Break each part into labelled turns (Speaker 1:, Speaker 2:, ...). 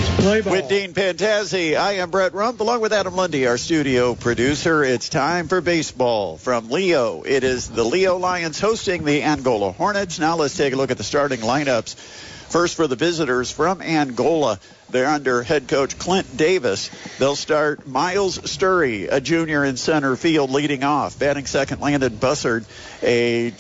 Speaker 1: Play ball.
Speaker 2: With Dean Pantazi, I am Brett Rump, along with Adam Lundy, our studio producer. It's time for baseball from Leo. It is the Leo Lions hosting the Angola Hornets. Now let's take a look at the starting lineups. First for the visitors from Angola. They're under head coach Clint Davis. They'll start Miles Sturry, a junior in center field, leading off. Batting second, Landon Bussard, a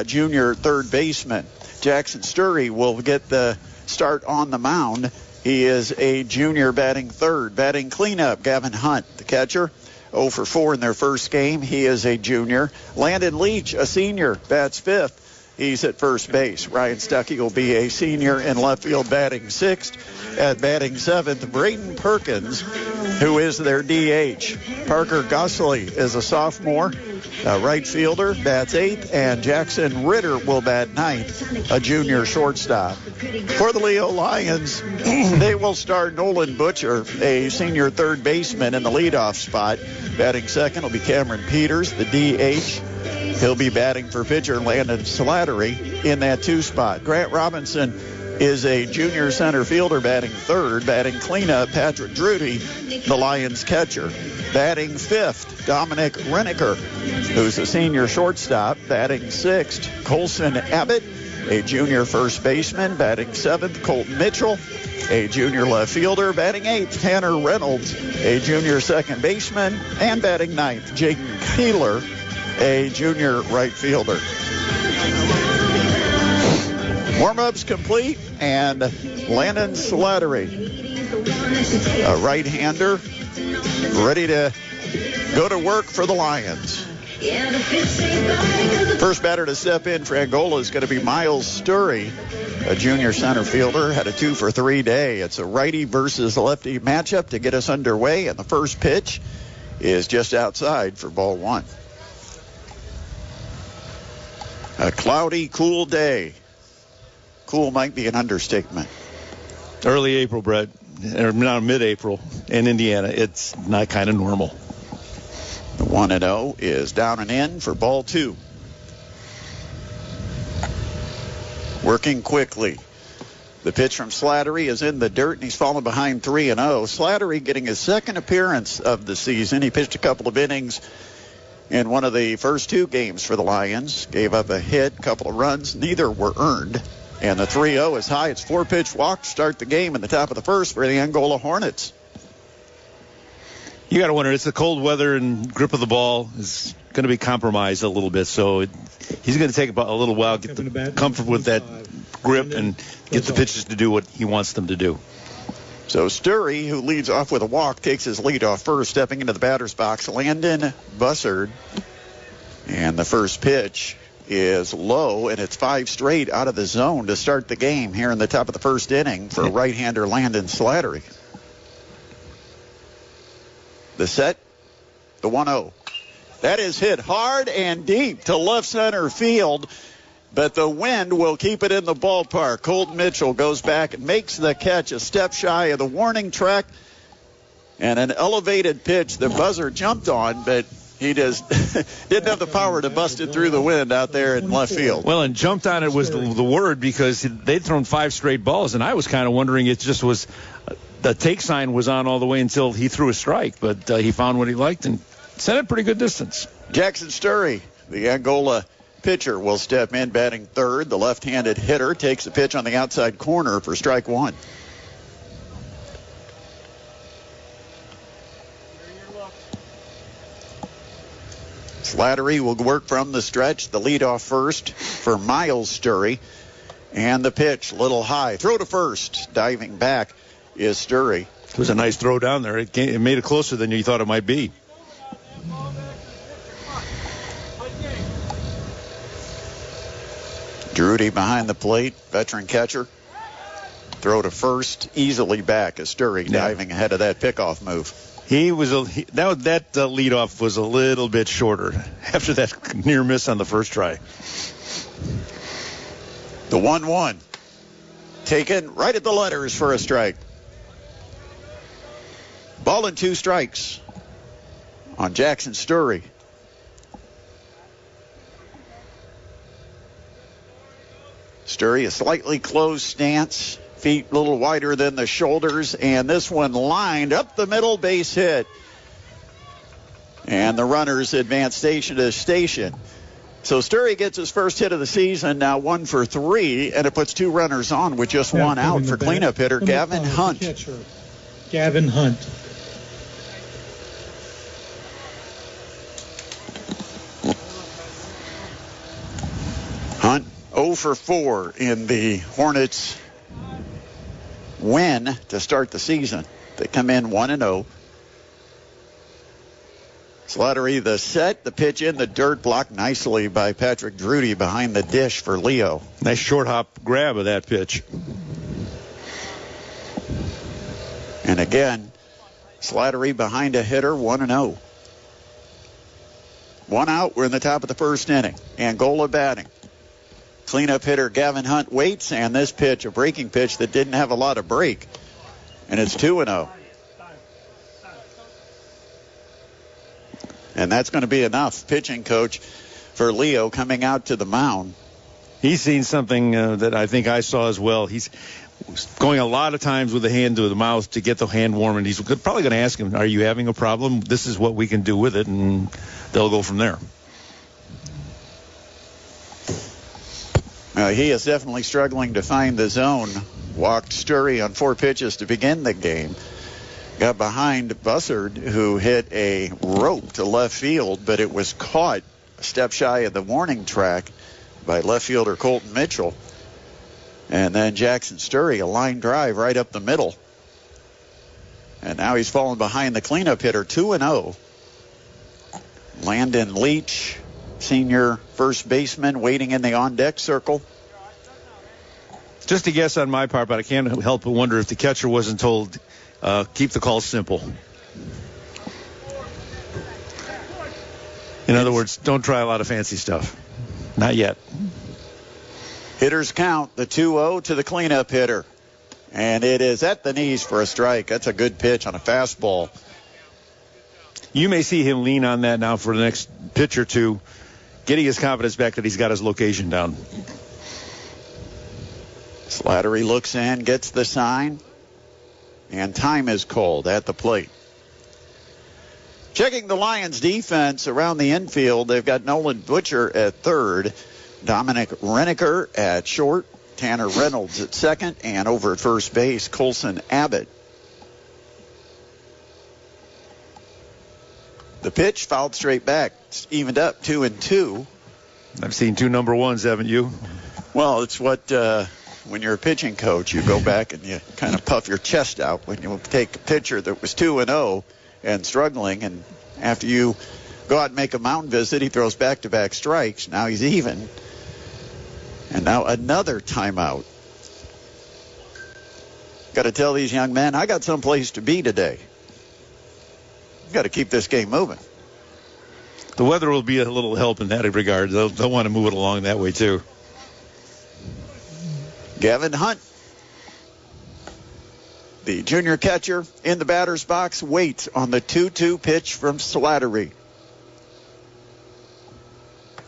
Speaker 2: junior third baseman. Jackson Sturry will get the start on the mound. He is a junior batting third. Batting cleanup, Gavin Hunt, the catcher. 0 for 4 in their first game. He is a junior. Landon Leach, a senior, bats fifth. He's at first base. Ryan Stuckey will be a senior in left field, batting sixth. At batting seventh, Braden Perkins, who is their DH. Parker Gosseley is a sophomore, right fielder, bats eighth. And Jackson Ritter will bat ninth, a junior shortstop. For the Leo Lions, they will start Nolan Butcher, a senior third baseman, in the leadoff spot. Batting second will be Cameron Peters, the DH. He'll be batting for pitcher Landon Slattery in that two spot. Grant Robinson is a junior center fielder, batting third. Batting cleanup, Patrick Drudy, the Lions catcher. Batting fifth, Dominic Renneker, who's a senior shortstop. Batting sixth, Colson Abbott, a junior first baseman. Batting seventh, Colton Mitchell, a junior left fielder. Batting eighth, Tanner Reynolds, a junior second baseman. And batting ninth, Jaden Keeler, a junior right fielder. Warm-ups complete, and Landon Slattery, a right-hander, ready to go to work for the Lions. First batter to step in for Angola is going to be Miles Sturry, a junior center fielder. Had a 2 for 3 day. It's a righty versus lefty matchup to get us underway, and the first pitch is just outside for ball one. A cloudy, cool day. Cool might be an understatement.
Speaker 3: Early April, Brett, or now mid-April in Indiana. It's not kind of normal.
Speaker 2: The 1-0 is down and in for ball two. Working quickly. The pitch from Slattery is in the dirt, and he's fallen behind 3-0. Slattery getting his second appearance of the season. He pitched a couple of innings in one of the first two games for the Lions. Gave up a hit, couple of runs. Neither were earned. And the 3-0 is high. It's 4-pitch walk to start the game in the top of the first for the Angola Hornets.
Speaker 3: You got to wonder, it's the cold weather and grip of the ball is going to be compromised a little bit. So he's going to take about a little while to get the comfort with that grip and get the pitches to do what he wants them to do.
Speaker 2: So Sturry, who leads off with a walk, takes his lead off first. Stepping into the batter's box, Landon Bussard. And the first pitch is low, and it's 5 straight out of the zone to start the game here in the top of the first inning for right-hander Landon Slattery. The set, the 1-0. That is hit hard and deep to left center field, but the wind will keep it in the ballpark. Colton Mitchell goes back and makes the catch a step shy of the warning track, and an elevated pitch the buzzer jumped on, but he just didn't have the power to bust it through the wind out there in left field.
Speaker 3: Well, and jumped on it was the word, because they'd thrown 5 straight balls, and I was kind of wondering, it just was the take sign was on all the way until he threw a strike, but he found what he liked and sent it pretty good distance.
Speaker 2: Jackson Sturry, the Angola pitcher, will step in batting third. The left-handed hitter takes the pitch on the outside corner for strike one. Slattery will work from the stretch. The leadoff first for Miles Sturry. And the pitch, little high. Throw to first. Diving back is Sturry.
Speaker 3: It was a nice throw down there. It made it closer than you thought it might be.
Speaker 2: Drudy behind the plate, veteran catcher. Throw to first, easily back as Sturry diving ahead of that pickoff move.
Speaker 3: That leadoff was a little bit shorter after that near miss on the first try.
Speaker 2: The 1-1 taken right at the letters for a strike. Ball and 2 strikes on Jackson Sturry. Sturry, a slightly closed stance, feet a little wider than the shoulders, and this one lined up the middle, base hit. And the runners advance station to station. So Sturry gets his first hit of the season, now 1 for 3, and it puts 2 runners on with just 1 out for cleanup hitter Gavin Hunt.
Speaker 1: Gavin Hunt.
Speaker 2: Hunt 0 for 4 in the Hornets' win to start the season. They come in 1-0. Slattery the set, the pitch in the dirt, blocked nicely by Patrick Drudy behind the dish for Leo.
Speaker 3: Nice short hop grab of that pitch.
Speaker 2: And again, Slattery behind a hitter, 1-0. 1 out, we're in the top of the first inning. Angola batting. Cleanup hitter Gavin Hunt waits, and this pitch, a breaking pitch that didn't have a lot of break. And it's 2-0. And that's going to be enough. Pitching coach for Leo coming out to the mound.
Speaker 3: He's seen something that I think I saw as well. He's going a lot of times with the hand to the mouth to get the hand warm, and he's probably going to ask him, are you having a problem? This is what we can do with it, and they'll go from there.
Speaker 2: He is definitely struggling to find the zone. Walked Sturry on 4 pitches to begin the game. Got behind Bussard, who hit a rope to left field, but it was caught a step shy of the warning track by left fielder Colton Mitchell. And then Jackson Sturry, a line drive right up the middle. And now he's fallen behind the cleanup hitter, 2-0. Landon Leach, senior first baseman, waiting in the on-deck circle.
Speaker 3: Just a guess on my part, but I can't help but wonder if the catcher wasn't told, keep the call simple. In other words, don't try a lot of fancy stuff. Not yet.
Speaker 2: Hitters count, the 2-0 to the cleanup hitter. And it is at the knees for a strike. That's a good pitch on a fastball.
Speaker 3: You may see him lean on that now for the next pitch or two, getting his confidence back that he's got his location down.
Speaker 2: Slattery looks in, gets the sign, and time is called at the plate. Checking the Lions defense around the infield, they've got Nolan Butcher at third, Dominic Reneker at short, Tanner Reynolds at second, and over at first base, Colson Abbott. The pitch fouled straight back. It's evened up 2-2.
Speaker 3: I've seen 2 number ones, haven't you?
Speaker 2: Well, it's what when you're a pitching coach, you go back and you kind of puff your chest out when you take a pitcher that was 2-0 and struggling, and after you go out and make a mound visit, he throws back-to-back strikes. Now he's even. And now another timeout. Got to tell these young men, I got someplace to be today. Got to keep this game moving.
Speaker 3: The weather will be a little help in that regard. They'll want to move it along that way, too.
Speaker 2: Gavin Hunt, the junior catcher in the batter's box, waits on the 2-2 pitch from Slattery.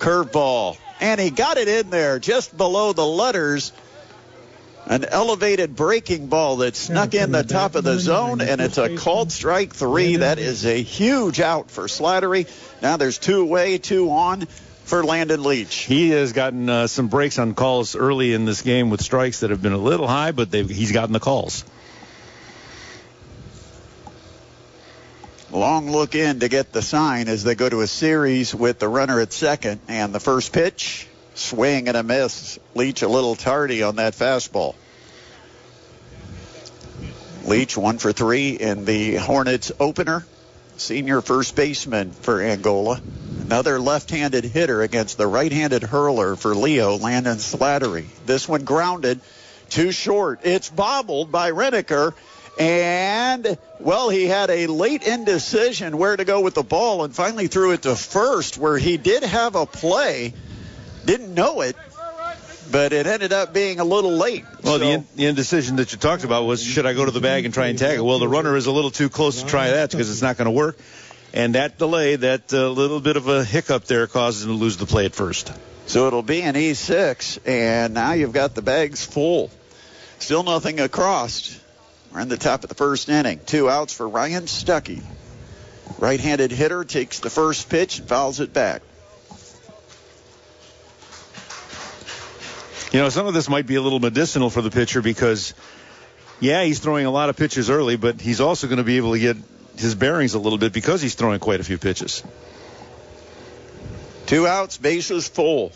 Speaker 2: Curveball, and he got it in there just below the letters. An elevated breaking ball that snuck in the top of the zone, and it's a called strike 3. That is a huge out for Slattery. Now there's 2 away, 2 on for Landon Leach.
Speaker 3: He has gotten some breaks on calls early in this game with strikes that have been a little high, but he's gotten the calls.
Speaker 2: Long look in to get the sign as they go to a series with the runner at second, and the first pitch, swing and a miss. Leach a little tardy on that fastball. Leach 1 for 3 in the Hornets opener. Senior first baseman for Angola. Another left-handed hitter against the right-handed hurler for Leo, Landon Slattery. This one grounded too short. It's bobbled by Reneker. And, well, he had a late indecision where to go with the ball and finally threw it to first, where he did have a play. Didn't know it, but it ended up being a little late.
Speaker 3: Well, the indecision that you talked about was, should I go to the bag and try and tag it? Well, the runner is a little too close to try that because it's not going to work. And that delay, that little bit of a hiccup there causes him to lose the play at first.
Speaker 2: So it'll be an E6, and now you've got the bags full. Still nothing across. We're in the top of the first inning. 2 outs for Ryan Stuckey. Right-handed hitter takes the first pitch and fouls it back.
Speaker 3: You know, some of this might be a little medicinal for the pitcher because, yeah, he's throwing a lot of pitches early, but he's also going to be able to get his bearings a little bit because he's throwing quite a few pitches.
Speaker 2: 2 outs, bases full.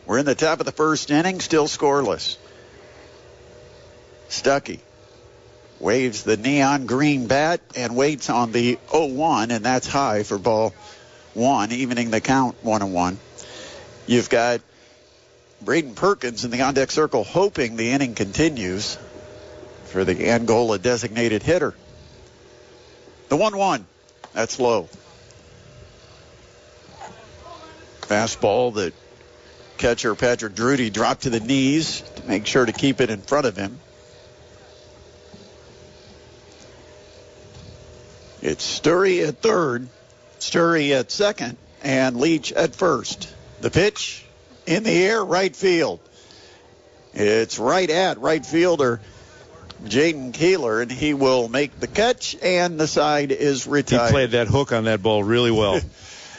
Speaker 2: We're in the top of the first inning, still scoreless. Stuckey waves the neon green bat and waits on the 0-1, and that's high for ball 1, evening the count 1-1. You've got Braden Perkins in the on-deck circle hoping the inning continues for the Angola designated hitter. The 1-1, that's low. Fastball that catcher Patrick Drudy dropped to the knees to make sure to keep it in front of him. It's Sturry at third, Sturry at second, and Leach at first. The pitch in the air, right field. It's right at right fielder Jaden Keeler, and he will make the catch, and the side is retired.
Speaker 3: He played that hook on that ball really well.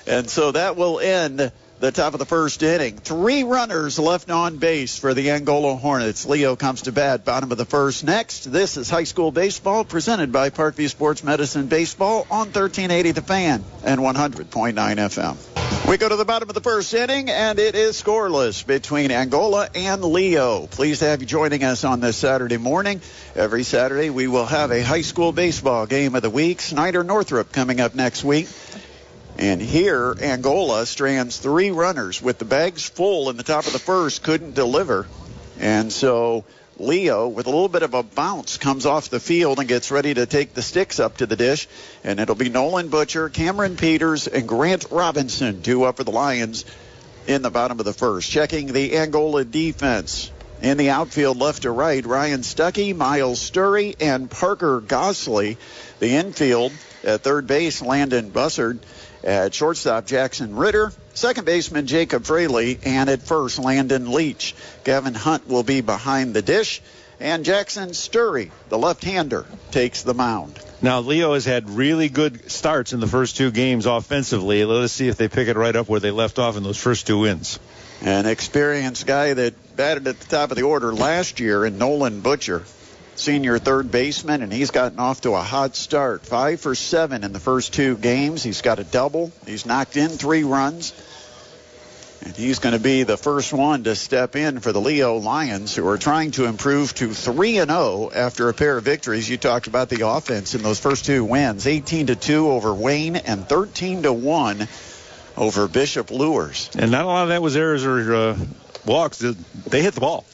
Speaker 2: And so that will end the top of the first inning. 3 runners left on base for the Angola Hornets. Leo comes to bat, bottom of the first. Next, this is high school baseball presented by Parkview Sports Medicine Baseball on 1380 The Fan and 100.9 FM. We go to the bottom of the first inning, and it is scoreless between Angola and Leo. Pleased to have you joining us on this Saturday morning. Every Saturday, we will have a high school baseball game of the week. Snyder-Northrop coming up next week. And here, Angola strands 3 runners with the bags full in the top of the first, couldn't deliver. And so Leo, with a little bit of a bounce, comes off the field and gets ready to take the sticks up to the dish. And it'll be Nolan Butcher, Cameron Peters, and Grant Robinson due up for the Lions in the bottom of the first. Checking the Angola defense. In the outfield, left to right, Ryan Stuckey, Miles Sturry, and Parker Gosley. The infield at third base, Landon Bussard. At shortstop, Jackson Ritter. Second baseman, Jacob Fraley. And at first, Landon Leach. Gavin Hunt will be behind the dish. And Jackson Sturry, the left-hander, takes the mound.
Speaker 3: Now, Leo has had really good starts in the first 2 games offensively. Let us see if they pick it right up where they left off in those first 2 wins.
Speaker 2: An experienced guy that batted at the top of the order last year in Nolan Butcher, senior third baseman, and he's gotten off to a hot start. 5 for 7 in the first 2 games. He's got a double. He's knocked in 3 runs. And he's going to be the first one to step in for the Leo Lions, who are trying to improve to 3-0 after a pair of victories. You talked about the offense in those first 2 wins. 18-2 over Wayne and 13-1 over Bishop Lures.
Speaker 3: And not a lot of that was errors or walks. They hit the ball.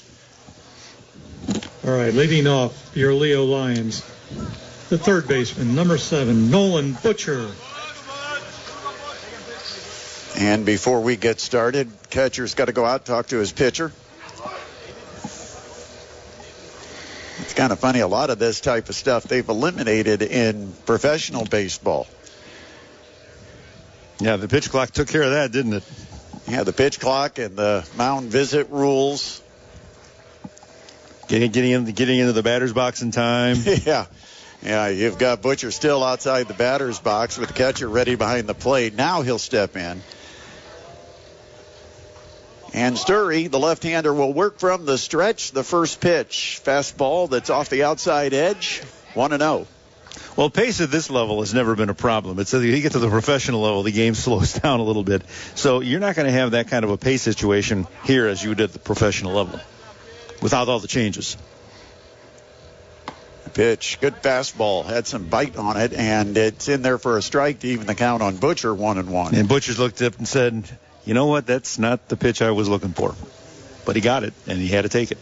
Speaker 1: All right, leading off your Leo Lions, the third baseman, number 7, Nolan Butcher.
Speaker 2: And before we get started, catcher's got to go out, talk to his pitcher. It's kind of funny, a lot of this type of stuff they've eliminated in professional baseball.
Speaker 3: Yeah, the pitch clock took care of that, didn't it?
Speaker 2: Yeah, the pitch clock and the mound visit rules.
Speaker 3: Getting into the batter's box in time.
Speaker 2: Yeah, you've got Butcher still outside the batter's box with the catcher ready behind the plate. Now he'll step in. And Sturry, the left-hander, will work from the stretch. The first pitch, fastball that's off the outside edge, 1-0.
Speaker 3: Well, pace at this level has never been a problem. It's you get to the professional level, the game slows down a little bit. So you're not going to have that kind of a pace situation here as you did at the professional level without all the changes.
Speaker 2: Pitch, good fastball, had some bite on it, and it's in there for a strike to even the count on Butcher, 1-1.
Speaker 3: And Butcher's looked up and said, you know what, that's not the pitch I was looking for. But he got it, and he had to take it.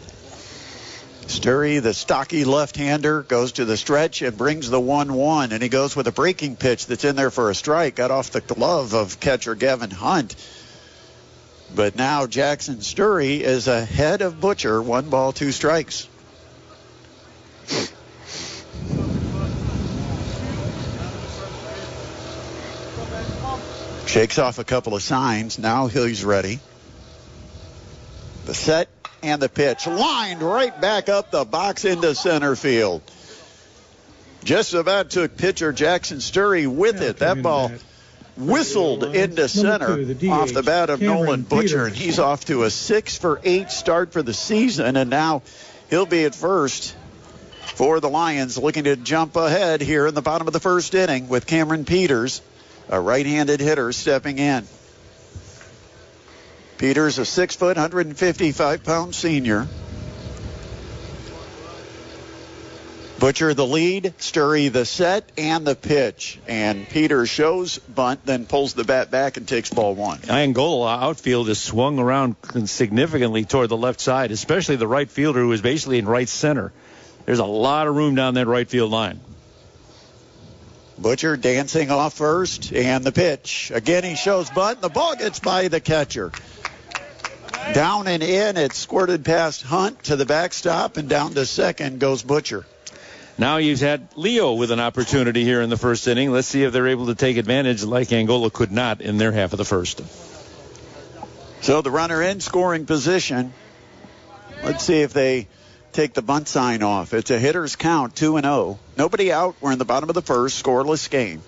Speaker 2: Sturry, the stocky left-hander, goes to the stretch and brings the 1-1, and he goes with a breaking pitch that's in there for a strike. Got off the glove of catcher Gavin Hunt. But now Jackson Sturry is ahead of Butcher, 1 ball, 2 strikes. Shakes off a couple of signs. Now he's ready. The set and the pitch. Lined right back up the box into center field. Just about took pitcher Jackson Sturry with it. That ball whistled into center off the bat of Nolan Butcher, and he's off to a 6-for-8 start for the season, and now he'll be at first for the Lions, looking to jump ahead here in the bottom of the first inning with Cameron Peters, a right-handed hitter, stepping in. Peters, a 6-foot, 155-pound senior. Butcher the lead, Sturry the set and the pitch. And Peters shows bunt, then pulls the bat back and takes ball one.
Speaker 3: Angola outfield is swung around significantly toward the left side, especially the right fielder who is basically in right center. There's a lot of room down that right field line.
Speaker 2: Butcher dancing off first, and the pitch. Again, he shows bunt. The ball gets by the catcher. Down and in, it squirted past Hunt to the backstop, and down to second goes Butcher.
Speaker 3: Now you've had Leo with an opportunity here in the first inning. Let's see if they're able to take advantage like Angola could not in their half of the first.
Speaker 2: So the runner in scoring position. Let's see if they take the bunt sign off. It's a hitter's count, 2-0. Nobody out. We're in the bottom of the first, scoreless game.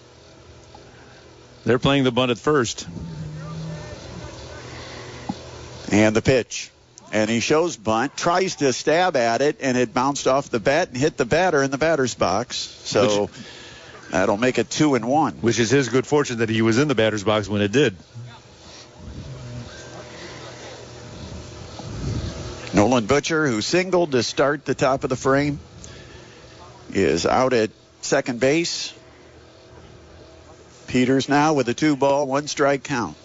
Speaker 3: They're playing the bunt at first.
Speaker 2: And the pitch. And he shows bunt, tries to stab at it, and it bounced off the bat and hit the batter in the batter's box. So that'll make it 2-1.
Speaker 3: Which is his good fortune that he was in the batter's box when it did.
Speaker 2: Nolan Butcher, who singled to start the top of the frame, is out at second base. Peters now with a 2-ball, 1-strike count.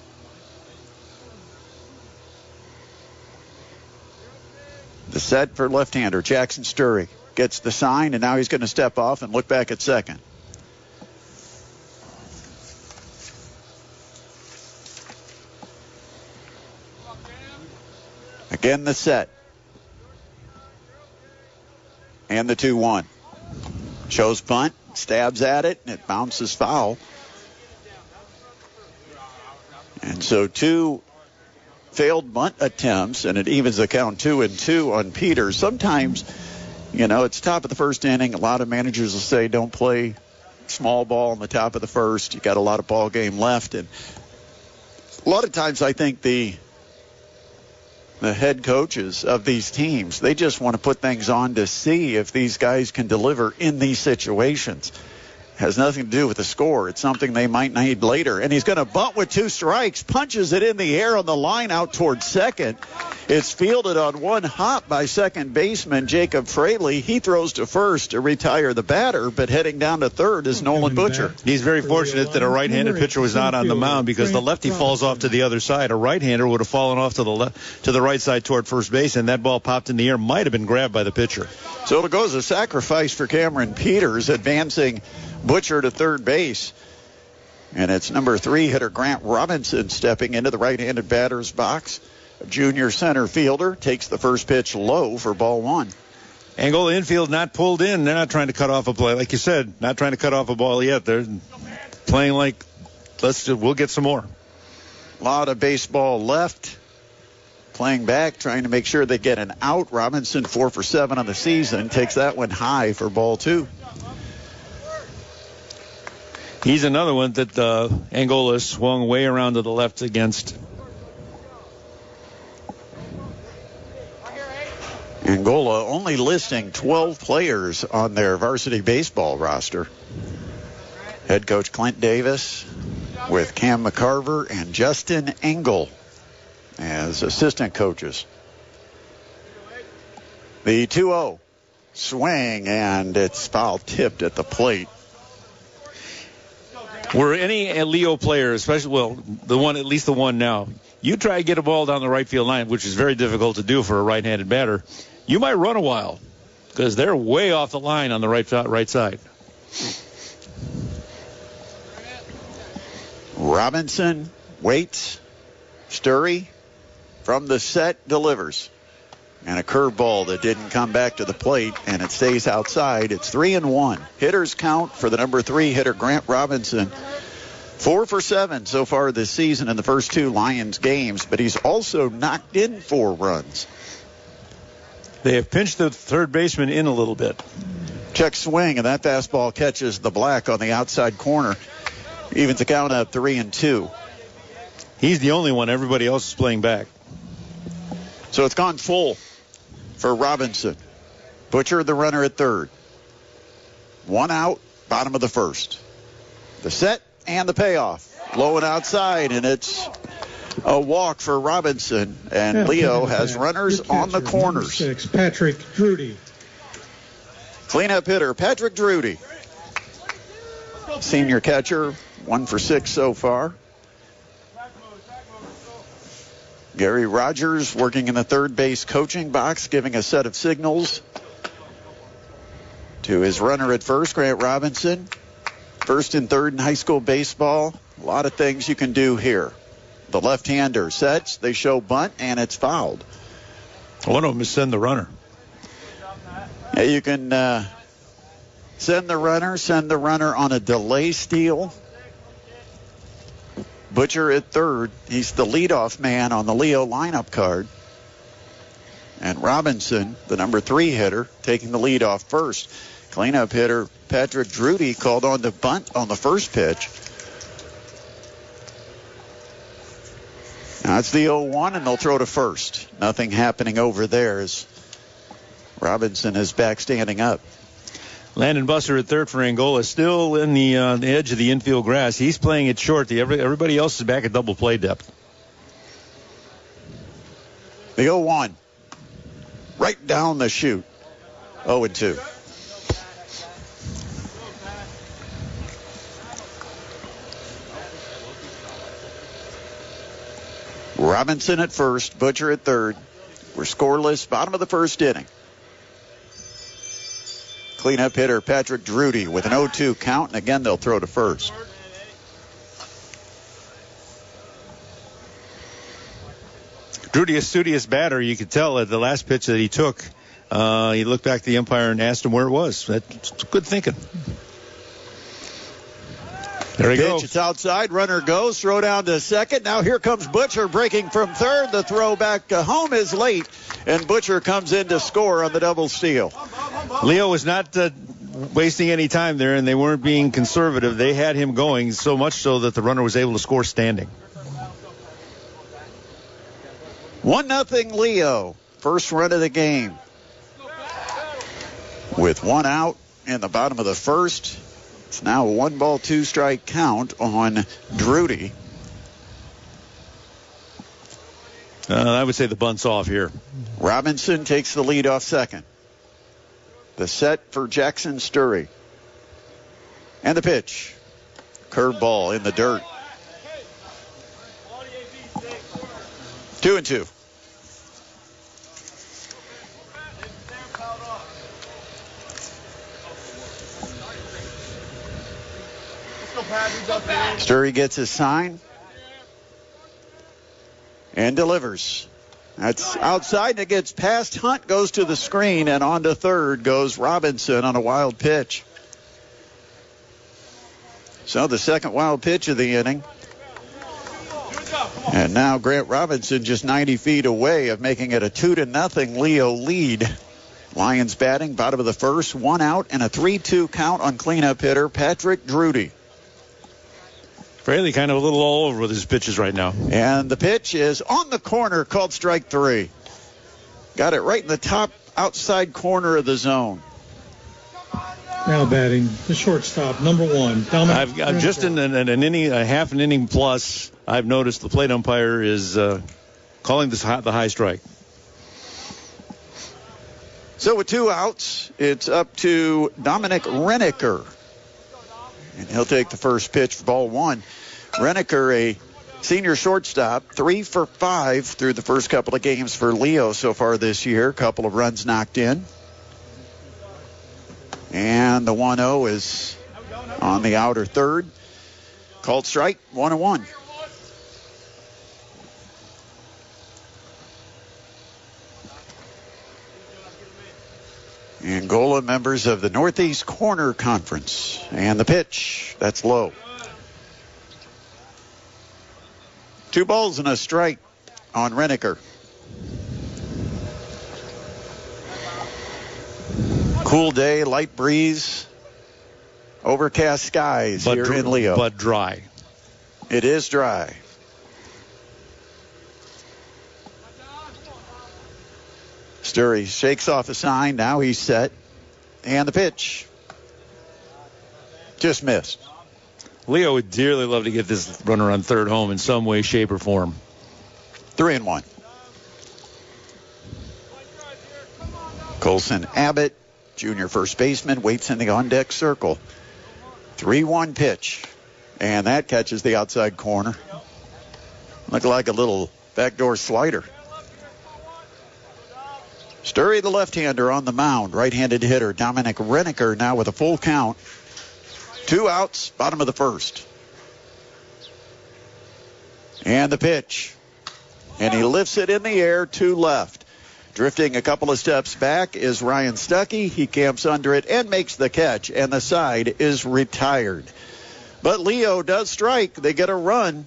Speaker 2: The set for left-hander, Jackson Sturry. Gets the sign, and now he's going to step off and look back at second. Again, the set. And the 2-1. Shows bunt, stabs at it, and it bounces foul. And so two failed bunt attempts, and it evens the count 2-2 on Peters. Sometimes, it's top of the first inning. A lot of managers will say don't play small ball on the top of the first. You got a lot of ball game left, and a lot of times I think the head coaches of these teams, they just want to put things on to see if these guys can deliver in these situations. Has nothing to do with the score. It's something they might need later. And he's going to bunt with 2 strikes, punches it in the air on the line out towards second. It's fielded on one hop by second baseman Jacob Fraley. He throws to first to retire the batter, but heading down to third is Nolan Butcher.
Speaker 3: He's very fortunate that a right-handed pitcher was not on the mound because the lefty falls off to the other side. A right-hander would have fallen off to the right side toward first base, and that ball popped in the air. Might have been grabbed by the pitcher.
Speaker 2: So it goes a sacrifice for Cameron Peters, advancing Butcher to third base. And it's number 3 hitter Grant Robinson stepping into the right-handed batter's box. A junior center fielder takes the first pitch low for ball 1.
Speaker 3: Angola infield not pulled in. They're not trying to cut off a play. Like you said, not trying to cut off a ball yet. They're playing like, we'll get some more.
Speaker 2: A lot of baseball left. Playing back, trying to make sure they get an out. Robinson 4 for 7 on the season. Takes that one high for ball 2.
Speaker 3: He's another one that Angola swung way around to the left against.
Speaker 2: Angola only listing 12 players on their varsity baseball roster. Head coach Clint Davis with Cam McCarver and Justin Engel as assistant coaches. The 2-0 swing, and it's foul tipped at the plate.
Speaker 3: Were any Leo player, especially, at least the one now, you try to get a ball down the right field line, which is very difficult to do for a right-handed batter, you might run a while because they're way off the line on the right side.
Speaker 2: Robinson waits. Sturry from the set delivers. And a curveball that didn't come back to the plate, and it stays outside. It's 3-1. Hitters count for the number 3 hitter, Grant Robinson. 4 for 7 so far this season in the first 2 Lions games, but he's also knocked in 4 runs.
Speaker 3: They have pinched the third baseman in a little bit.
Speaker 2: Check swing, and that fastball catches the black on the outside corner. Evens the count up 3-2.
Speaker 3: He's the only one. Everybody else is playing back.
Speaker 2: So it's gone full for Robinson. Butcher, the runner at third. 1 out, bottom of the first. The set and the payoff. Low and outside, and it's a walk for Robinson. And Leo has runners on the corners.
Speaker 1: 6, Patrick Drudy.
Speaker 2: Cleanup hitter, Patrick Drudy. Senior catcher, 1 for 6 so far. Gary Rogers working in the third base coaching box, giving a set of signals to his runner at first, Grant Robinson. First and third in high school baseball. A lot of things you can do here. The left-hander sets, they show bunt, and it's fouled.
Speaker 3: One of them is send the runner.
Speaker 2: Yeah, you can send the runner on a delay steal. Butcher at third. He's the leadoff man on the Leo lineup card. And Robinson, the number 3 hitter, taking the lead off first. Cleanup hitter Patrick Drudy called on to bunt on the first pitch. Now it's the 0-1, and they'll throw to first. Nothing happening over there as Robinson is back standing up.
Speaker 3: Landon Busser at third for Angola, still in the edge of the infield grass. He's playing it short. Everybody else is back at double play depth.
Speaker 2: The 0-1. Right down the chute. 0-2. Robinson at first, Butcher at third. We're scoreless, bottom of the first inning. Cleanup hitter Patrick Drudy with an 0-2 count, and again they'll throw to first.
Speaker 3: Drudy, a studious batter. You could tell at the last pitch that he took, he looked back at the umpire and asked him where it was. That's good thinking. There he goes.
Speaker 2: It's outside. Runner goes. Throw down to second. Now here comes Butcher breaking from third. The throw back home is late, and Butcher comes in to score on the double steal.
Speaker 3: Leo was not wasting any time there, and they weren't being conservative. They had him going, so much so that the runner was able to score standing.
Speaker 2: 1-0 Leo. First run of the game. With 1 out in the bottom of the first. It's now a 1-ball, 2-strike count on Drudy.
Speaker 3: I would say the bunt's off here.
Speaker 2: Robinson takes the lead off second. The set for Jackson Sturry. And the pitch. Curveball in the dirt. 2-2. Sturry gets his sign and delivers. That's outside, and it gets past Hunt, goes to the screen, and on to third goes Robinson on a wild pitch. So the second wild pitch of the inning. And now Grant Robinson just 90 feet away of making it a 2-0 Leo lead. Lions batting, bottom of the first, 1 out, and a 3-2 count on cleanup hitter Patrick Drudy.
Speaker 3: Fraley kind of a little all over with his pitches right now.
Speaker 2: And the pitch is on the corner, called strike 3. Got it right in the top outside corner of the zone.
Speaker 1: Now batting, the shortstop, number 1, Dominic.
Speaker 3: I've just in an inning, a half an inning plus, I've noticed the plate umpire is calling this the high strike.
Speaker 2: So with 2 outs, it's up to Dominic Renneker. And he'll take the first pitch for ball 1. Renneker, a senior shortstop, 3 for 5 through the first couple of games for Leo so far this year. Couple of runs knocked in. And the 1-0 is on the outer third. Called strike, 1-1. Angola members of the Northeast Corner Conference. And the pitch, that's low. 2 balls and a strike on Renneker. Cool day, light breeze, overcast skies here in Leo.
Speaker 3: But dry.
Speaker 2: It is dry. Sturry shakes off the sign. Now he's set. And the pitch. Just missed.
Speaker 3: Leo would dearly love to get this runner on third home in some way, shape, or form.
Speaker 2: 3-1. Colson Abbott, junior first baseman, waits in the on-deck circle. 3-1 pitch. And that catches the outside corner. Looked like a little backdoor slider. Sturry, the left-hander, on the mound. Right-handed hitter Dominic Renneker now with a full count. 2 outs, bottom of the first. And the pitch. And he lifts it in the air to left. Drifting a couple of steps back is Ryan Stuckey. He camps under it and makes the catch. And the side is retired. But Leo does strike. They get a run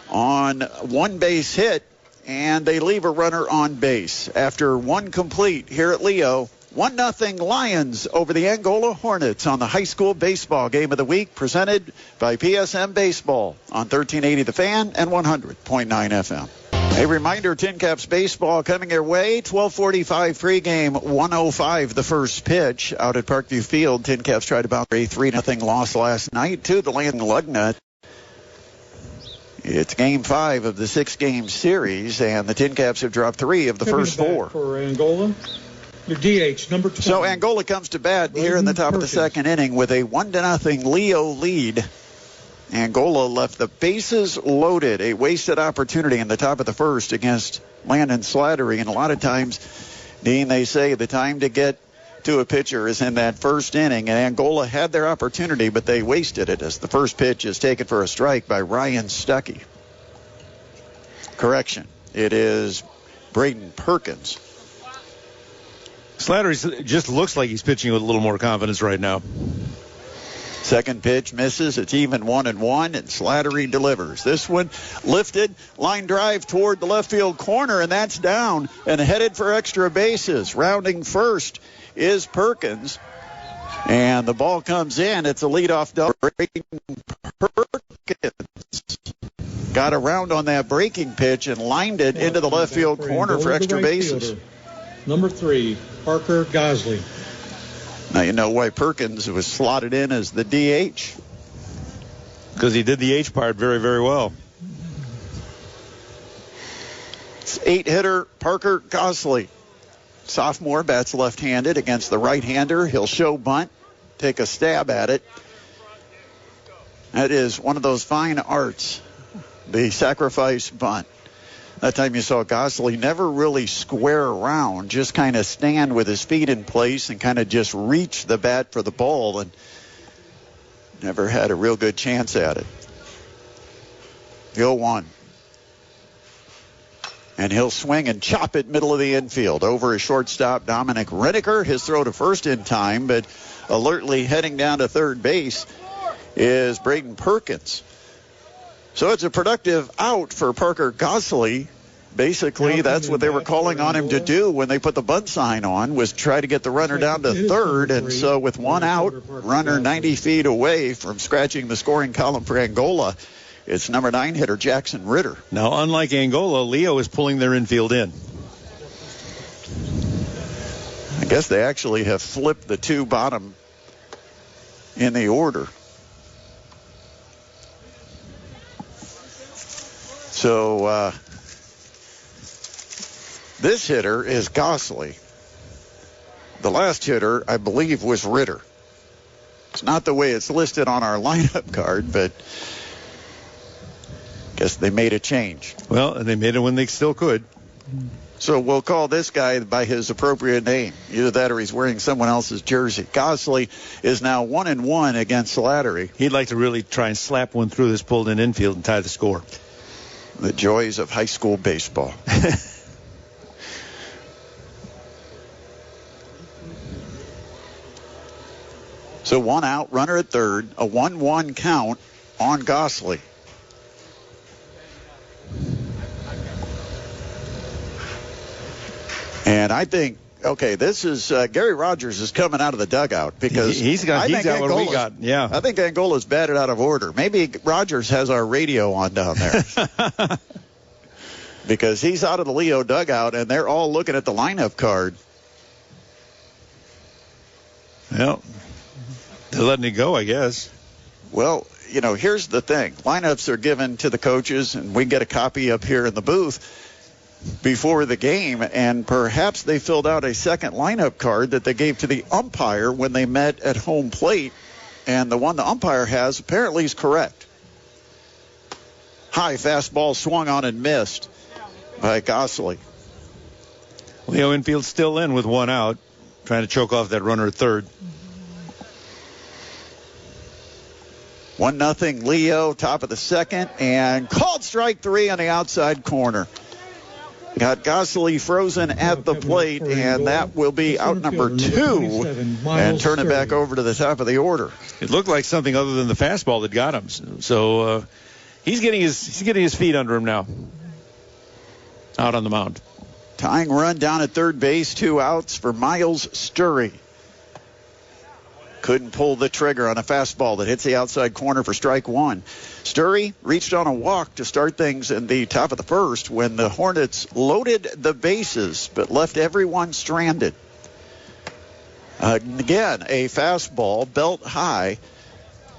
Speaker 2: on one base hit. And they leave a runner on base. After one complete here at Leo, 1-0 Lions over the Angola Hornets on the high school baseball game of the week, presented by PSM Baseball on 1380 The Fan and 100.9 FM. A reminder, Tin Caps baseball coming your way, 12:45 pregame, 1:05 the first pitch out at Parkview Field. Tin Caps tried to bounce a 3-0 loss last night to the Landon Lugnut. It's game 5 of the 6-game series, and the Tin Caps have dropped 3 of the first 4.
Speaker 1: For Angola, your DH, number 20.
Speaker 2: So Angola comes to bat here in the top of the second inning with a 1-0 Leo lead. Angola left the bases loaded, a wasted opportunity in the top of the first against Landon Slattery. And a lot of times, Dean, they say the time to get to a pitcher is in that first inning, and Angola had their opportunity, but they wasted it as the first pitch is taken for a strike by Ryan Stuckey. Correction, it is Braden Perkins.
Speaker 3: Slattery just looks like he's pitching with a little more confidence right now.
Speaker 2: Second pitch misses. It's even 1-1, and Slattery delivers. This one lifted, line drive toward the left field corner, and that's down and headed for extra bases. Rounding first is Perkins, and the ball comes in. It's a leadoff double. Perkins got around on that breaking pitch and lined it into the left field corner for extra bases.
Speaker 1: Number 3, Parker Gosley.
Speaker 2: Now you know why Perkins was slotted in as the DH.
Speaker 3: Because he did the H part very, very well.
Speaker 2: It's 8-hitter Parker Gosley. Sophomore, bats left-handed against the right-hander. He'll show bunt, take a stab at it. That is one of those fine arts, the sacrifice bunt. That time you saw Gosley never really square around, just kind of stand with his feet in place and kind of just reach the bat for the ball, and never had a real good chance at it. 0-1. And he'll swing and chop it middle of the infield. Over his shortstop, Dominic Renneker. His throw to first in time, but alertly heading down to third base is Braden Perkins. So it's a productive out for Parker Gosley. Basically, that's what they were calling on him to do when they put the bunt sign on, was try to get the runner down to third. And so with one out, runner 90 feet away from scratching the scoring column for Angola, it's number 9 hitter Jackson Ritter.
Speaker 3: Now, unlike Angola, Leo is pulling their infield in.
Speaker 2: I guess they actually have flipped the 2 bottom in the order. So this hitter is Gosley. The last hitter, I believe, was Ritter. It's not the way it's listed on our lineup card, but I guess they made a change.
Speaker 3: Well, and they made it when they still could.
Speaker 2: So we'll call this guy by his appropriate name. Either that or he's wearing someone else's jersey. Gosley is now 1-1 against Slattery.
Speaker 3: He'd like to really try and slap one through this pulled-in infield and tie the score.
Speaker 2: The joys of high school baseball. So 1 out, runner at third, a 1-1 count on Gosley. And I think Okay, this is Gary Rogers is coming out of the dugout because
Speaker 3: he's got what we got. Yeah,
Speaker 2: I think Angola's batted out of order. Maybe Rogers has our radio on down there because he's out of the Leo dugout and they're all looking at the lineup card.
Speaker 3: Well, they're letting it go, I guess.
Speaker 2: Well, here's the thing: lineups are given to the coaches, and we get a copy up here in the booth before the game, and perhaps they filled out a second lineup card that they gave to the umpire when they met at home plate, and the one the umpire has apparently is correct. High fastball swung on and missed by Gosseley.
Speaker 3: Leo infield still in with one out, trying to choke off that runner at third.
Speaker 2: 1-0 Leo, top of the second, and called strike 3 on the outside corner. Got Gosseley frozen at the plate, and that will be out number 2, and turn it back over to the top of the order.
Speaker 3: It looked like something other than the fastball that got him. So he's getting his feet under him now, out on the mound.
Speaker 2: Tying run down at third base, 2 outs for Miles Sturry. Couldn't pull the trigger on a fastball that hits the outside corner for strike 1. Sturry reached on a walk to start things in the top of the first when the Hornets loaded the bases but left everyone stranded. Again, a fastball, belt high,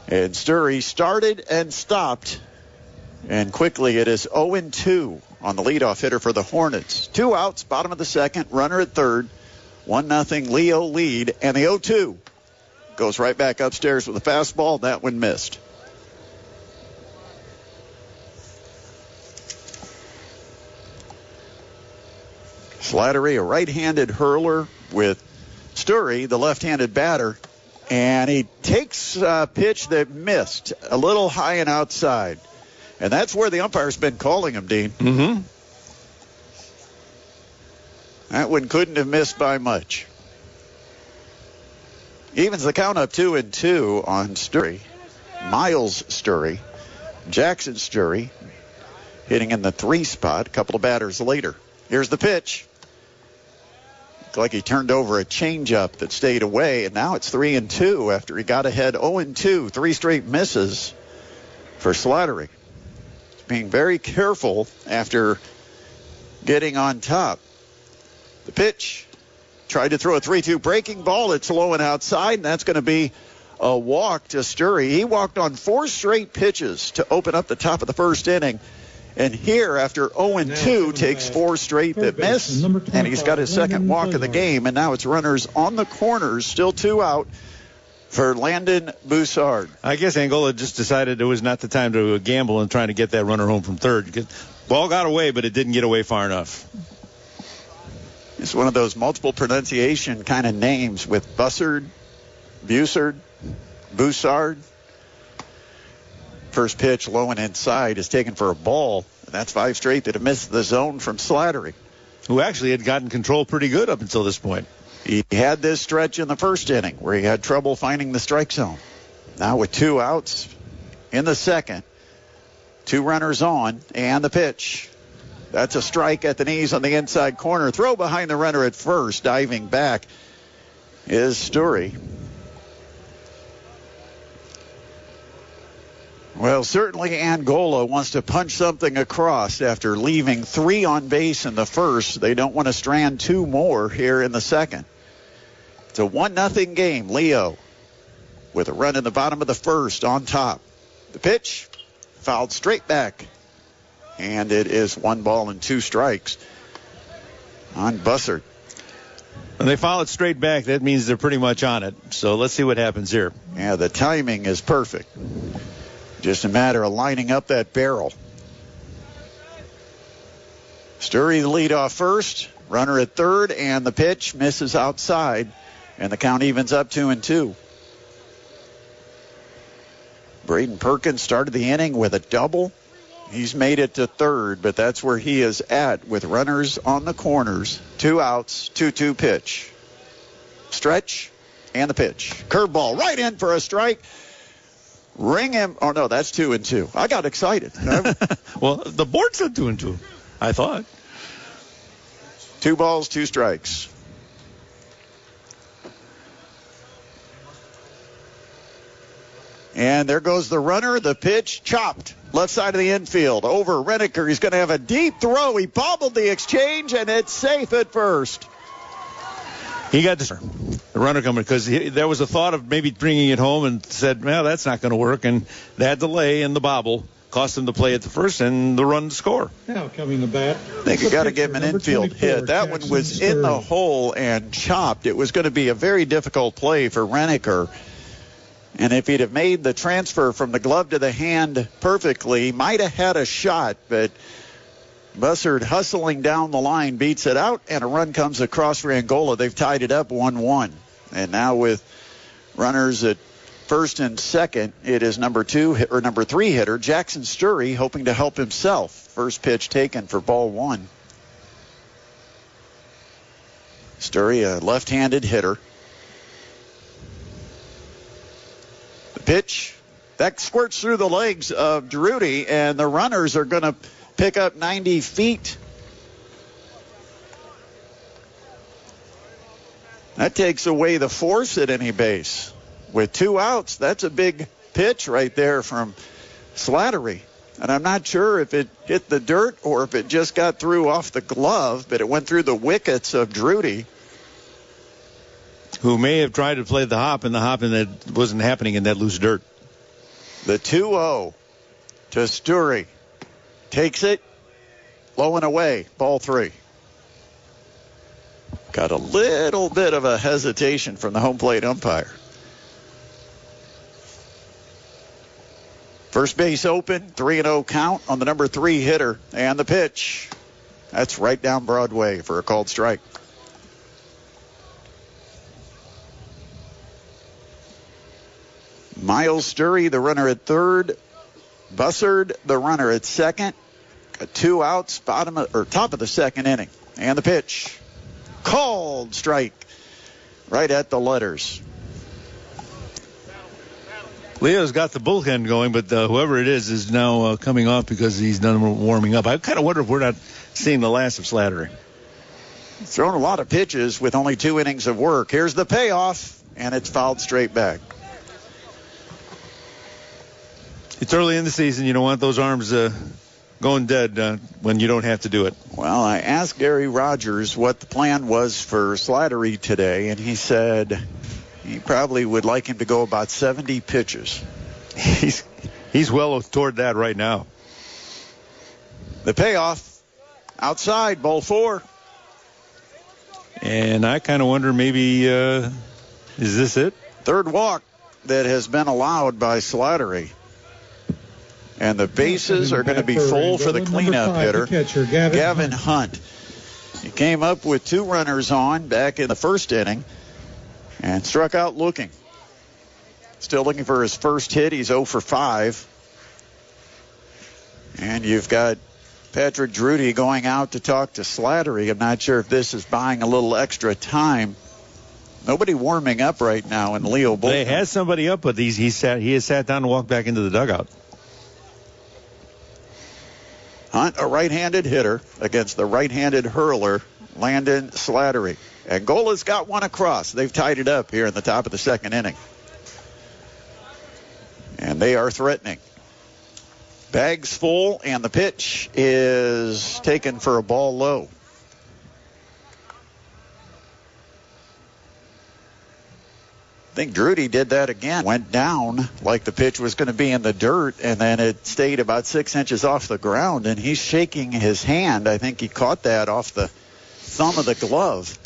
Speaker 2: and Sturry started and stopped. And quickly it is 0-2 on the leadoff hitter for the Hornets. 2 outs, bottom of the second, runner at third. 1-0 Leo lead, and the 0-2 goes right back upstairs with a fastball. That one missed. Slattery, a right-handed hurler with Sturry, the left-handed batter. And he takes a pitch that missed a little high and outside. And that's where the umpire's been calling him, Dean.
Speaker 3: Mm-hmm.
Speaker 2: That one couldn't have missed by much. Evens the count up 2-2 on Sturry. Miles Sturry. Jackson Sturry hitting in the 3 spot a couple of batters later. Here's the pitch. Looked like he turned over a changeup that stayed away, and now it's 3-2 after he got ahead 0-2. 3 straight misses for Slattery. Being very careful after getting on top. The pitch. Tried to throw a 3-2 breaking ball. It's low and outside, and that's going to be a walk to Sturry. He walked on 4 straight pitches to open up the top of the first inning. And here, after 0-2, takes 4 straight that miss, and he's got his second walk of the game. And now it's runners on the corners, still 2 out for Landon Boussard.
Speaker 3: I guess Angola just decided it was not the time to gamble and trying to get that runner home from third. Ball got away, but it didn't get away far enough.
Speaker 2: It's one of those multiple pronunciation kind of names with Boussard. First pitch low and inside is taken for a ball. And that's 5 straight that have missed the zone from Slattery,
Speaker 3: who actually had gotten control pretty good up until this point.
Speaker 2: He had this stretch in the first inning where he had trouble finding the strike zone. Now with 2 outs in the second, 2 runners on, and the pitch. That's a strike at the knees on the inside corner. Throw behind the runner at first. Diving back is Sturry. Well, certainly Angola wants to punch something across after leaving 3 on base in the first. They don't want to strand 2 more here in the second. It's a 1-0 game. Leo with a run in the bottom of the first on top. The pitch fouled straight back. And it is 1 ball and 2 strikes on Boussard.
Speaker 3: When they foul it straight back, that means they're pretty much on it. So let's see what happens here.
Speaker 2: Yeah, the timing is perfect. Just a matter of lining up that barrel. Sturry the lead off first, runner at third, and the pitch misses outside, and the count evens up 2-2. Braden Perkins started the inning with a double. He's made it to third, but that's where he is at with runners on the corners. 2 outs, 2-2 pitch. Stretch and the pitch. Curveball right in for a strike. Ring him. Oh, no, that's 2-2. I got excited.
Speaker 3: Well, the board said 2-2, I thought.
Speaker 2: 2 balls, 2 strikes. And there goes the runner. The pitch chopped. Left side of the infield. Over Reneker. He's going to have a deep throw. He bobbled the exchange, and it's safe at first.
Speaker 3: He got the runner coming because there was a thought of maybe bringing it home and said, well, that's not going to work. And that delay and the bobble cost him the play at the first and the run to score.
Speaker 1: Now coming to bat.
Speaker 2: I think you got to give him an infield hit. That one was in the hole and chopped. It was going to be a very difficult play for Reneker. And if he'd have made the transfer from the glove to the hand perfectly, might have had a shot. But Bussard hustling down the line beats it out, and a run comes across for Angola. They've tied it up 1-1. And now with runners at first and second, it is number 3 hitter Jackson Sturry hoping to help himself. First pitch taken for ball 1. Sturry, a left-handed hitter. The pitch that squirts through the legs of Drudy, and the runners are going to pick up 90 feet. That takes away the force at any base. With 2 outs, that's a big pitch right there from Slattery. And I'm not sure if it hit the dirt or if it just got through off the glove, but it went through the wickets of Drudy,
Speaker 3: who may have tried to play the hop, and that wasn't happening in that loose dirt.
Speaker 2: The 2-0 to Sturry. Takes it, low and away, ball 3. Got a little bit of a hesitation from the home plate umpire. First base open, 3-0 count on the number 3 hitter, and the pitch. That's right down Broadway for a called strike. Miles Sturry, the runner at third. Bussard, the runner at second. 2 outs, top of the second inning. And the pitch. Called strike. Right at the letters.
Speaker 3: Leo's got the bullpen going, but whoever it is now coming off because he's done warming up. I kind of wonder if we're not seeing the last of Slattery.
Speaker 2: Thrown a lot of pitches with only 2 innings of work. Here's the payoff, and it's fouled straight back.
Speaker 3: It's early in the season. You don't want those arms going dead when you don't have to do it.
Speaker 2: Well, I asked Gary Rogers what the plan was for Slattery today, and he said he probably would like him to go about 70 pitches.
Speaker 3: He's well toward that right now.
Speaker 2: The payoff, outside, ball 4.
Speaker 3: And I kind of wonder maybe, is this it?
Speaker 2: Third walk that has been allowed by Slattery. And the bases are going to be full for the cleanup hitter, Gavin Hunt. He came up with 2 runners on back in the first inning and struck out looking. Still looking for his first hit. He's 0 for 5. And you've got Patrick Drudy going out to talk to Slattery. I'm not sure if this is buying a little extra time. Nobody warming up right now in Leo bullpen.
Speaker 3: They had somebody up, but he has sat down and walked back into the dugout.
Speaker 2: Hunt, a right-handed hitter against the right-handed hurler, Landon Slattery. Angola's got one across. They've tied it up here in the top of the second inning. And they are threatening. Bags full, and the pitch is taken for a ball low. I think Drudy did that again. Went down like the pitch was going to be in the dirt, and then it stayed about 6 inches off the ground, and he's shaking his hand. I think he caught that off the thumb of the glove.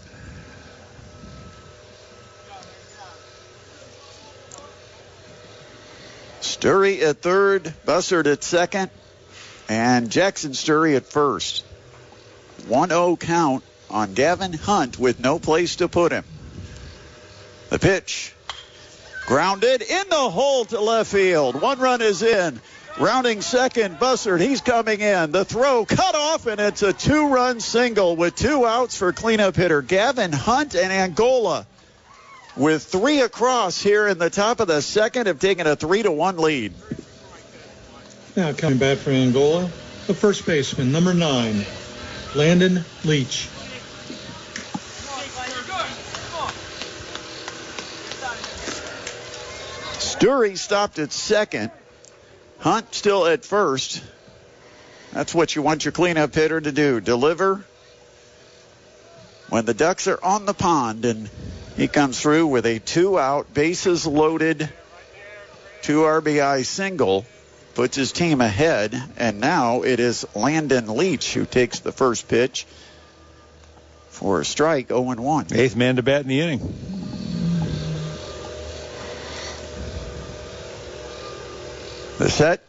Speaker 2: Sturry at third, Bussard at second, and Jackson Sturry at first. 1-0 count on Gavin Hunt with no place to put him. The pitch. Grounded in the hole to left field. 1 run is in. Rounding second, Bussard. He's coming in. The throw cut off, and it's a 2-run single with 2 outs for cleanup hitter Gavin Hunt, and Angola, with 3 across here in the top of the second, have taken a 3-1 lead.
Speaker 1: Now coming back for Angola, the first baseman, number 9, Landon Leach.
Speaker 2: Sturry stopped at second. Hunt still at first. That's what you want your cleanup hitter to do. Deliver when the Ducks are on the pond, and he comes through with a 2-out, bases loaded, 2 RBI single, puts his team ahead, and now it is Landon Leach who takes the first pitch for a strike, 0-1.
Speaker 3: Eighth man to bat in the inning.
Speaker 2: The set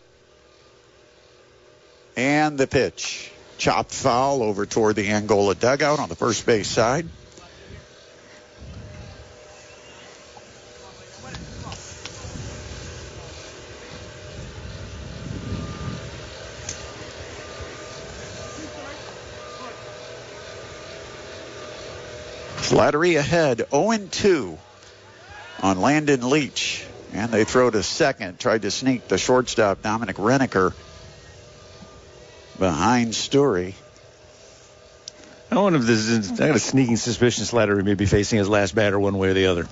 Speaker 2: and the pitch. Chopped foul over toward the Angola dugout on the first base side. Slattery ahead, 0-2 on Landon Leach. And they throw to second. Tried to sneak the shortstop, Dominic Renneker, behind Sturry.
Speaker 3: I wonder if this is, I got a sneaking suspicion Slattery may be facing his last batter one way or the other.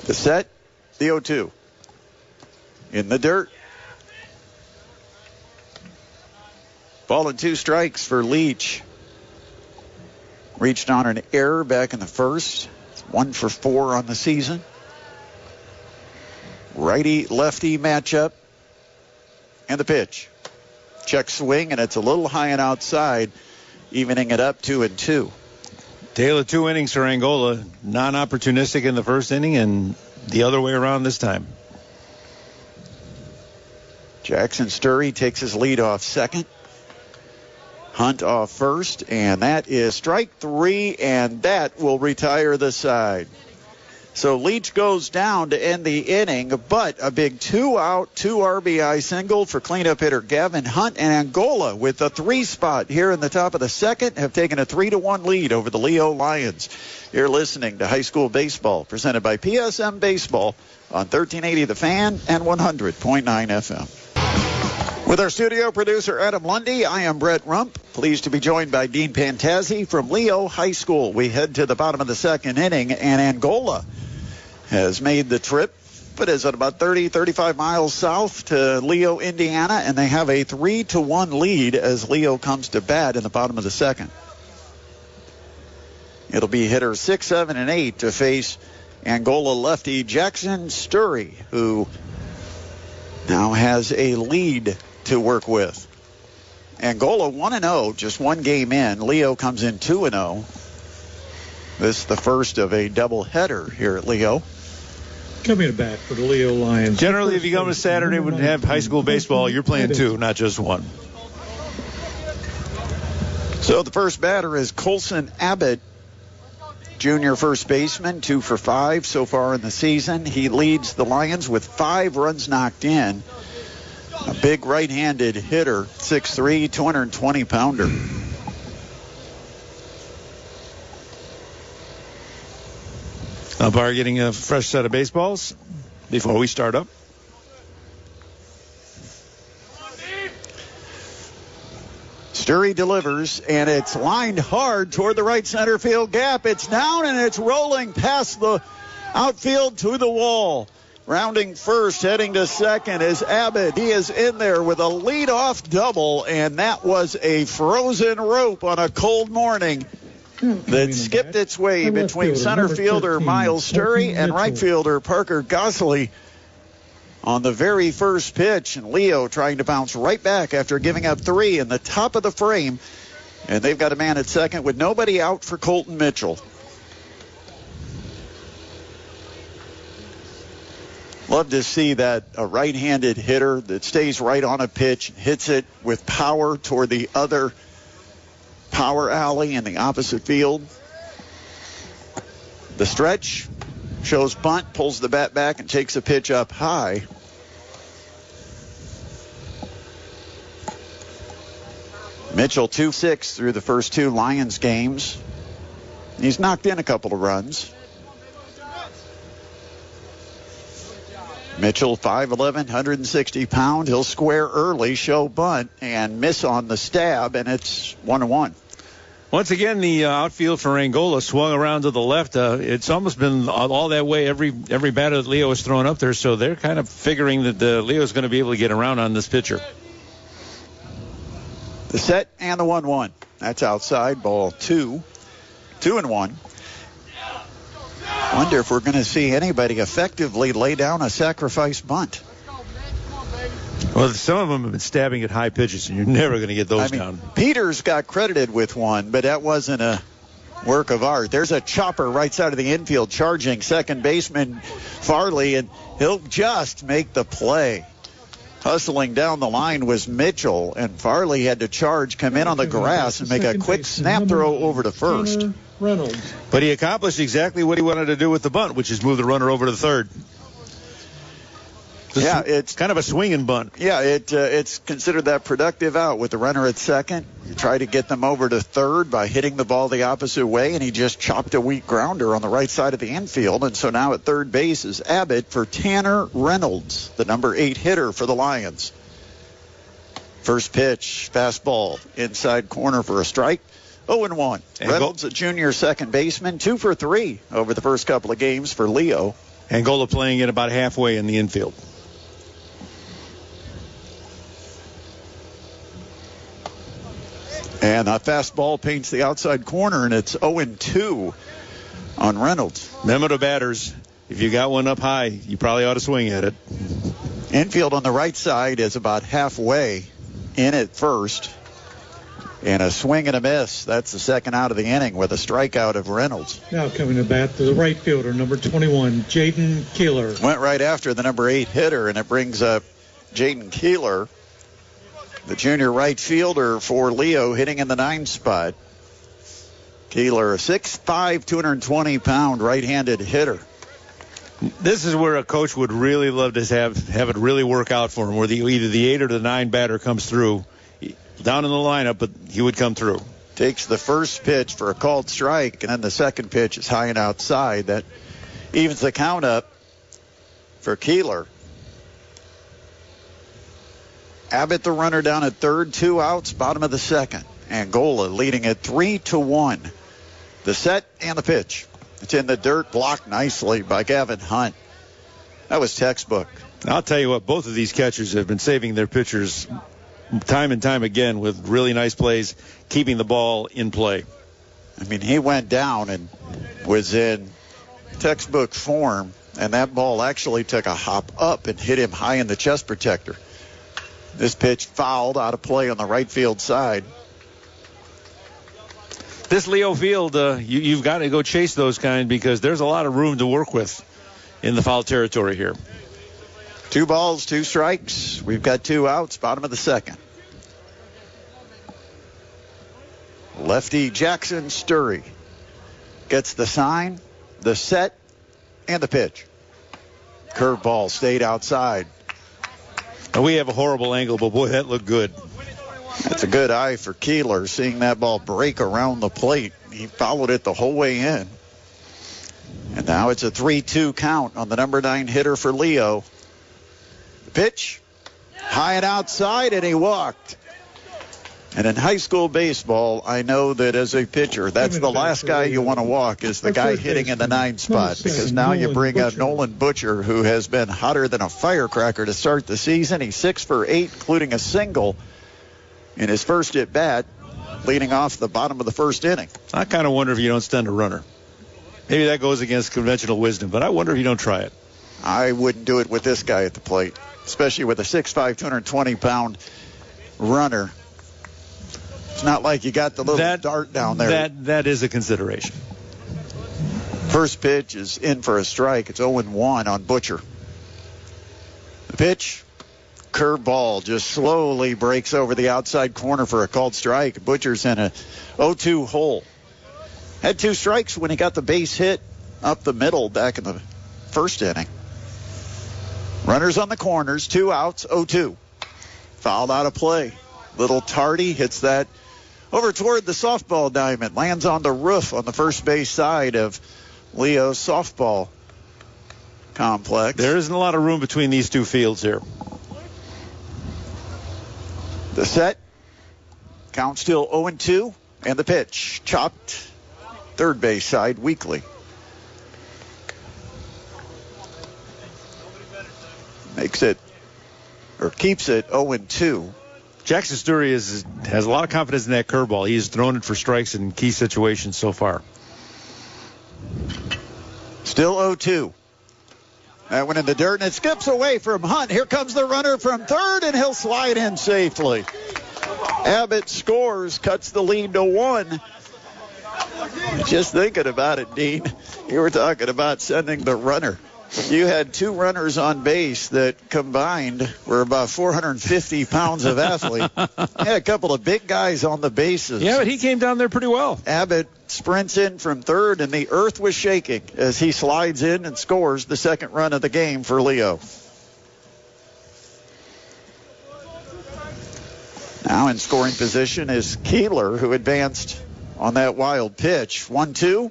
Speaker 2: The set, the 0-2. In the dirt. Ball and 2 strikes for Leach. Reached on an error back in the first. It's 1 for 4 on the season. Righty-lefty matchup. And the pitch. Check swing, and it's a little high and outside, evening it up 2-2.
Speaker 3: Tale of 2 innings for Angola. Non-opportunistic in the first inning and the other way around this time.
Speaker 2: Jackson Sturry takes his lead off second. Hunt off first, and that is strike 3, and that will retire the side. So Leach goes down to end the inning, but a big 2-out, 2 RBI single for cleanup hitter Gavin Hunt, and Angola with the 3 spot here in the top of the second have taken a 3-1 lead over the Leo Lions. You're listening to High School Baseball presented by PSM Baseball on 1380 The Fan and 100.9 FM. With our studio producer, Adam Lundy, I am Brett Rump. Pleased to be joined by Dean Pantazi from Leo High School. We head to the bottom of the second inning, and Angola has made the trip, but is at about 35 miles south to Leo, Indiana, and they have a 3-1 lead as Leo comes to bat in the bottom of the second. It'll be hitters 6, 7, and 8 to face Angola lefty Jackson Sturry, who now has a lead to work with. Angola 1-0, just 1 game in. Leo comes in 2-0. This is the first of a doubleheader here at Leo.
Speaker 1: Coming to bat for the Leo Lions.
Speaker 3: Generally, if you come to Saturday and have high school baseball, you're playing 2, not just 1.
Speaker 2: So the first batter is Colson Abbott, junior first baseman, 2 for 5 so far in the season. He leads the Lions with 5 runs knocked in. A big right-handed hitter, 6'3", 220-pounder.
Speaker 3: Umpire getting a fresh set of baseballs before we start up.
Speaker 2: Sturry delivers, and it's lined hard toward the right center field gap. It's down, and it's rolling past the outfield to the wall. Rounding first, heading to second is Abbott. He is in there with a leadoff double, and that was a frozen rope on a cold morning that skipped its way between center fielder Miles Sturry and right fielder Parker Gosley on the very first pitch. And Leo trying to bounce right back after giving up 3 in the top of the frame. And they've got a man at second with nobody out for Colton Mitchell. Love to see that a right-handed hitter that stays right on a pitch, hits it with power toward the other power alley in the opposite field. The stretch shows bunt, pulls the bat back, and takes a pitch up high. Mitchell 2-6 through the first 2 Lions games. He's knocked in a couple of runs. Mitchell, 5'11", 160 pounds. He'll square early, show bunt, and miss on the stab, and it's 1-1.
Speaker 3: Once again, the outfield for Angola swung around to the left. It's almost been all that way every batter that Leo has thrown up there, so they're kind of figuring that Leo's going to be able to get around on this pitcher.
Speaker 2: The set and the 1-1. That's outside, ball 2. 2-1. Wonder if we're going to see anybody effectively lay down a sacrifice bunt.
Speaker 3: Well, some of them have been stabbing at high pitches, and you're never going to get those down.
Speaker 2: Peters got credited with one, but that wasn't a work of art. There's a chopper right side of the infield charging second baseman Farley, and he'll just make the play. Hustling down the line was Mitchell, and Farley had to charge, come in on the grass, and make a quick snap throw over to first.
Speaker 1: Reynolds.
Speaker 3: But he accomplished exactly what he wanted to do with the bunt, which is move the runner over to third. It's kind of a swinging bunt.
Speaker 2: Yeah, it's considered that productive out with the runner at second. You try to get them over to third by hitting the ball the opposite way, and he just chopped a weak grounder on the right side of the infield. And so now at third base is Abbott for Tanner Reynolds, the number 8 hitter for the Lions. First pitch, fastball, inside corner for a strike. 0-1. Reynolds, a junior second baseman, 2 for 3 over the first couple of games for Leo.
Speaker 3: Angola playing it about halfway in the infield.
Speaker 2: And a fastball paints the outside corner, and it's 0-2 on Reynolds.
Speaker 3: Remember to batters, if you got one up high, you probably ought to swing at it.
Speaker 2: Infield on the right side is about halfway in at first. And a swing and a miss. That's the second out of the inning with a strikeout of Reynolds.
Speaker 1: Now coming to bat to the right fielder, number 21, Jaden Keeler.
Speaker 2: Went right after the number 8 hitter, and it brings up Jaden Keeler, the junior right fielder for Leo, hitting in the 9 spot. Keeler, a 6'5", 220-pound right-handed hitter.
Speaker 3: This is where a coach would really love to have it really work out for him, where either the 8 or the 9 batter comes through. Down in the lineup, but he would come through.
Speaker 2: Takes the first pitch for a called strike, and then the second pitch is high and outside. That evens the count up for Keeler. Abbott, the runner, down at third, 2 outs, bottom of the second. Angola leading at 3-1. The set and the pitch. It's in the dirt, blocked nicely by Gavin Hunt. That was textbook.
Speaker 3: I'll tell you what, both of these catchers have been saving their pitchers time and time again with really nice plays, keeping the ball in play.
Speaker 2: I mean, he went down and was in textbook form, and that ball actually took a hop up and hit him high in the chest protector. This pitch fouled out of play on the right field side.
Speaker 3: This Leo field, you've got to go chase those kind, because there's a lot of room to work with in the foul territory here.
Speaker 2: 2 balls, 2 strikes. We've got 2 outs, bottom of the second. Lefty Jackson Sturry gets the sign, the set, and the pitch. Curveball stayed outside.
Speaker 3: And we have a horrible angle, but boy, that looked good.
Speaker 2: That's a good eye for Keeler, seeing that ball break around the plate. He followed it the whole way in. And now it's a 3-2 count on the number 9 hitter for Leo. The pitch, high and outside, and he walked. And in high school baseball, I know that as a pitcher, that's the last guy you want to walk, is the guy hitting in the 9 spot, because now you bring up Nolan Butcher, who has been hotter than a firecracker to start the season. He's 6 for 8, including a single in his first at bat, leading off the bottom of the first inning.
Speaker 3: I kind of wonder if you don't stun a runner. Maybe that goes against conventional wisdom, but I wonder if you don't try it.
Speaker 2: I wouldn't do it with this guy at the plate, especially with a 6'5", 220-pound runner. It's not like you got the little dart down there.
Speaker 3: That is a consideration.
Speaker 2: First pitch is in for a strike. It's 0-1 on Butcher. The pitch, curveball, just slowly breaks over the outside corner for a called strike. Butcher's in a 0-2 hole. Had 2 strikes when he got the base hit up the middle back in the first inning. Runners on the corners, 2 outs, 0-2. Fouled out of play. Little tardy hits that over toward the softball diamond. Lands on the roof on the first base side of Leo's softball complex.
Speaker 3: There isn't a lot of room between these 2 fields here.
Speaker 2: The set. Count still 0-2. And the pitch, chopped, third base side, Weekly. Makes it, or keeps it 0-2.
Speaker 3: Jackson Sturry has a lot of confidence in that curveball. He has thrown it for strikes in key situations so far.
Speaker 2: Still 0-2. That went in the dirt, and it skips away from Hunt. Here comes the runner from third, and he'll slide in safely. Abbott scores, cuts the lead to 1. Just thinking about it, Dean, you were talking about sending the runner. You had 2 runners on base that combined were about 450 pounds of athlete. You had a couple of big guys on the bases.
Speaker 3: Yeah, but he came down there pretty well.
Speaker 2: Abbott sprints in from third, and the earth was shaking as he slides in and scores the second run of the game for Leo. Now in scoring position is Keeler, who advanced on that wild pitch. 1-2.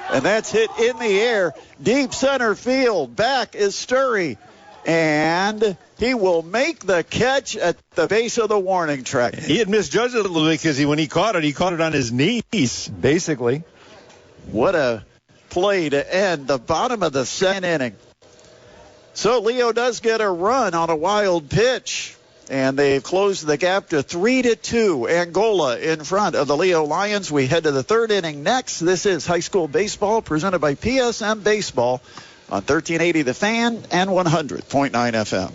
Speaker 2: And that's hit in the air, deep center field. Back is Sturry, and he will make the catch at the base of the warning track.
Speaker 3: He had misjudged it a little bit because when he caught it on his knees, basically.
Speaker 2: What a play to end the bottom of the second inning. So Leo does get a run on a wild pitch. And they've closed the gap to 3-2. Angola in front of the Leo Lions. We head to the third inning next. This is high school baseball presented by PSM Baseball on 1380 The Fan and 100.9 FM.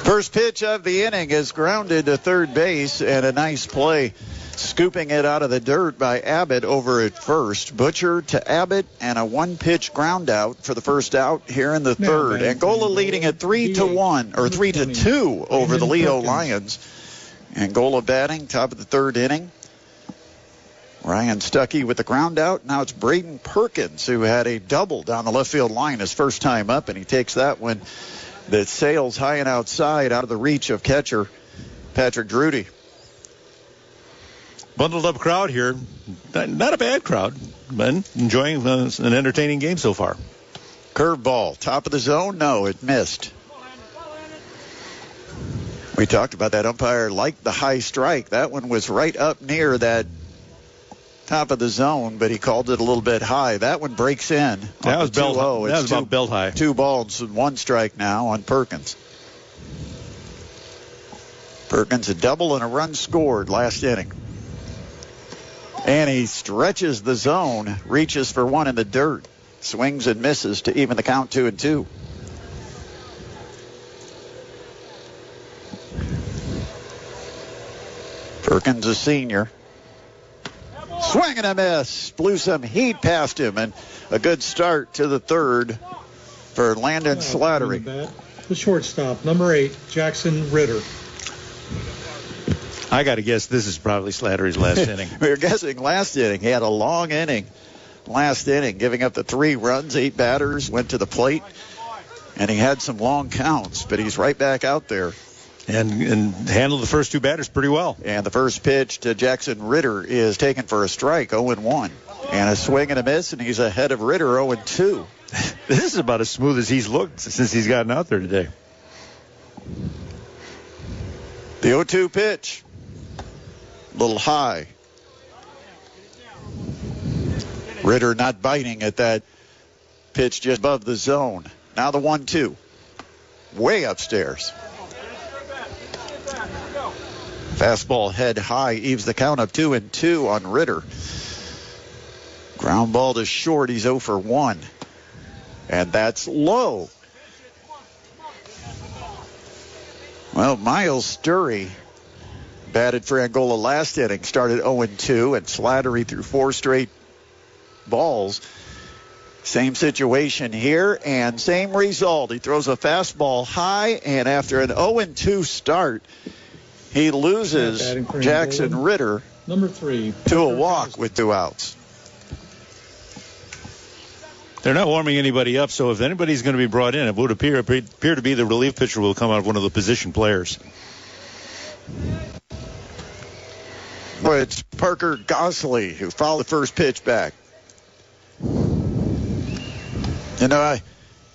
Speaker 2: First pitch of the inning is grounded to third base, and a nice play. Scooping it out of the dirt by Abbott over at first. Butcher to Abbott, and a one-pitch ground out for the first out here in the third. Angola leading at 3-1 or 3-2 over the Leo Lions. Angola batting top of the third inning. Ryan Stuckey with the ground out. Now it's Braden Perkins, who had a double down the left field line his first time up, and he takes that one that sails high and outside out of the reach of catcher Patrick Drudy.
Speaker 3: Bundled up crowd here. Not a bad crowd, but enjoying an entertaining game so far.
Speaker 2: Curveball, top of the zone. No, it missed. We talked about that. Umpire liked the high strike. That one was right up near that top of the zone, but he called it a little bit high. That one breaks in.
Speaker 3: That was belt high. That was about belt high.
Speaker 2: 2 balls and 1 strike now on Perkins. Perkins a double and a run scored last inning. And he stretches the zone, reaches for one in the dirt, swings and misses to even the count 2-2. Perkins a senior. Swing and a miss. Blew some heat past him, and a good start to the third for Landon Slattery.
Speaker 1: The shortstop, number 8, Jackson Ritter.
Speaker 3: I got to guess this is probably Slattery's last inning.
Speaker 2: We were guessing last inning. He had a long inning last inning, giving up the 3 runs, 8 batters, went to the plate, and he had some long counts, but he's right back out there.
Speaker 3: And handled the first 2 batters pretty well.
Speaker 2: And the first pitch to Jackson Ritter is taken for a strike, 0-1. And a swing and a miss, and he's ahead of Ritter, 0-2.
Speaker 3: This is about as smooth as he's looked since he's gotten out there today.
Speaker 2: The 0-2 pitch. A little high. Ritter not biting at that pitch just above the zone. Now the 1-2. Way upstairs. Fastball head high, eves the count up 2-2 on Ritter. Ground ball to short, he's 0 for 1. And that's low. Well, Miles Sturry batted for Angola last inning, started 0-2, and Slattery threw 4 straight balls. Same situation here, and same result. He throws a fastball high, and after an 0-2 start, he loses Jackson Ritter,
Speaker 1: number 3,
Speaker 2: to a walk with 2 outs.
Speaker 3: They're not warming anybody up, so if anybody's going to be brought in, it would appear to be the relief pitcher will come out of one of the position players.
Speaker 2: Well, it's Parker Gosley who fouled the first pitch back. You know,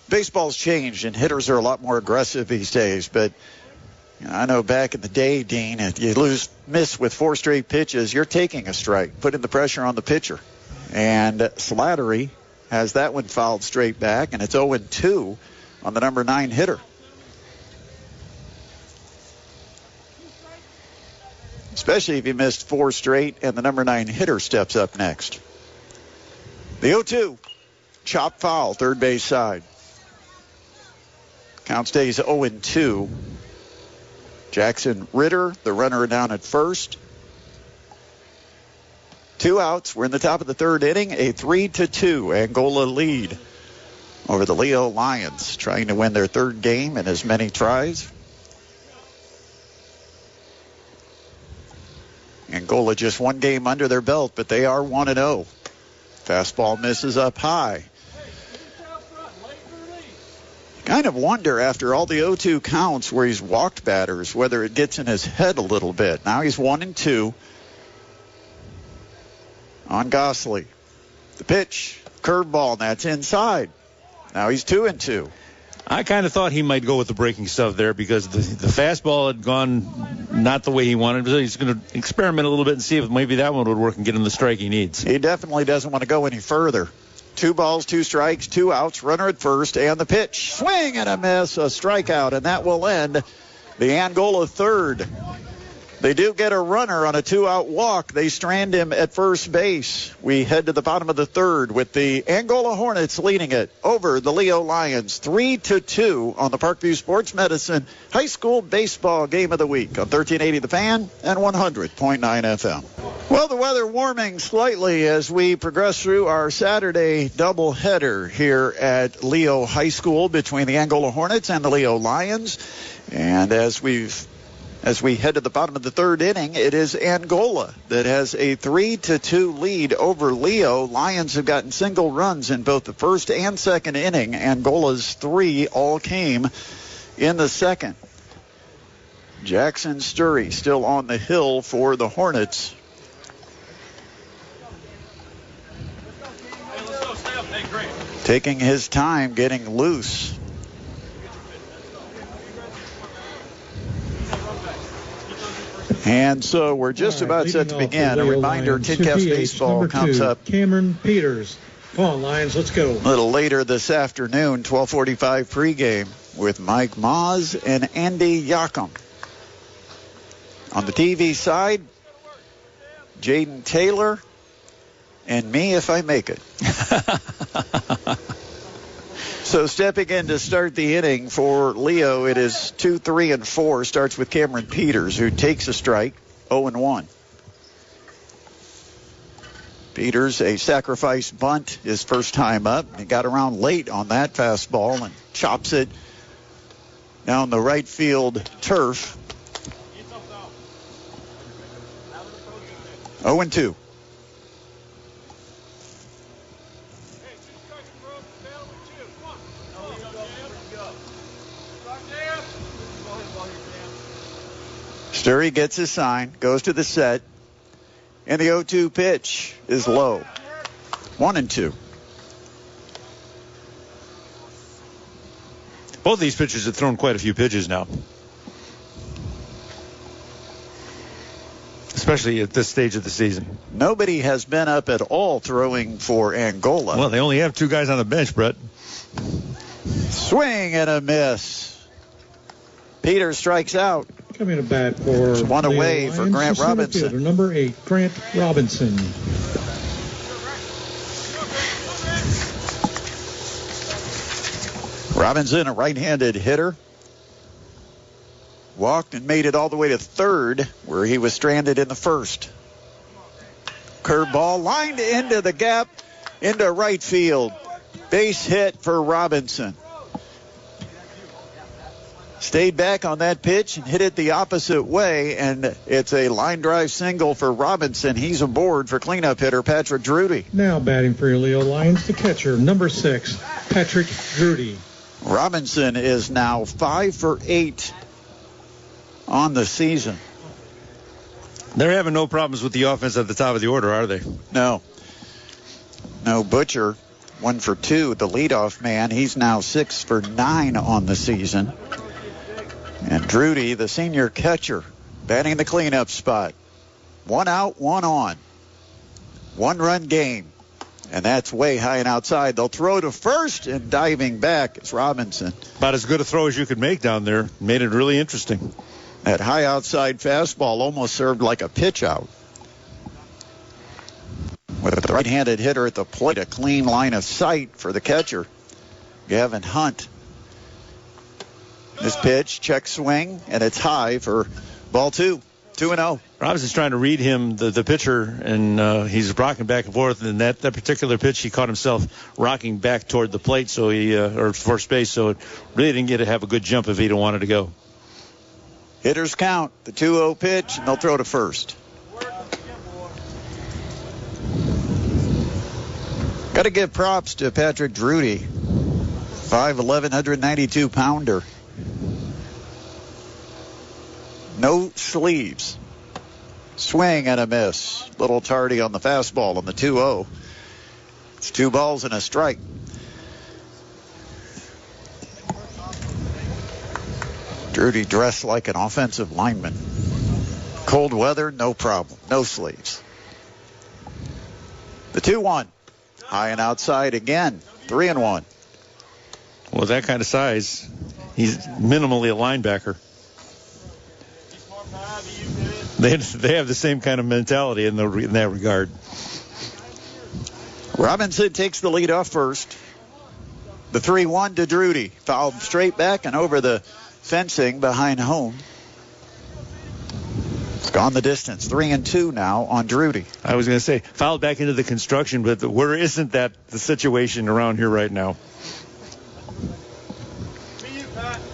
Speaker 2: baseball's changed and hitters are a lot more aggressive these days, but I know back in the day, Dean, if you miss with 4 straight pitches, you're taking a strike, putting the pressure on the pitcher. And Slattery has that one fouled straight back, and it's 0-2 on the number 9 hitter. Especially if you missed 4 straight and the number 9 hitter steps up next. The 0-2, chop foul, third base side. Count stays 0-2. Jackson Ritter, the runner, down at first. 2 outs. We're in the top of the third inning. A 3-2 Angola lead over the Leo Lions, trying to win their third game in as many tries. Angola just 1 game under their belt, but they are 1-0. Fastball misses up high. Kind of wonder after all the 0-2 counts where he's walked batters, whether it gets in his head a little bit. Now he's 1-2 on Gosley. The pitch, curveball, and that's inside. Now he's 2-2.
Speaker 3: I kind of thought he might go with the breaking stuff there because the fastball had gone not the way he wanted. So he's going to experiment a little bit and see if maybe that one would work and get him the strike he needs.
Speaker 2: He definitely doesn't want to go any further. 2 balls, 2 strikes, 2 outs, runner at first, and the pitch. Swing and a miss, a strikeout, and that will end the Angola third. They do get a runner on a 2-out walk. They strand him at first base. We head to the bottom of the third with the Angola Hornets leading it over the Leo Lions 3-2 on the Parkview Sports Medicine High School Baseball Game of the Week on 1380 The Fan and 100.9 FM. Well, the weather warming slightly as we progress through our Saturday doubleheader here at Leo High School between the Angola Hornets and the Leo Lions. And as we head to the bottom of the third inning, it is Angola that has a 3-2 lead over Leo. Lions have gotten single runs in both the first and second inning. Angola's 3 all came in the second. Jackson Sturry still on the hill for the Hornets. Taking his time getting loose. And so we're just about set to begin. A reminder, TinCaps Baseball comes up.
Speaker 1: Cameron Peters. Come on, Lions, let's go.
Speaker 2: A little later this afternoon, 12:45 pregame with Mike Moz and Andy Yakum. On the TV side, Jaden Taylor and me if I make it. So stepping in to start the inning for Leo, it is 2, 3, and 4. Starts with Cameron Peters, who takes a strike, 0-1. Peters, a sacrifice bunt, his first time up. He got around late on that fastball and chops it down the right field turf. 0-2. Sturry gets his sign, goes to the set, and the 0-2 pitch is low. 1-2.
Speaker 3: Both of these pitchers have thrown quite a few pitches now, especially at this stage of the season.
Speaker 2: Nobody has been up at all throwing for Angola.
Speaker 3: Well, they only have 2 guys on the bench, Brett.
Speaker 2: Swing and a miss. Peters strikes out.
Speaker 1: Coming to bat for
Speaker 2: it's 1 away
Speaker 1: Lions,
Speaker 2: for Grant Robinson.
Speaker 1: Fielder, number 8, Grant Robinson.
Speaker 2: Robinson, a right-handed hitter. Walked and made it all the way to third, where he was stranded in the first. Curveball lined into the gap, into right field. Base hit for Robinson. Stayed back on that pitch and hit it the opposite way, and it's a line drive single for Robinson. He's aboard for cleanup hitter Patrick Drudy.
Speaker 1: Now batting for your Leo Lions, the catcher, number 6, Patrick Drudy.
Speaker 2: Robinson is now 5 for 8 on the season.
Speaker 3: They're having no problems with the offense at the top of the order, are they?
Speaker 2: No. No, Butcher, 1 for 2, the leadoff man. He's now 6 for 9 on the season. And Drudy, the senior catcher, batting the cleanup spot. 1 out, 1 on. 1-run game. And that's way high and outside. They'll throw to first, and diving back is Robinson.
Speaker 3: About as good a throw as you could make down there. Made it really interesting.
Speaker 2: That high outside fastball almost served like a pitch out. With the right-handed hitter at the plate, a clean line of sight for the catcher, Gavin Hunt. This pitch, check swing, and it's high for ball 2. 2-0.
Speaker 3: Robinson's trying to read him, the pitcher, and he's rocking back and forth. And that particular pitch, he caught himself rocking back toward the plate, so or first base, so it really didn't get to have a good jump if he'd have wanted to go.
Speaker 2: Hitters count, the 2-0 pitch, and they'll throw to first. Got to give props to Patrick Drudy, 5'11", 192-pounder. No sleeves. Swing and a miss. Little tardy on the fastball on the 2-0. It's 2 balls and a strike. Drudy dressed like an offensive lineman. Cold weather, no problem. No sleeves. The 2-1. High and outside again. 3-1.
Speaker 3: Well, that kind of size, he's minimally a linebacker. They have the same kind of mentality in that regard.
Speaker 2: Robinson takes the lead off first. The 3-1 to Drudy. Fouled straight back and over the fencing behind home. It's gone the distance. 3-2 now on Drudy.
Speaker 3: I was going to say, fouled back into the construction, but where isn't that the situation around here right now?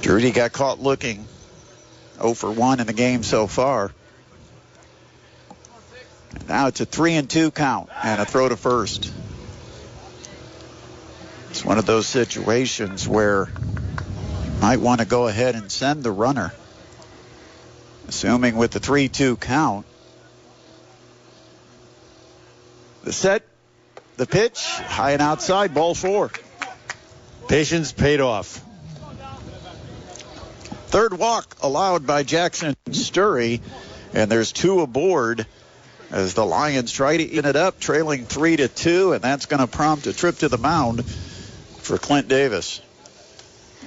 Speaker 2: Drudy got caught looking. 0 for 1 in the game so far. Now it's a 3-2 count and a throw to first. It's one of those situations where you might want to go ahead and send the runner. Assuming with the 3-2 count. The set, the pitch, high and outside, ball 4.
Speaker 3: Patience paid off.
Speaker 2: Third walk allowed by Jackson Sturry, and there's 2 aboard as the Lions try to even it up, trailing 3-2, and that's going to prompt a trip to the mound for Clint Davis,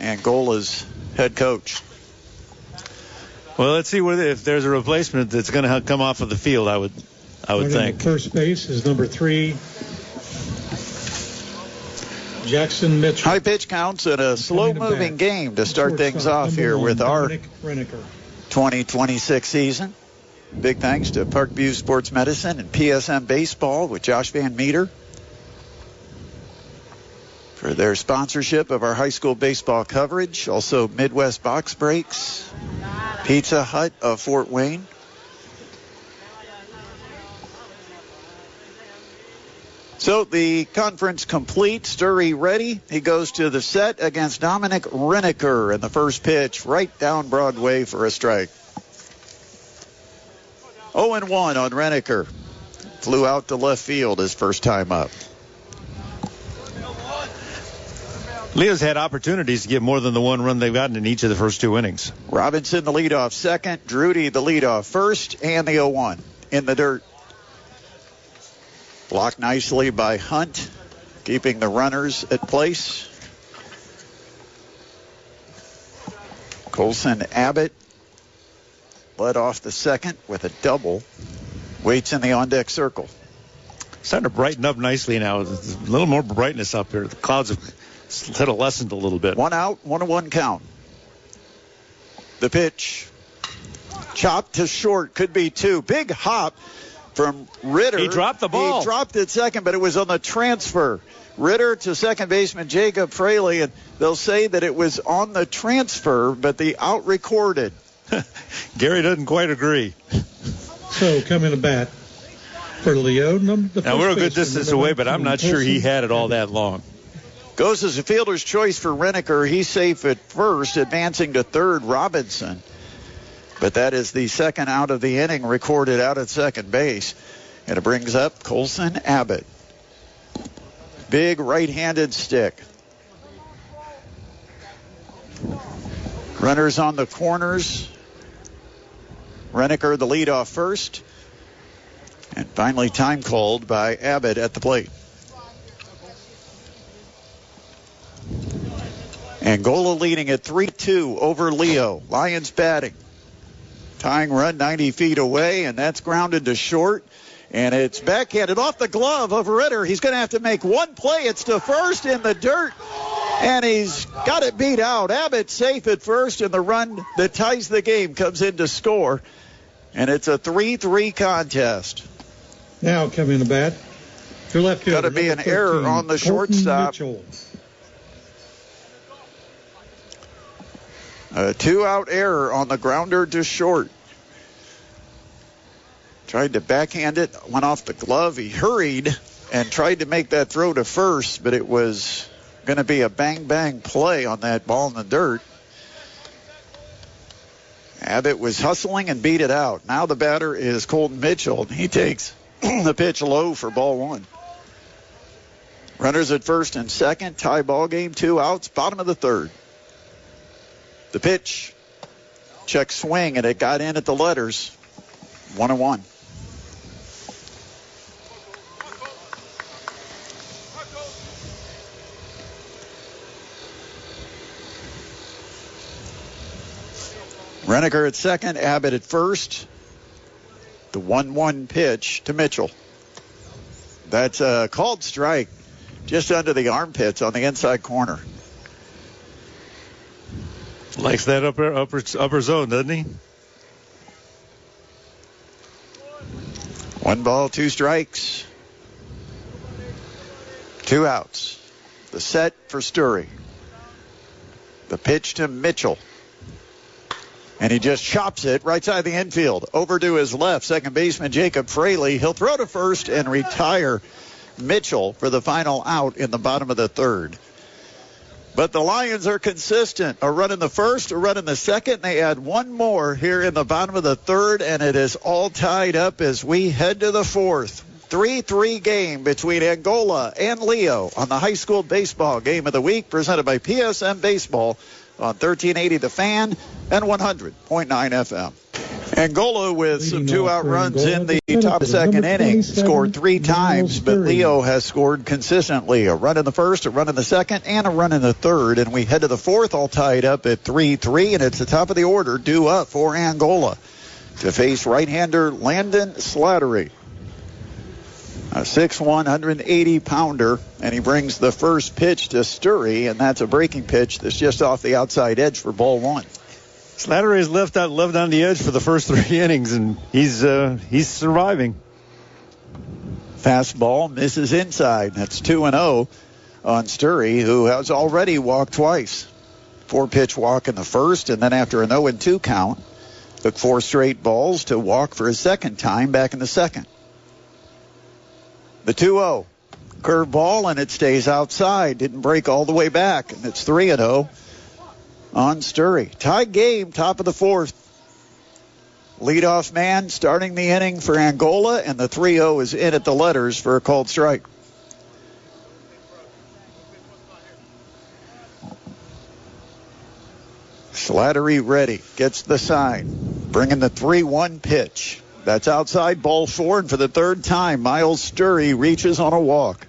Speaker 2: Angola's head coach.
Speaker 3: Well, let's see if there's a replacement that's going to come off of the field. I would think.
Speaker 1: First base is number 3, Jackson Mitchell.
Speaker 2: High pitch counts in a slow-moving game to start things off here with our 2026 season. Big thanks to Parkview Sports Medicine and PSM Baseball with Josh Van Meter for their sponsorship of our high school baseball coverage. Also Midwest Box Breaks, Pizza Hut of Fort Wayne. So the conference complete. Sturry ready. He goes to the set against Dominic Reneker, and the first pitch right down Broadway for a strike. 0-1 on Reneker. Flew out to left field his first time up.
Speaker 3: Leo's had opportunities to get more than the 1 run they've gotten in each of the first 2 innings.
Speaker 2: Robinson the leadoff second, Drudy the leadoff first, and the 0-1 in the dirt. Blocked nicely by Hunt, keeping the runners at place. Colson Abbott led off the second with a double. Waits in the on-deck circle.
Speaker 3: Starting to brighten up nicely now. There's a little more brightness up here. The clouds have lessened a little bit.
Speaker 2: 1 out, 1-1 count. The pitch. Chopped to short. Could be 2. Big hop from Ritter.
Speaker 3: He dropped the ball.
Speaker 2: He dropped it second, but it was on the transfer. Ritter to second baseman Jacob Fraley, and they'll say that it was on the transfer, but the out recorded.
Speaker 3: Gary doesn't quite agree.
Speaker 1: So coming to bat for Leo.
Speaker 3: Now we're a good distance away, but I'm not sure he had it all that long.
Speaker 2: Goes as a fielder's choice for Reneker. He's safe at first, advancing to third, Robinson. But that is the second out of the inning recorded out at second base. And it brings up Colson Abbott. Big right-handed stick. Runners on the corners. Reneker the leadoff first. And finally time called by Abbott at the plate. Angola leading at 3-2 over Leo. Lions batting. Tying run 90 feet away, and that's grounded to short. And it's backhanded off the glove of Ritter. He's going to have to make one play. It's to first in the dirt, and he's got it beat out. Abbott safe at first, and the run that ties the game comes in to score. And it's a 3-3 contest.
Speaker 1: Now coming to bat, your left fielder.
Speaker 2: Got to be an error on the shortstop.
Speaker 1: Mitchell.
Speaker 2: A 2-out error on the grounder to short. Tried to backhand it, went off the glove. He hurried and tried to make that throw to first, but it was going to be a bang-bang play on that ball in the dirt. Abbott was hustling and beat it out. Now the batter is Colton Mitchell. He takes the pitch low for ball one. Runners at first and second. Tie ball game, 2 outs, bottom of the third. The pitch. Check swing, and it got in at the letters. 1-1. Reneker at second, Abbott at first. The 1-1 pitch to Mitchell. That's a called strike just under the armpits on the inside corner.
Speaker 3: Likes that upper zone, doesn't he?
Speaker 2: 1 ball, 2 strikes. 2 outs. The set for Sturry. The pitch to Mitchell. And he just chops it right side of the infield. Over to his left, second baseman Jacob Fraley. He'll throw to first and retire Mitchell for the final out in the bottom of the third. But the Lions are consistent. A run in the first, a run in the second. They add one more here in the bottom of the third, and it is all tied up as we head to the fourth. 3-3 game between Angola and Leo on the high school baseball game of the week, presented by PSM Baseball on 1380 The Fan and 100.9 FM. Angola with some 2-out runs in the top second inning. Scored 3 times, but Leo has scored consistently. A run in the first, a run in the second, and a run in the third. And we head to the fourth, all tied up at 3-3, and it's the top of the order due up for Angola to face right-hander Landon Slattery. A 6'1", 180-pounder, and he brings the first pitch to Sturry, and that's a breaking pitch that's just off the outside edge for ball one.
Speaker 3: Slattery has left on the edge for the first 3 innings, and he's surviving.
Speaker 2: Fastball misses inside. That's 2-0 on Sturry, who has already walked twice. 4-pitch walk in the first, and then after an 0-2 count, took 4 straight balls to walk for his second time back in the second. The 2-0. Curveball, and it stays outside. Didn't break all the way back, and it's 3-0 on Sturry. Tied game, top of the fourth. Leadoff man starting the inning for Angola, and the 3-0 is in at the letters for a called strike. Slattery ready, gets the sign, bringing the 3-1 pitch. That's outside, ball 4, and for the third time, Miles Sturry reaches on a walk.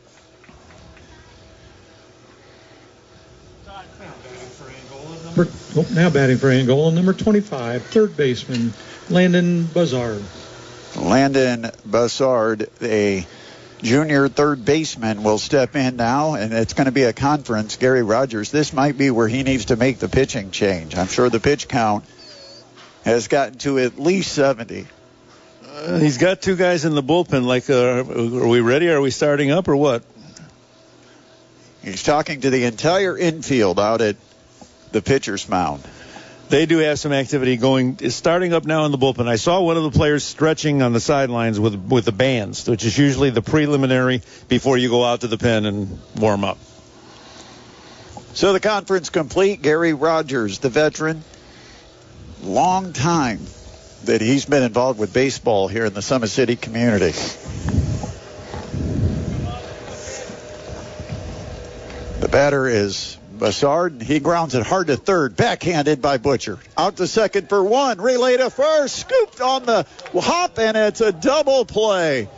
Speaker 1: Now batting for Angola, number 25, third baseman, Landon Buzzard.
Speaker 2: Landon Buzzard, a junior third baseman, will step in now, and it's going to be a conference. Gary Rogers, this might be where he needs to make the pitching change. I'm sure the pitch count has gotten to at least 70.
Speaker 3: He's got 2 guys in the bullpen. Are we ready? Are we starting up or what?
Speaker 2: He's talking to the entire infield out at the pitcher's mound.
Speaker 3: They do have some activity going. It's starting up now in the bullpen. I saw one of the players stretching on the sidelines with the bands, which is usually the preliminary before you go out to the pen and warm up.
Speaker 2: So the conference complete. Gary Rogers, the veteran, long time that he's been involved with baseball here in the Summit City community. The batter is Bassard, he grounds it hard to third, backhanded by Butcher. Out to second for one, relay to first, scooped on the hop, and it's a double play.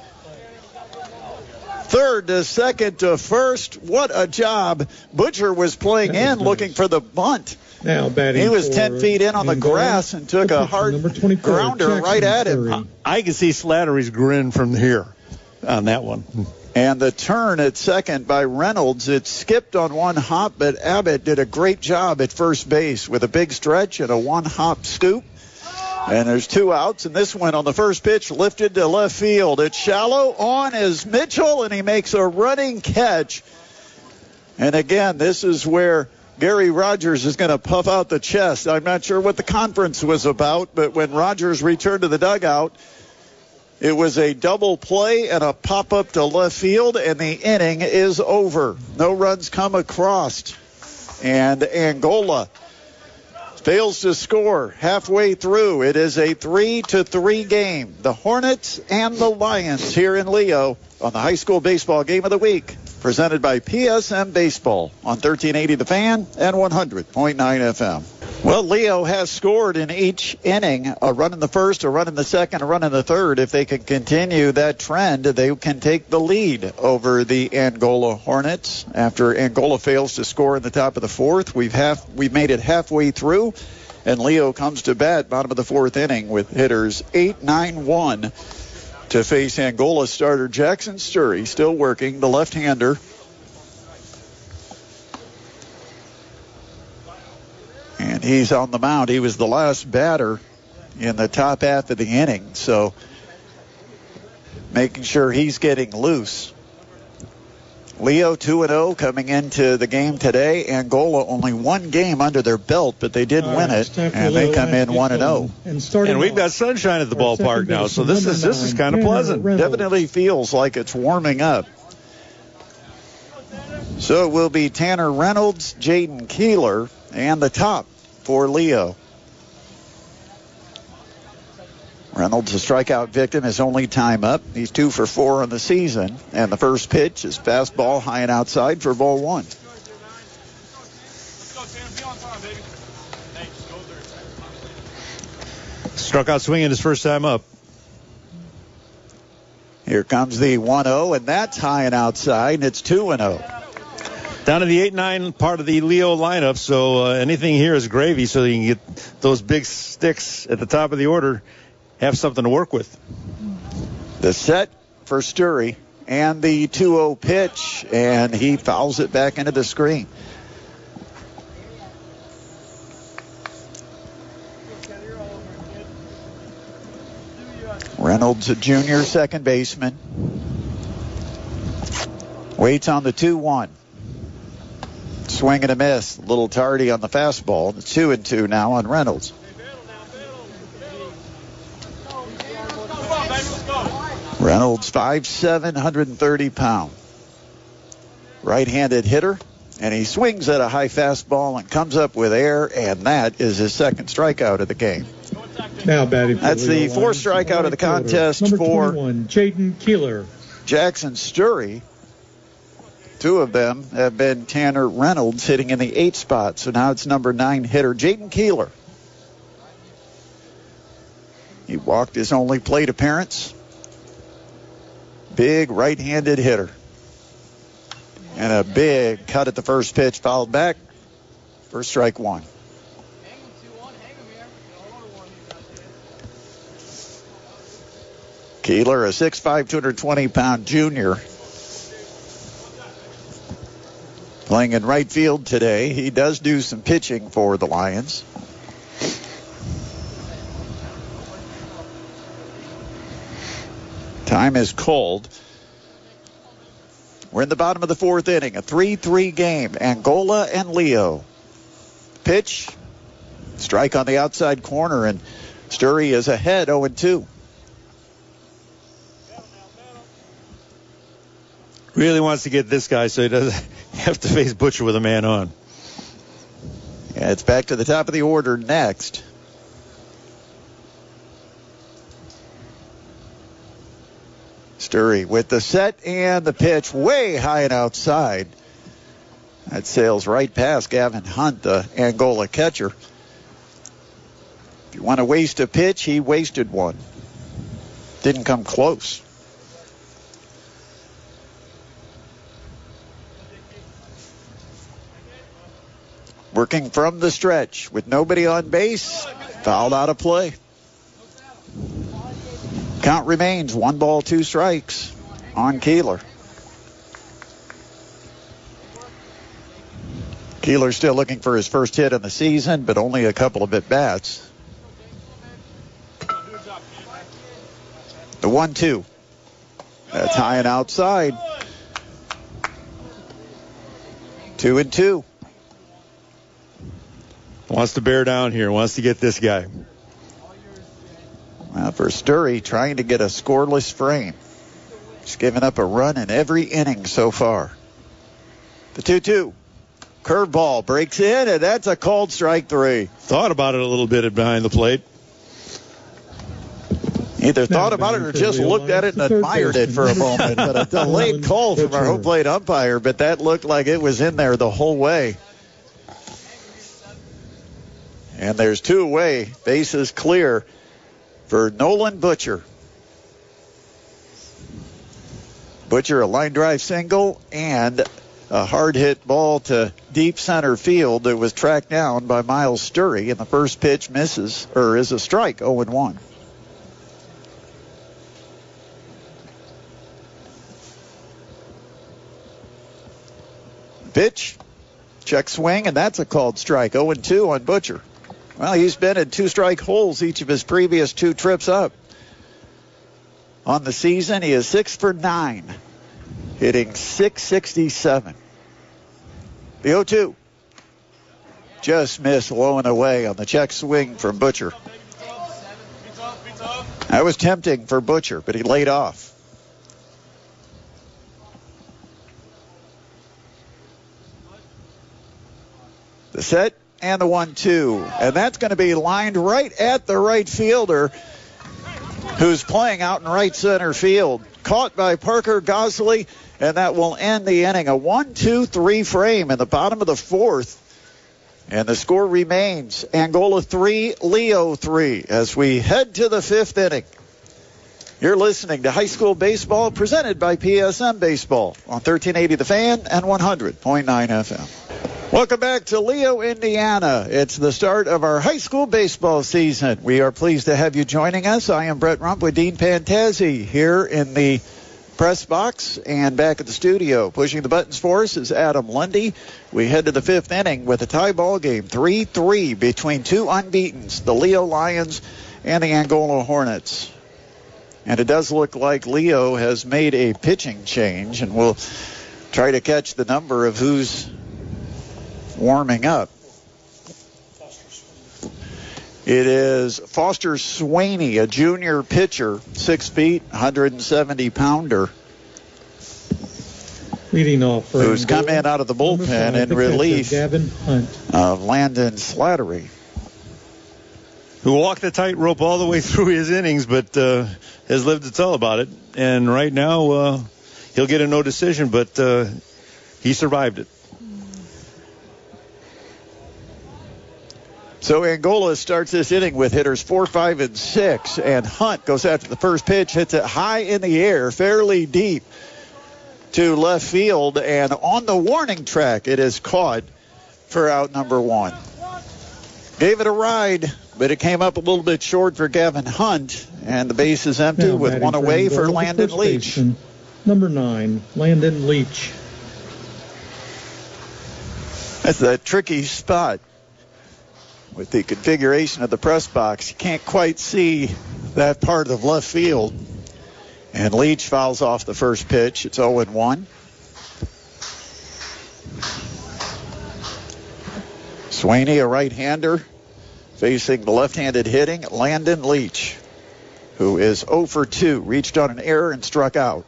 Speaker 2: Third to second to first. What a job. Butcher was playing in, looking for the bunt.
Speaker 1: Now batting.
Speaker 2: He was 10 feet in on the grass and took a hard grounder right at him.
Speaker 3: I can see Slattery's grin from here on that one.
Speaker 2: And the turn at second by Reynolds, it skipped on one hop, but Abbott did a great job at first base with a big stretch and a one-hop scoop. And there's 2 outs, and this one on the first pitch lifted to left field. It's shallow. On is Mitchell, and he makes a running catch. And again, this is where Gary Rogers is going to puff out the chest. I'm not sure what the conference was about, but when Rogers returned to the dugout, it was a double play and a pop-up to left field, and the inning is over. No runs come across. And Angola fails to score halfway through. It is a 3-3 game. The Hornets and the Lions here in Leo on the high school baseball game of the week, presented by PSM Baseball on 1380 The Fan and 100.9 FM. Well, Leo has scored in each inning, a run in the first, a run in the second, a run in the third. If they can continue that trend, they can take the lead over the Angola Hornets. After Angola fails to score in the top of the fourth, we've made it halfway through, and Leo comes to bat bottom of the fourth inning with hitters 8-9-1 to face Angola starter Jackson Sturry, still working, the left-hander. And he's on the mound. He was the last batter in the top half of the inning, so making sure he's getting loose. Leo 2-0 coming into the game today. Angola only one game under their belt, but they did win it, and they come in 1-0.
Speaker 3: And we've got sunshine at the ballpark now, so this is kind of pleasant.
Speaker 2: Definitely feels like it's warming up. So it will be Tanner Reynolds, Jaden Keeler, and the top for Leo. Reynolds, a strikeout victim, his only time up. He's 2 for 4 on the season. And the first pitch is fastball high and outside for ball one.
Speaker 3: Struck out swinging his first time up.
Speaker 2: Here comes the 1-0, and that's high and outside, and it's 2-0.
Speaker 3: Down to the 8-9 part of the Leo lineup, so anything here is gravy, so you can get those big sticks at the top of the order, have something to work with.
Speaker 2: The set for Sturry and the 2-0 pitch, and he fouls it back into the screen. Reynolds, a junior second baseman, waits on the 2-1. Swing and a miss. A little tardy on the fastball. It's 2-2 now on Reynolds. Reynolds, 5'7", 130 pounds. Right-handed hitter, and he swings at a high fastball and comes up with air, and that is his second strikeout of the game.
Speaker 1: Now batting.
Speaker 2: That's the fourth strikeout of the contest for
Speaker 1: Jaden Keeler.
Speaker 2: Jackson Sturry. 2 of them have been Tanner Reynolds, hitting in the 8th spot. So now it's number 9 hitter, Jaden Keeler. He walked his only plate appearance. Big right-handed hitter. And a big cut at the first pitch, fouled back for strike one. Keeler, a 6'5", 220-pound junior. Playing in right field today. He does do some pitching for the Lions. Time is cold. We're in the bottom of the fourth inning. A 3-3 game. Angola and Leo. Pitch. Strike on the outside corner, and Sturry is ahead 0-2.
Speaker 3: Really wants to get this guy so he doesn't have to face Butcher with a man on.
Speaker 2: Yeah, it's back to the top of the order next. Sturry with the set and the pitch way high and outside. That sails right past Gavin Hunt, the Angola catcher. If you want to waste a pitch, he wasted one. Didn't come close. Working from the stretch with nobody on base. Fouled out of play. Count remains 1 ball, 2 strikes on Keeler. Keeler's still looking for his first hit of the season, but only a couple of at-bats. The 1-2. That's high and outside. 2-2.
Speaker 3: Wants to bear down here. Wants to get this guy.
Speaker 2: Well, for Sturry, trying to get a scoreless frame. He's given up a run in every inning so far. The 2-2. Curveball breaks in, and that's a called strike 3.
Speaker 3: Thought about it a little bit behind the plate.
Speaker 2: Either thought about it or just looked at it and admired it for a moment. But a delayed call from our home plate umpire, but that looked like it was in there the whole way. And there's 2 away. Bases clear for Nolan Butcher. Butcher, a line drive single and a hard hit ball to deep center field that was tracked down by Miles Sturry. And the first pitch misses, or is a strike, 0-1. Pitch, check swing, and that's a called strike. 0-2 on Butcher. Well, he's been in 2-strike holes each of his previous 2 trips up. On the season, he is 6 for 9, hitting .667. The 0-2. Just missed low and away on the check swing from Butcher. That was tempting for Butcher, but he laid off. The set and the 1-2. And that's going to be lined right at the right fielder, who's playing out in right center field. Caught by Parker Gosley, and that will end the inning. A 1-2-3 frame in the bottom of the 4th. And the score remains Angola 3, Leo 3 as we head to the 5th inning. You're listening to High School Baseball presented by PSM Baseball on 1380 The Fan and 100.9 FM. Welcome back to Leo, Indiana. It's the start of our high school baseball season. We are pleased to have you joining us. I am Brett Rump with Dean Pantazi here in the press box and back at the studio. Pushing the buttons for us is Adam Lundy. We head to the 5th inning with a tie ball game, 3-3 between 2 unbeatens, the Leo Lions and the Angola Hornets. And it does look like Leo has made a pitching change, and we'll try to catch the number of who's warming up. It is Foster Swaney, a junior pitcher, 6 feet, 170-pounder.
Speaker 1: Leading off,
Speaker 2: who's come in out of the bullpen in relief
Speaker 1: Gavin Hunt
Speaker 2: of Landon Slattery,
Speaker 3: who walked the tightrope all the way through his innings, but has lived to tell about it. And right now, he'll get a no decision, but he survived it.
Speaker 2: So Angola starts this inning with hitters 4, 5, and 6, and Hunt goes after the first pitch, hits it high in the air, fairly deep to left field, and on the warning track, it is caught for out number 1. Gave it a ride, but it came up a little bit short for Gavin Hunt, and the base is empty
Speaker 1: now
Speaker 2: with one away for Landon Leach.
Speaker 1: Baseman, number 9, Landon Leach.
Speaker 2: That's a tricky spot. With the configuration of the press box, you can't quite see that part of left field. And Leach fouls off the first pitch. It's 0-1. Swaney, a right-hander, facing the left-handed hitting Landon Leach, who is 0 for 2, reached on an error and struck out.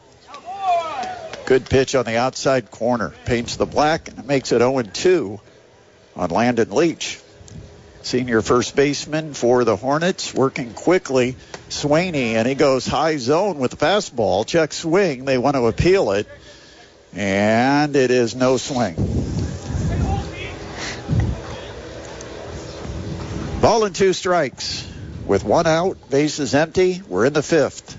Speaker 2: Good pitch on the outside corner. Paints the black, and it makes it 0-2 on Landon Leach. Senior first baseman for the Hornets, working quickly. Swaney, and he goes high zone with the fastball. Check swing. They want to appeal it, and it is no swing. Ball and 2 strikes. With 1 out, bases empty. We're in the 5th.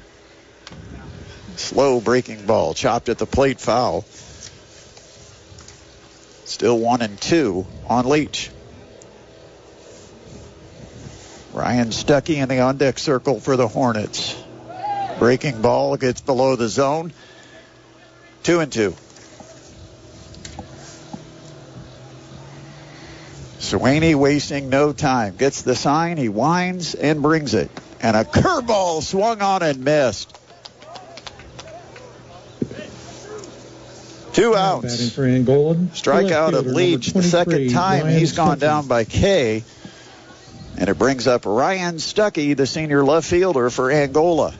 Speaker 2: Slow breaking ball, chopped at the plate, foul. Still 1-2 on Leach. Ryan Stuckey in the on-deck circle for the Hornets. Breaking ball gets below the zone. 2-2. Swaney wasting no time. Gets the sign, he winds and brings it. And a curveball swung on and missed. 2 outs.
Speaker 1: Batting for Angola.
Speaker 2: Strikeout of Leach. The second time he's gone down by K. And it brings up Ryan Stuckey, the senior left fielder for Angola.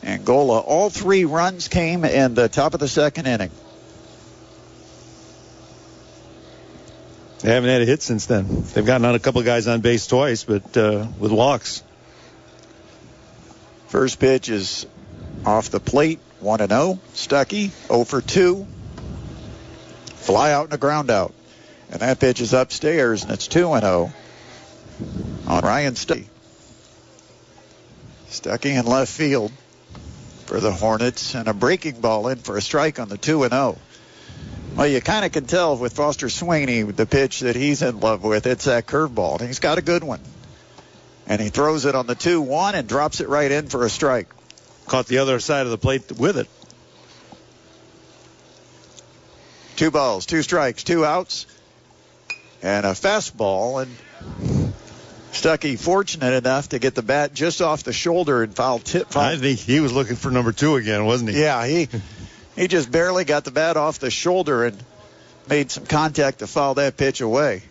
Speaker 2: Angola, all 3 runs came in the top of the second inning.
Speaker 3: They haven't had a hit since then. They've gotten on a couple guys on base twice, but with walks.
Speaker 2: First pitch is off the plate, 1-0. Stuckey, 0 for 2. Fly out and a ground out. And that pitch is upstairs, and it's 2-0 on Ryan Stuckey. Stuckey in left field for the Hornets, and a breaking ball in for a strike on the 2-0. Well, you kind of can tell with Foster Swaney, the pitch that he's in love with, it's that curveball. And he's got a good one. And he throws it on the 2-1 and drops it right in for a strike.
Speaker 3: Caught the other side of the plate with it.
Speaker 2: 2 balls, 2 strikes, 2 outs, and a fastball. And Stuckey fortunate enough to get the bat just off the shoulder and foul tip.
Speaker 3: I think he was looking for number 2 again, wasn't he?
Speaker 2: Yeah, he just barely got the bat off the shoulder and made some contact to foul that pitch away.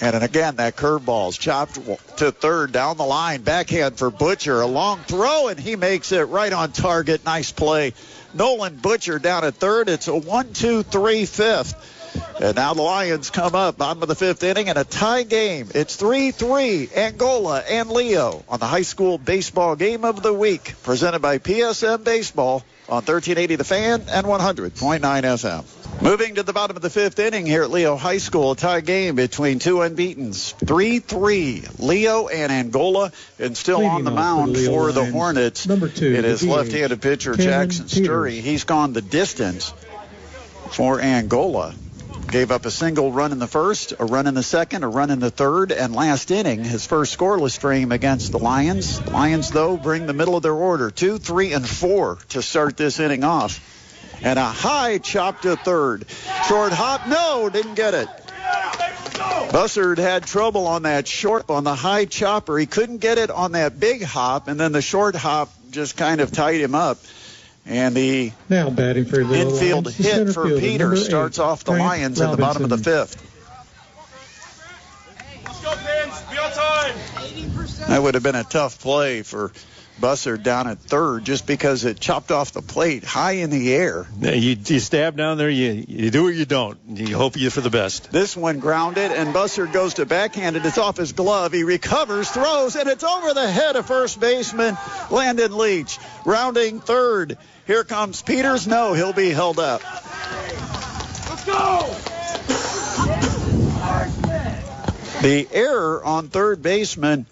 Speaker 2: And then again, that curveball's chopped to third down the line. Backhand for Butcher. A long throw, and he makes it right on target. Nice play. Nolan Butcher down at third. It's a 1-2-3 fifth. And now the Lions come up, bottom of the 5th inning, in a tie game. It's 3-3, Angola and Leo on the high school baseball game of the week, presented by PSM Baseball on 1380 The Fan and 100.9 FM. Moving to the bottom of the 5th inning here at Leo High School, a tie game between 2 unbeatens. 3-3, Leo and Angola, and still
Speaker 1: Leading
Speaker 2: on the
Speaker 1: off
Speaker 2: mound for the
Speaker 1: Lions,
Speaker 2: Hornets.
Speaker 1: number 2,
Speaker 2: it is
Speaker 1: the
Speaker 2: left-handed pitcher
Speaker 1: Cameron
Speaker 2: Jackson
Speaker 1: Peters.
Speaker 2: Sturry. He's gone the distance for Angola. Gave up a single run in the first, a run in the second, a run in the third, and last inning, his first scoreless frame against the Lions. Lions, though, bring the middle of their order, 2, 3, and 4 to start this inning off. And a high chop to third. Short hop, no, didn't get it. Bussard had trouble on that short, on the high chopper. He couldn't get it on that big hop, and then the short hop just kind of tied him up. And the
Speaker 1: now batting for the
Speaker 2: infield
Speaker 1: Lions,
Speaker 2: hit for
Speaker 1: fielder,
Speaker 2: Peters
Speaker 1: number 8,
Speaker 2: starts off the
Speaker 1: Frank
Speaker 2: Lions in the bottom of the
Speaker 1: Robinson.
Speaker 2: 5th.
Speaker 4: Let's go, Pins. Be on time.
Speaker 2: That would have been a tough play for Bussard down at third, just because it chopped off the plate high in the air.
Speaker 3: You stab down there, you do or you don't. You hope for the best.
Speaker 2: This one grounded, and Bussard goes to backhand it. It's off his glove. He recovers, throws, and it's over the head of first baseman Landon Leach. Rounding third. Here comes Peters. No, he'll be held up.
Speaker 4: Let's go.
Speaker 2: The error on third baseman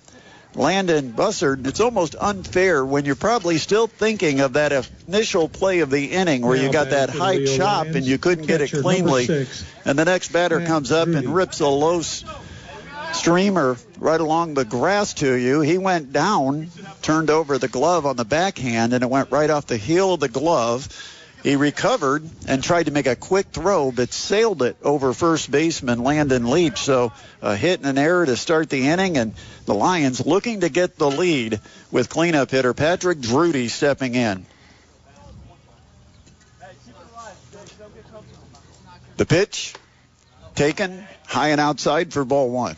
Speaker 2: Landon Bussard, it's almost unfair when you're probably still thinking of that initial play of the inning where
Speaker 1: Now
Speaker 2: you got that
Speaker 1: batting for
Speaker 2: high
Speaker 1: Leo
Speaker 2: chop
Speaker 1: Lions,
Speaker 2: and you couldn't get it
Speaker 1: catcher,
Speaker 2: cleanly.
Speaker 1: number 6,
Speaker 2: And the next batter
Speaker 1: Matt
Speaker 2: comes up
Speaker 1: Rudy.
Speaker 2: and rips a low streamer right along the grass to you. He went down, turned over the glove on the backhand, and it went right off the heel of the glove. He recovered and tried to make a quick throw, but sailed it over first baseman Landon Leach. So a hit and an error to start the inning, and the Lions looking to get the lead with cleanup hitter Patrick Drudy stepping in. The pitch taken high and outside for ball 1.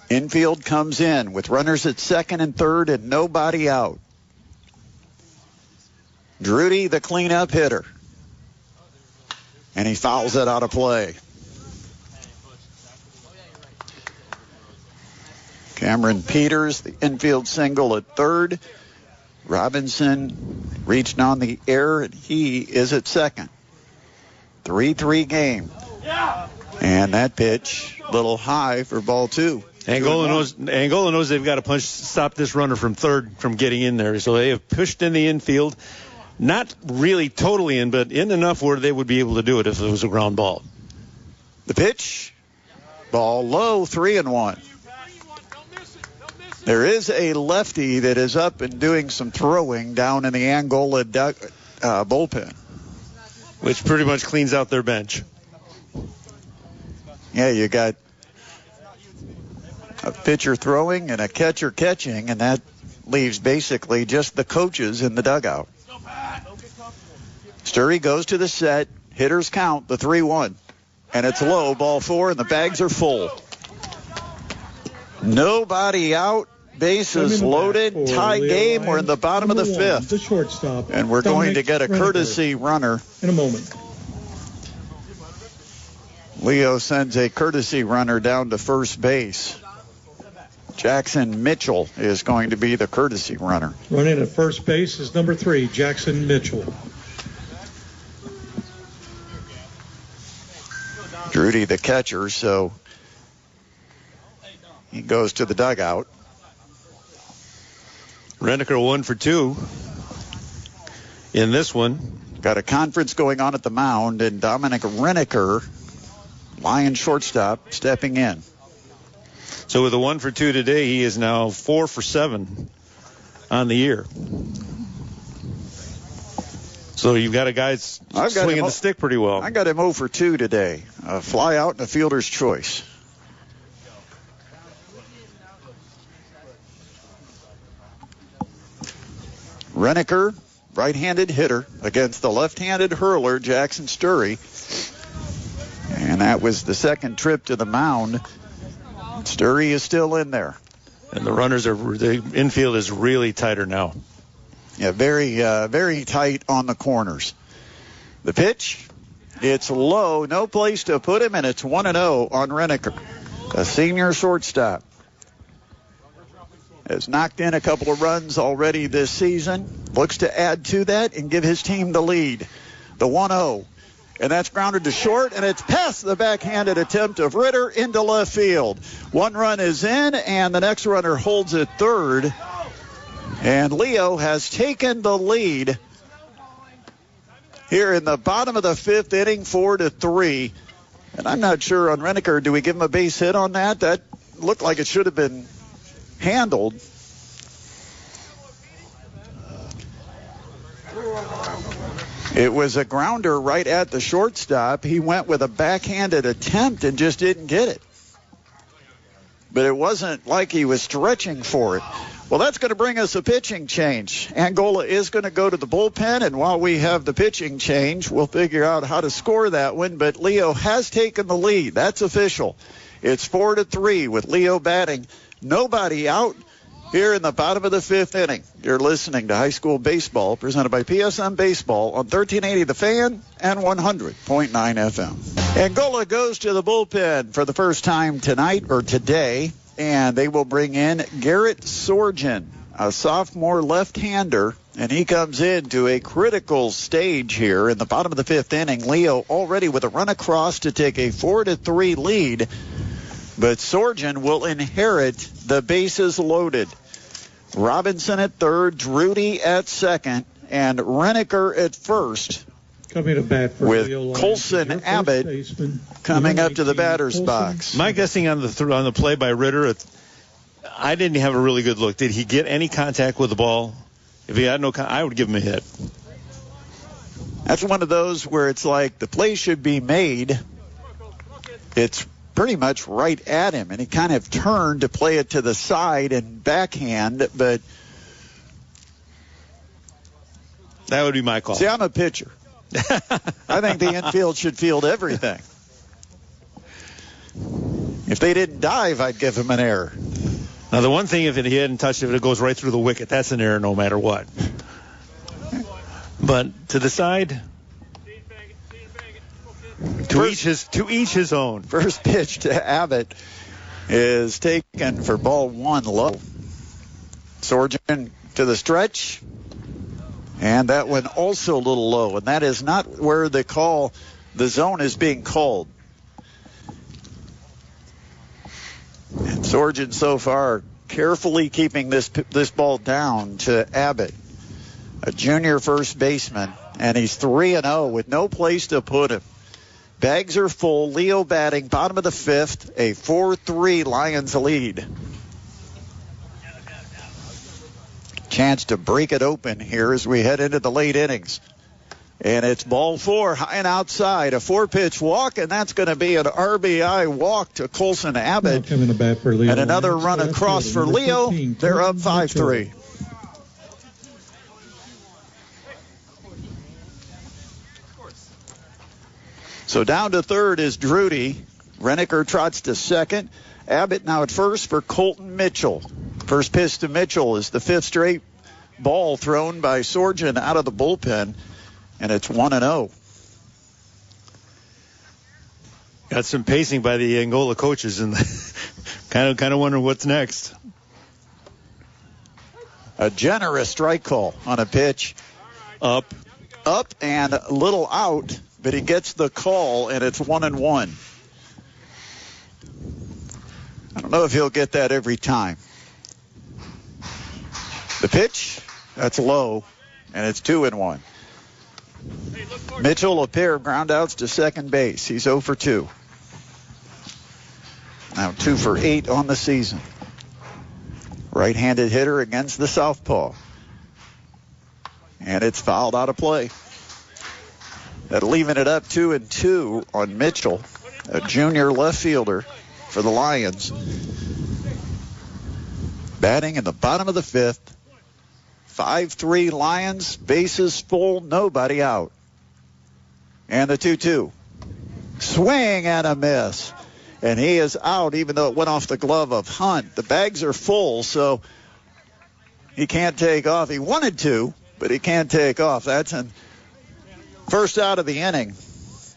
Speaker 2: Infield comes in with runners at second and third and nobody out. Drudy, the cleanup hitter. And he fouls it out of play. Cameron Peters, the infield single at third. Robinson reached on the air, and he is at second. 3-3 game. And that pitch, a little high for ball 2.
Speaker 3: Angola knows they've got to stop this runner from third from getting in there. So they have pushed in the infield. Not really totally in, but in enough where they would be able to do it if it was a ground ball.
Speaker 2: The pitch, ball low, 3-1. There is a lefty that is up and doing some throwing down in the Angola bullpen.
Speaker 3: Which pretty much cleans out their bench.
Speaker 2: Yeah, you got a pitcher throwing and a catcher catching, and that leaves basically just the coaches in the dugout. Sturry goes to the set. Hitters count the 3-1. And it's low, ball 4, and the bags are full. Nobody out. Bases loaded. Tie game. We're in the bottom of the 5th.
Speaker 1: The shortstop.
Speaker 2: And we're going to get a courtesy runner
Speaker 1: in a moment.
Speaker 2: Leo sends a courtesy runner down to first base. Jackson Mitchell is going to be the courtesy runner.
Speaker 1: Running at first base is number 3, Jackson Mitchell.
Speaker 2: Drudy, the catcher, so he goes to the dugout.
Speaker 3: Reneker 1 for 2 in this one.
Speaker 2: Got a conference going on at the mound, and Dominic Reneker, Lion shortstop, stepping in.
Speaker 3: So with a 1 for 2 today, he is now 4 for 7 on the year. So you've got a guy swinging the stick pretty well.
Speaker 2: I got him 0 for 2 today. A fly out and a fielder's choice. Reneker, right-handed hitter against the left-handed hurler, Jackson Sturry. And that was the second trip to the mound. Sturry is still in there.
Speaker 3: And the infield is really tighter now.
Speaker 2: Yeah, very tight on the corners. The pitch, it's low, no place to put him, and it's 1-0 on Reneker. A senior shortstop. Has knocked in a couple of runs already this season. Looks to add to that and give his team the lead. The 1-0. And that's grounded to short, and it's past the backhanded attempt of Ritter into left field. One run is in, and the next runner holds at third. And Leo has taken the lead here in the bottom of the 5th inning, 4-3. And I'm not sure on Reneker, do we give him a base hit on that? That looked like it should have been handled. It was a grounder right at the shortstop. He went with a backhanded attempt and just didn't get it. But it wasn't like he was stretching for it. Well, that's going to bring us a pitching change. Angola is going to go to the bullpen, and while we have the pitching change, we'll figure out how to score that one. But Leo has taken the lead. That's official. It's 4-3 with Leo batting. Nobody out here in the bottom of the 5th inning. You're listening to High School Baseball, presented by PSM Baseball on 1380 The Fan and 100.9 FM. Angola goes to the bullpen for the first time today, and they will bring in Garrett Sorgen, a sophomore left-hander, and he comes into a critical stage here in the bottom of the 5th inning. Leo already with a run across to take a 4-3 lead, but Sorgen will inherit the bases loaded. Robinson at third, Drudy at second, and Reneker at first.
Speaker 1: Coming to bat for
Speaker 2: with
Speaker 1: Leo
Speaker 2: Colson Abbott coming up to the batter's box.
Speaker 3: My guessing on the play by Ritter, I didn't have a really good look. Did he get any contact with the ball? If he had no I would give him a hit.
Speaker 2: That's one of those where it's like the play should be made. It's pretty much right at him, and he kind of turned to play it to the side and backhand, but
Speaker 3: that would be my call.
Speaker 2: See, I'm a pitcher. I think the infield should field everything. If they didn't dive, I'd give him an error.
Speaker 3: Now, the one thing, if he hadn't touched it, if it goes right through the wicket, that's an error no matter what. But to the side, to each his own.
Speaker 2: First pitch to Abbott is taken for ball 1 low. Sorgen to the stretch. And that one also a little low. And that is not where the zone is being called. And Sorgen so far carefully keeping this ball down to Abbott, a junior first baseman, and he's 3-0 with no place to put him. Bags are full. Leo batting, bottom of the fifth, a 4-3 Lions lead. Chance to break it open here as we head into the late innings. And it's ball four, high and outside, a 4-pitch walk, and that's going to be an RBI walk to Colson Abbott.
Speaker 1: Coming to bat for Leo.
Speaker 2: And another run across for Leo. They're up 5-3. So down to third is Drudy. Reniker trots to second. Abbott now at first for Colton Mitchell. First pitch to Mitchell is the fifth straight ball thrown by Sorgen out of the bullpen, and it's 1-0.
Speaker 3: Got some pacing by the Angola coaches, and kind of wondering what's next.
Speaker 2: A generous strike call on a pitch.
Speaker 3: Up
Speaker 2: And a little out, but he gets the call, and it's 1-1. I don't know if he'll get that every time. The pitch, that's low, and it's 2-1. Mitchell, a pair of ground outs to second base. He's 0 for 2. Now 2 for 8 on the season. Right-handed hitter against the southpaw. And it's fouled out of play. That leaving it up 2-2 on Mitchell, a junior left fielder for the Lions. Batting in the bottom of the fifth. 5-3 Lions, bases full, nobody out. And the 2-2. Swing and a miss. And he is out, even though it went off the glove of Hunt. The bags are full, so he can't take off. He wanted to, but he can't take off. That's an first out of the inning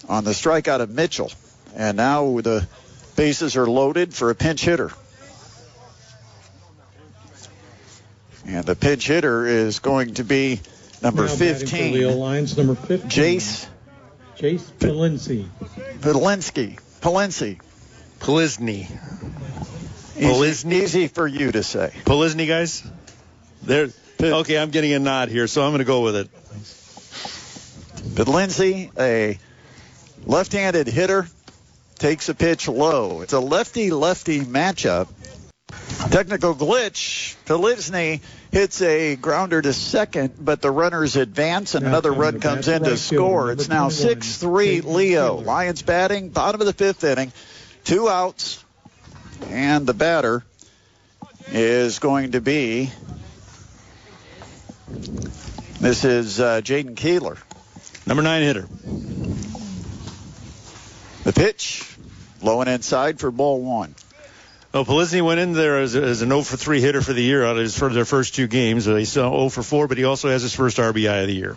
Speaker 2: on the strikeout of Mitchell. And now the bases are loaded for a pinch hitter. And the pinch hitter is going to be number 15.
Speaker 1: Leo Lions, number 15.
Speaker 2: Chase
Speaker 1: Polinsky.
Speaker 3: Polizny.
Speaker 2: Easy for you to say.
Speaker 3: Polizny, guys? Okay, I'm getting a nod here, so I'm going to go with it.
Speaker 2: But Lindsay, a left-handed hitter, takes a pitch low. It's a lefty-lefty matchup. Technical glitch. Polizny hits a grounder to second, but the runners advance, and another run comes in to score. It's now 6-3 Leo. Lions batting, bottom of the fifth inning. 2 outs, and the batter is going to be, this is Jaden Keeler.
Speaker 3: Number 9 hitter.
Speaker 2: The pitch, low and inside for ball one.
Speaker 3: Well, Polizny went in there as an 0 for 3 hitter for the year out of their first 2 games. He's 0 for 4, but he also has his first RBI of the year.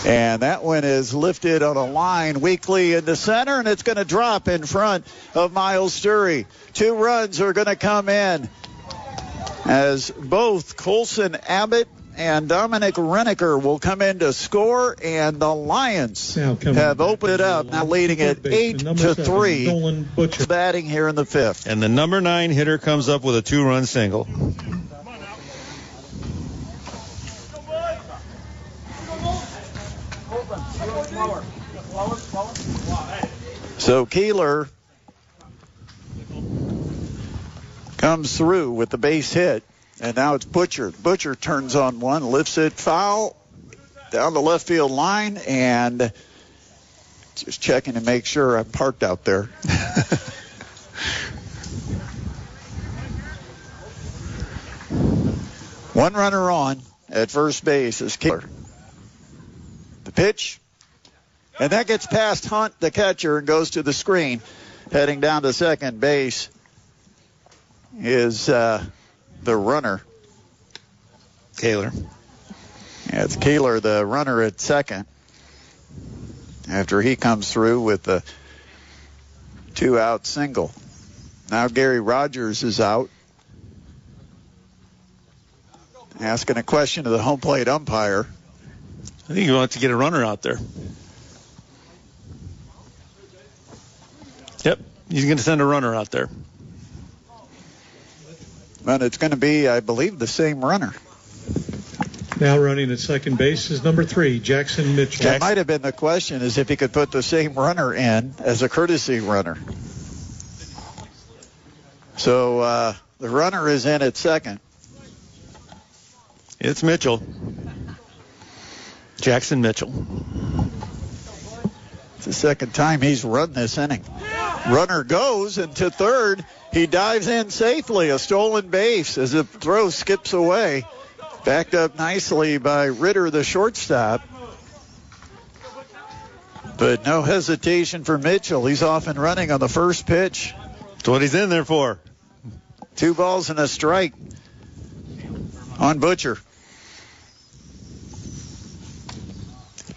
Speaker 2: And that one is lifted on a line weakly in the center, and it's going to drop in front of Miles Sturry. 2 runs are going to come in as both Colson Abbott and Dominic Reniker will come in to score, and the Lions have opened it up, now leading it 8-3. Batting here in the fifth.
Speaker 3: And the number 9 hitter comes up with a 2-run single.
Speaker 2: So Keeler comes through with the base hit. And now it's Butcher. Butcher turns on one, lifts it foul down the left field line, and just checking to make sure I'm parked out there. One runner on at first base is Keeler. The pitch, and that gets past Hunt, the catcher, and goes to the screen. Heading down to second base is the runner.
Speaker 3: Kaler.
Speaker 2: Yeah, it's Kaler, the runner at second, after he comes through with the 2-out single. Now Gary Rogers is out, asking a question to the home plate umpire.
Speaker 3: I think you want to get a runner out there. Yep, he's going to send a runner out there.
Speaker 2: And it's going to be, I believe, the same runner.
Speaker 1: Now running at second base is number 3, Jackson Mitchell.
Speaker 2: That might have been the question, is if he could put the same runner in as a courtesy runner. So the runner is in at second.
Speaker 3: It's Mitchell. Jackson Mitchell.
Speaker 2: It's the second time he's run this inning. Runner goes, and to third, he dives in safely. A stolen base as the throw skips away. Backed up nicely by Ritter, the shortstop. But no hesitation for Mitchell. He's off and running on the first pitch.
Speaker 3: That's what he's in there for.
Speaker 2: 2 balls and a strike on Butcher.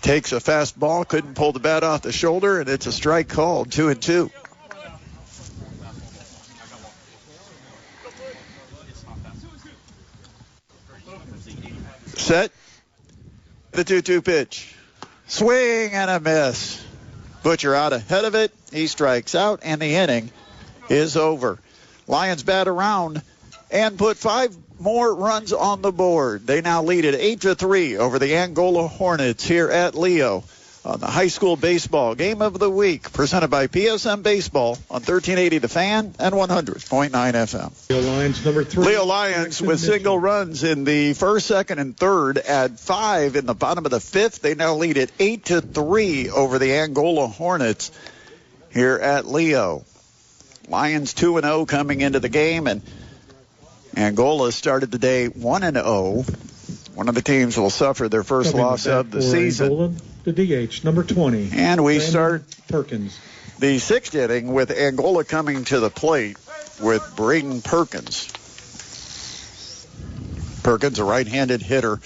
Speaker 2: Takes a fastball, couldn't pull the bat off the shoulder, and it's a strike called, 2-2. Set. The 2-2 pitch. Swing and a miss. Butcher out ahead of it. He strikes out, and the inning is over. Lions bat around and put 5 more runs on the board. They now lead at 8-3 over the Angola Hornets here at Leo on the high school baseball game of the week, presented by PSM Baseball on 1380 The Fan and 100.9 FM.
Speaker 1: Leo Lions number 3.
Speaker 2: Leo Lions with single runs in the first, second, and third. Add 5 in the bottom of the 5th. They now lead at 8-3 over the Angola Hornets here at Leo. Lions 2-0 coming into the game, and Angola started the day 1-0. One of the teams will suffer their first loss of the season.
Speaker 1: Angola, the DH, number 20.
Speaker 2: And we
Speaker 1: Brandon
Speaker 2: start
Speaker 1: Perkins.
Speaker 2: the 6th inning with Angola coming to the plate with Braden Perkins. Perkins, a right-handed hitter.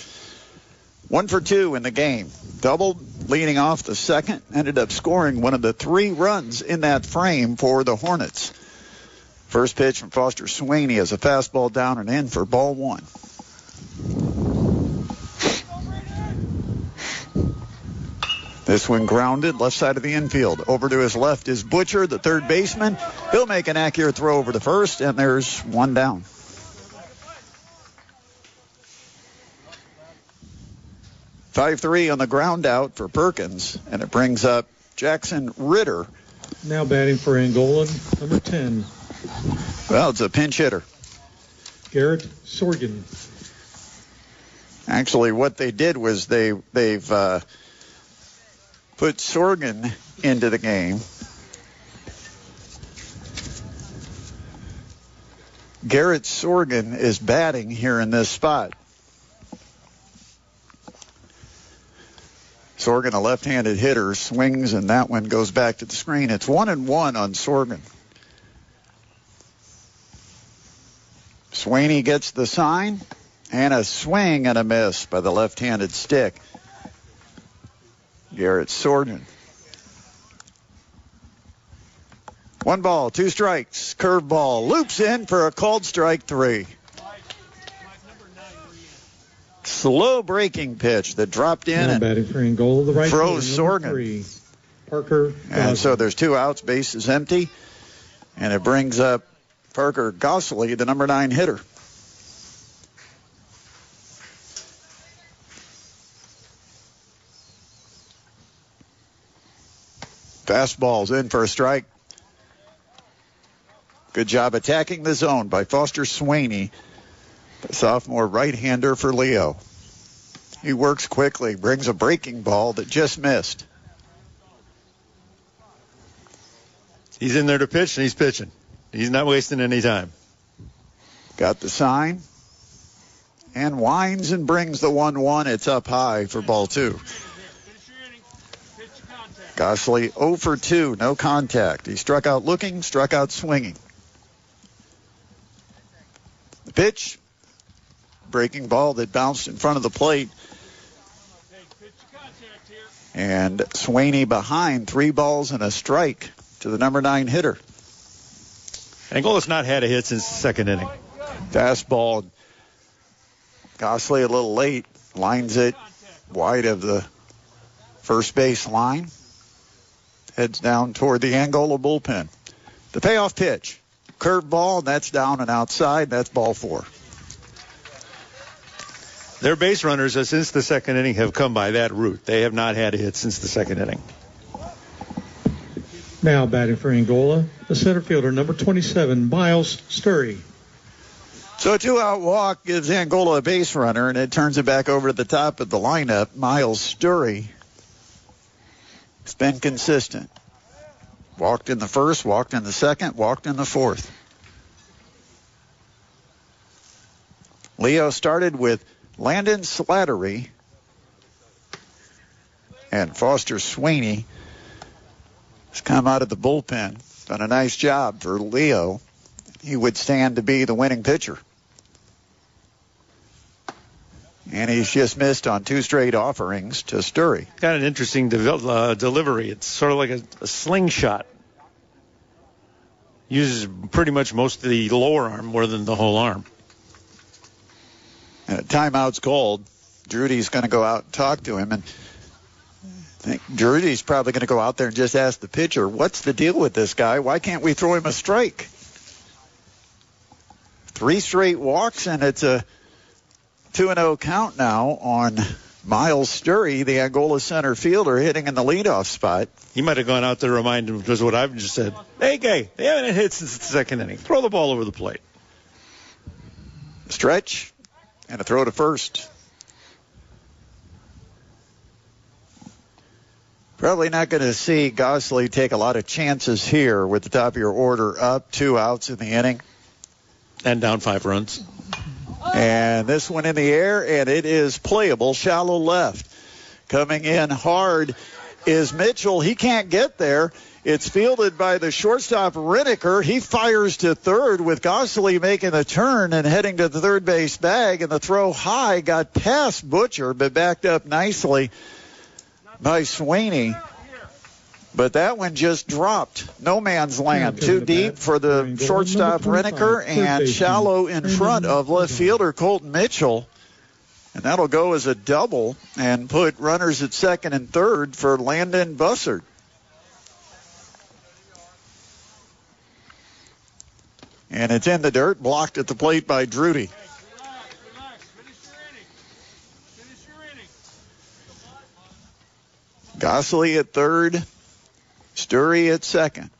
Speaker 2: 1 for 2 in the game. Doubled, leading off the second. Ended up scoring one of the 3 runs in that frame for the Hornets. First pitch from Foster Swaney as a fastball down and in for ball 1. This one grounded left side of the infield. Over to his left is Butcher, the third baseman. He'll make an accurate throw over to first, and there's 1 down. (5-3) on the ground out for Perkins, and it brings up Jackson Ritter.
Speaker 1: Now batting for Angola, number 10.
Speaker 2: Well, it's a pinch hitter.
Speaker 1: Garrett Sorgen.
Speaker 2: Actually, what they did was they've put Sorgen into the game. Garrett Sorgen is batting here in this spot. Sorgen, a left-handed hitter, swings, and that one goes back to the screen. It's 1-1 on Sorgen. Swaney gets the sign, and a swing and a miss by the left-handed stick. Garrett Sorgen. 1 ball, 2 strikes. Curveball loops in for a called strike 3. Slow breaking pitch that dropped in and
Speaker 1: batting for Angola, the right
Speaker 2: froze Sorgen.
Speaker 1: 3. Parker.
Speaker 2: And so there's 2 outs, base is empty, and it brings up Parker Gosseley, the number 9 hitter. Fastball's in for a strike. Good job attacking the zone by Foster Swaney, the sophomore right-hander for Leo. He works quickly, brings a breaking ball that just missed.
Speaker 3: He's in there to pitch, and he's pitching. He's not wasting any time.
Speaker 2: Got the sign. And winds and brings the 1-1. It's up high for ball 2. Gosseley 0 for 2, no contact. He struck out looking, struck out swinging. The pitch, breaking ball that bounced in front of the plate. And Swaney behind, 3 balls and a strike to the number 9 hitter.
Speaker 3: Angola's not had a hit since the second inning.
Speaker 2: Fastball. Gosseley a little late, lines it wide of the first base line. Heads down toward the Angola bullpen. The payoff pitch. Curve ball, and that's down and outside. That's ball 4.
Speaker 3: Their base runners since the second inning have come by that route. They have not had a hit since the second inning.
Speaker 1: Now batting for Angola, the center fielder, number 27, Miles Sturry.
Speaker 2: So a 2-out walk gives Angola a base runner, and it turns it back over to the top of the lineup. Miles Sturry has been consistent. Walked in the first, walked in the second, walked in the fourth. Leo started with Landon Slattery and Foster Sweeney has come out of the bullpen. Done a nice job for Leo. He would stand to be the winning pitcher. And he's just missed on 2 straight offerings to Sturry.
Speaker 3: Got an interesting delivery. It's sort of like a slingshot. Uses pretty much most of the lower arm more than the whole arm.
Speaker 2: And a timeout's called. Drudy's going to go out and talk to him. And I think Drudy's probably going to go out there and just ask the pitcher, what's the deal with this guy? Why can't we throw him a strike? 3 straight walks, and it's a 2-0 count now on Miles Sturry, the Angola center fielder, hitting in the leadoff spot.
Speaker 3: He might have gone out there to remind him, because what I've just said, hey, Gay, they haven't hit since the second inning. Throw the ball over the plate.
Speaker 2: Stretch and a throw to first. Probably not going to see Gosley take a lot of chances here with the top of your order up, 2 outs in the inning.
Speaker 3: And down 5 runs.
Speaker 2: And this one in the air, and it is playable, shallow left. Coming in hard is Mitchell. He can't get there. It's fielded by the shortstop, Reneker. He fires to third with Gosley making the turn and heading to the third base bag. And the throw high got past Butcher, but backed up nicely by Sweeney. But that one just dropped. No man's land. Too deep for the shortstop, Reneker, and shallow in front of left fielder Colton Mitchell. And that'll go as a double and put runners at second and third for Landon Bussard. And it's in the dirt, blocked at the plate by Drudy. Gosley at third, Sturry at second.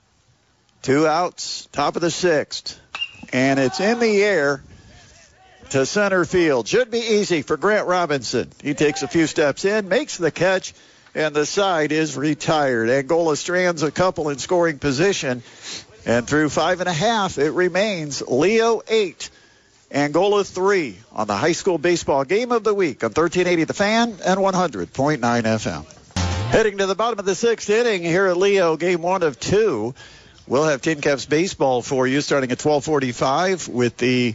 Speaker 2: 2 outs, top of the 6th. And it's in the air to center field. Should be easy for Grant Robinson. He takes a few steps in, makes the catch, and the side is retired. Angola strands a couple in scoring position. And through 5.5, it remains Leo 8, Angola 3 on the high school baseball game of the week on 1380 The Fan and 100.9 FM. Heading to the bottom of the 6th inning here at Leo, game 1 of 2. We'll have Tin Caps baseball for you starting at 12:45 with the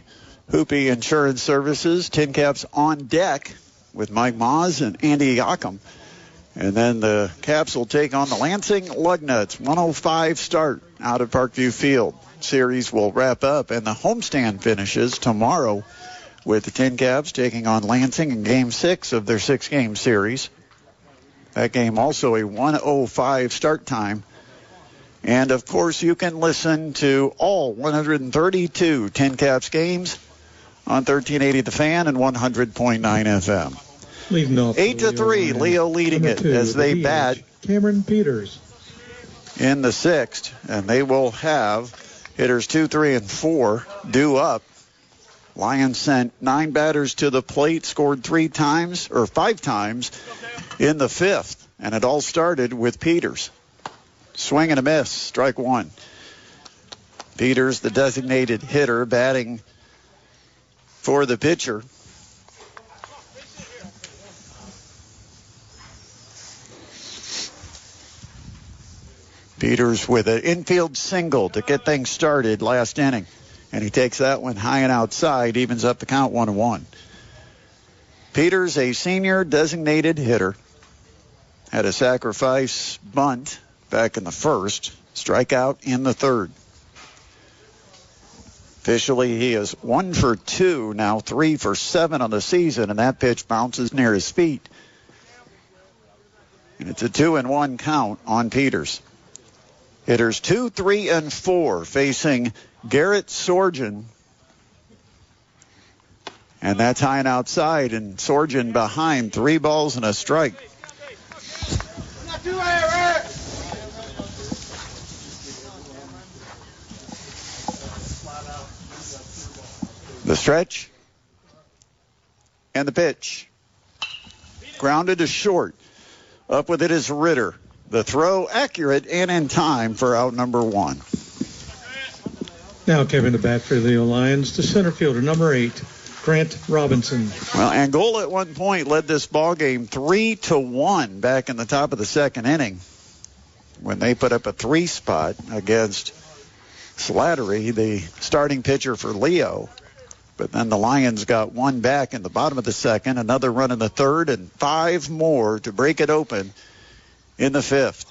Speaker 2: Hoopy Insurance Services. Tin Caps on deck with Mike Maas and Andy Yockham. And then the Caps will take on the Lansing Lugnuts. 1:05 start out of Parkview Field. Series will wrap up, and the homestand finishes tomorrow with the Tin Caps taking on Lansing in Game 6 of their 6-game series. That game also a 1:05 start time. And, of course, you can listen to all 132 Tin Caps games on 1380 The Fan and 100.9 FM. 8-3, Leo leading it as they bat
Speaker 1: Cameron Peters
Speaker 2: in the 6th, and they will have hitters 2, 3, and 4 due up. Lions sent 9 batters to the plate, scored 5 times in the 5th, and it all started with Peters. Swing and a miss, strike 1. Peters, the designated hitter, batting for the pitcher. Peters with an infield single to get things started last inning. And he takes that one high and outside, evens up the count 1-1. Peters, a senior designated hitter, had a sacrifice bunt back in the 1st, strikeout in the 3rd. Officially, he is 1 for 2, now 3 for 7 on the season, and that pitch bounces near his feet. And it's a 2-1 count on Peters. Hitters 2, 3, and 4 facing Garrett Sorgen. And that's high and outside, and Sorgen behind, 3 balls and a strike. The stretch and the pitch. Grounded to short. Up with it is Ritter. The throw accurate and in time for out number 1.
Speaker 1: Now Kevin to bat for the Leo Lions, the center fielder, number 8, Grant Robinson.
Speaker 2: Well, Angola at one point led this ball game 3-1 back in the top of the second inning when they put up a 3 spot against Slattery, the starting pitcher for Leo. But then the Lions got 1 back in the bottom of the second, another run in the third, and 5 more to break it open in the 5th.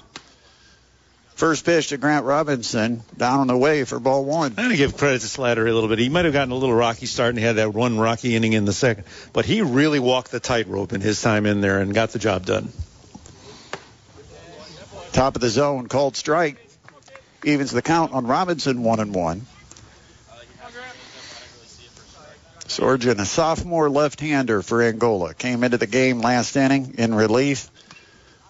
Speaker 2: First pitch to Grant Robinson, down on the way for ball 1.
Speaker 3: I'm going to give credit to Slattery a little bit. He might have gotten a little rocky start and he had that one rocky inning in the second. But he really walked the tightrope in his time in there and got the job done.
Speaker 2: Top of the zone, called strike. Evens the count on Robinson, 1-1. Sorgen, a sophomore left-hander for Angola, came into the game last inning in relief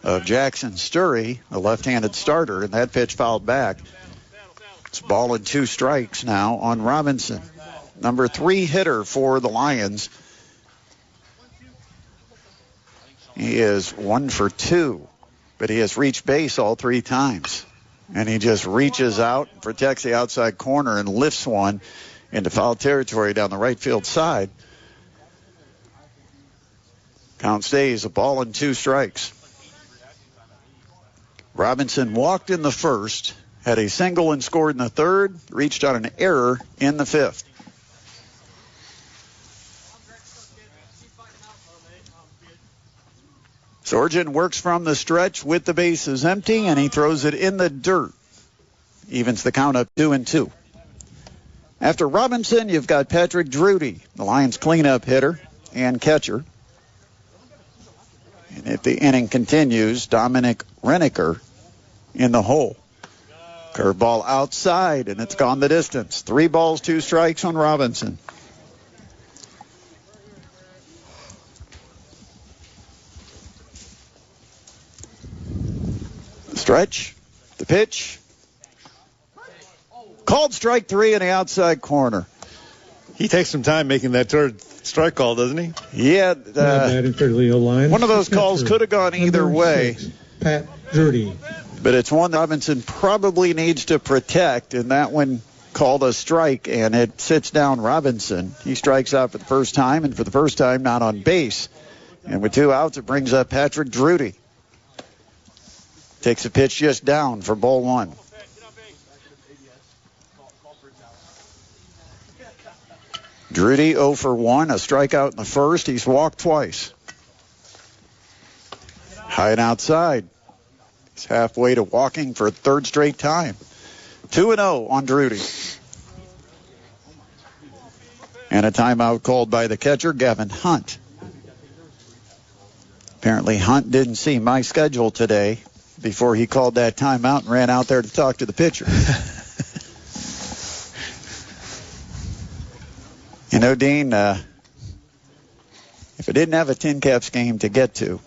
Speaker 2: of Jackson Sturry, a left-handed starter, and that pitch fouled back. It's ball and 2 strikes now on Robinson. Number 3 hitter for the Lions. He is 1 for 2, but he has reached base all 3 times. And he just reaches out, protects the outside corner, and lifts one into foul territory down the right field side. Count stays a ball and 2 strikes. Robinson walked in the first, had a single and scored in the third, reached on an error in the 5th. Sorgen works from the stretch with the bases empty, and he throws it in the dirt. Evens the count up 2-2. After Robinson, you've got Patrick Drudy, the Lions cleanup hitter and catcher. And if the inning continues, Dominic Reniker in the hole. Curveball outside, and it's gone the distance. 3 balls, 2 strikes on Robinson. Stretch, the pitch. Called strike 3 in the outside corner.
Speaker 3: He takes some time making that third strike call, doesn't he?
Speaker 2: Yeah.
Speaker 1: Batting for Leo Lions.
Speaker 2: One of those calls could have gone either way.
Speaker 1: 6, Pat Drudy.
Speaker 2: But it's one that Robinson probably needs to protect, and that one called a strike, and it sits down Robinson. He strikes out for the first time, and for the first time not on base. And with 2 outs, it brings up Patrick Drudy. Takes a pitch just down for ball 1. Drudy 0 for 1, a strikeout in the first. He's walked twice. High and outside. He's halfway to walking for a 3rd straight time. 2-0 on Drudy. And a timeout called by the catcher, Gavin Hunt. Apparently Hunt didn't see my schedule today before he called that timeout and ran out there to talk to the pitcher. You know, Dean, if I didn't have a Tin Caps game to get to,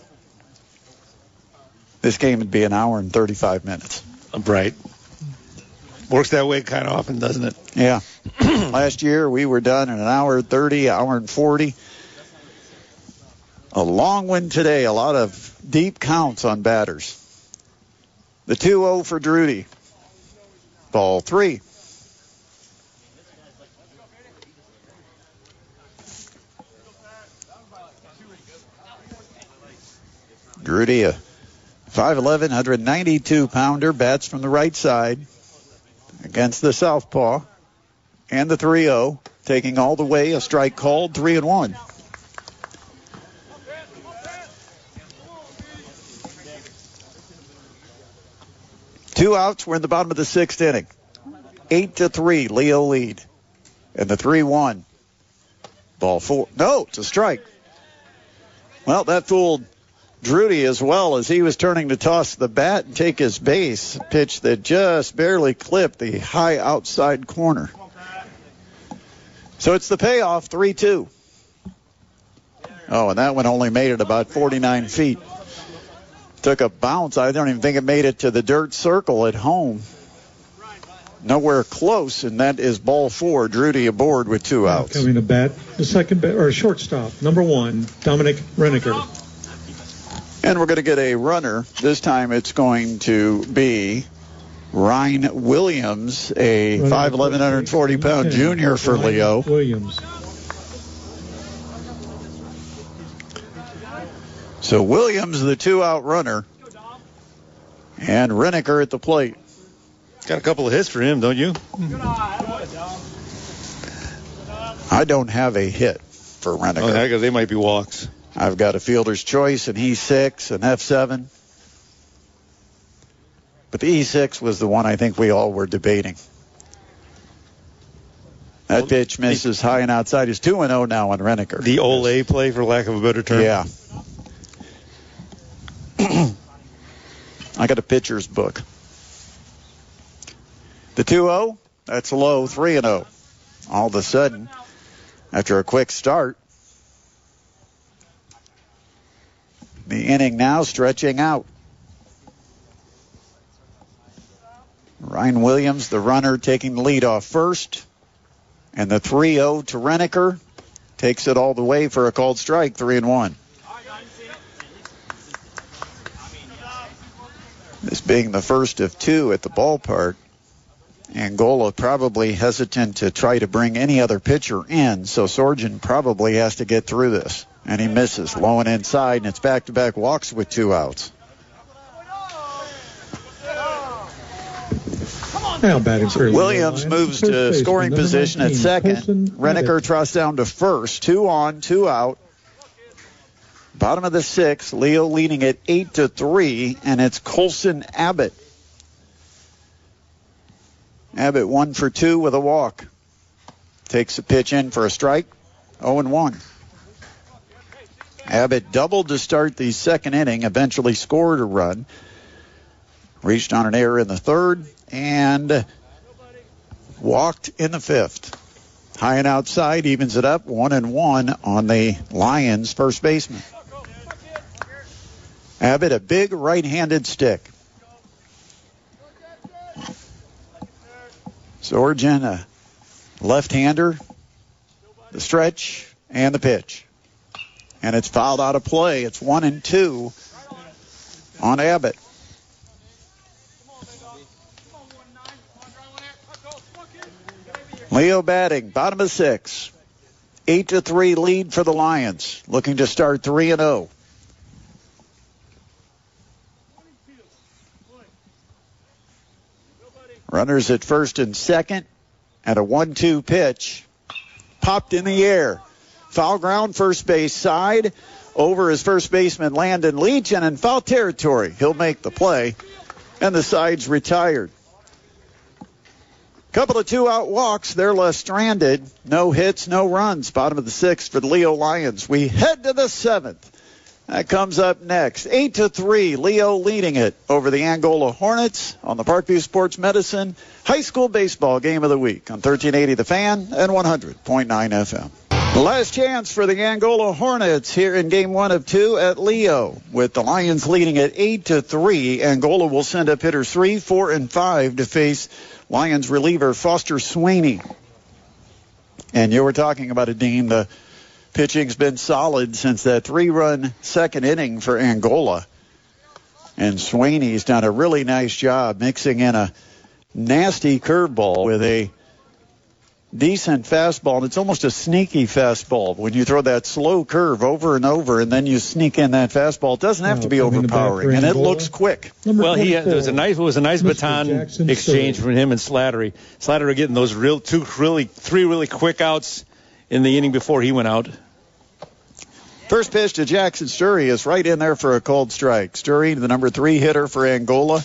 Speaker 2: this game would be an hour and 35 minutes.
Speaker 3: Right. Works that way kind of often, doesn't it?
Speaker 2: Yeah. Last year, we were done in an hour 30, hour and 40. A long one today. A lot of deep counts on batters. The 2-0 for Drudy. Ball 3. Drudy, a 5'11", 192-pounder, bats from the right side against the southpaw. And the 3-0, taking all the way, a strike called, 3-1. Two outs, we're in the bottom of the 6th inning. 8-3, Leo lead. And the 3-1. Ball 4. No, it's a strike. Well, that fooled Drudy as well, as he was turning to toss the bat and take his base. Pitch that just barely clipped the high outside corner. So it's the payoff, 3-2. Oh, and that one only made it about 49 feet. Took a bounce. I don't even think it made it to the dirt circle at home. Nowhere close, and that is ball 4. Drudy aboard with 2 outs.
Speaker 1: Coming to bat, the second or shortstop, number 1, Dominic Renneker.
Speaker 2: And we're going to get a runner. This time it's going to be Ryan Williams, a 5'11", 140-pound junior for Leo.
Speaker 1: Williams.
Speaker 2: So Williams, the 2-out runner, and Renneker at the plate.
Speaker 3: Got a couple of hits for him, don't you?
Speaker 2: I don't have a hit for Renneker.
Speaker 3: Oh, heck, they might be walks.
Speaker 2: I've got a fielder's choice, and E6, and F7. But the E6 was the one I think we all were debating. That pitch misses high and outside. He's 2-0 now on Renneker.
Speaker 3: The Ole play, for lack of a better term.
Speaker 2: Yeah. I got a pitcher's book. The 2-0, that's low, 3-0. All of a sudden, after a quick start, the inning now stretching out. Ryan Williams, the runner, taking the lead off first. And the 3-0 to Renneker takes it all the way for a called strike, 3-1. This being the first of 2 at the ballpark, Angola probably hesitant to try to bring any other pitcher in, so Sorgen probably has to get through this. And he misses, low and inside, and it's back-to-back walks with 2 outs.
Speaker 1: Now batting for
Speaker 2: Williams moves to scoring position at second. Renneker trots down to first. 2 on, 2 out. Bottom of the 6th, Leo leading at 8-3, and it's Colson Abbott. Abbott 1 for 2 with a walk. Takes a pitch in for a strike, 0-1. Abbott doubled to start the second inning, eventually scored a run. Reached on an error in the third, and walked in the 5th. High and outside, evens it up, 1-1 on the Lions' first baseman. Abbott, a big right-handed stick. Sorgen, a left-hander, the stretch, and the pitch. And it's fouled out of play. It's 1-2 on Abbott. Leo batting, bottom of 6. 8-3 lead for the Lions. Looking to start 3-0. Runners at first and second. And a 1-2 pitch. Popped in the air. Foul ground, first base side. Over his first baseman, Landon Leach. And in foul territory, he'll make the play. And the side's retired. Couple of 2-out walks. They're left stranded. No hits, no runs. Bottom of the 6th for the Leo Lions. We head to the 7th. That comes up next. 8-3. Leo leading it over the Angola Hornets on the Parkview Sports Medicine High School Baseball Game of the Week on 1380 The Fan and 100.9 FM. The last chance for the Angola Hornets here in Game 1 of 2 at Leo. With the Lions leading at 8-3, Angola will send up hitters 3, 4, and 5 to face Lions reliever Foster Sweeney. And you were talking about it, Dean. The pitching's been solid since that 3-run second inning for Angola. And Sweeney's done a really nice job mixing in a nasty curveball with a decent fastball. And it's almost a sneaky fastball when you throw that slow curve over and over and then you sneak in that fastball. It doesn't have to be overpowering, and it looks quick.
Speaker 3: Well, it was a nice baton exchange from him and Slattery. Slattery getting those three really quick outs in the inning before he went out.
Speaker 2: First pitch to Jackson Sturry is right in there for a called strike. Sturry, the number 3 hitter for Angola,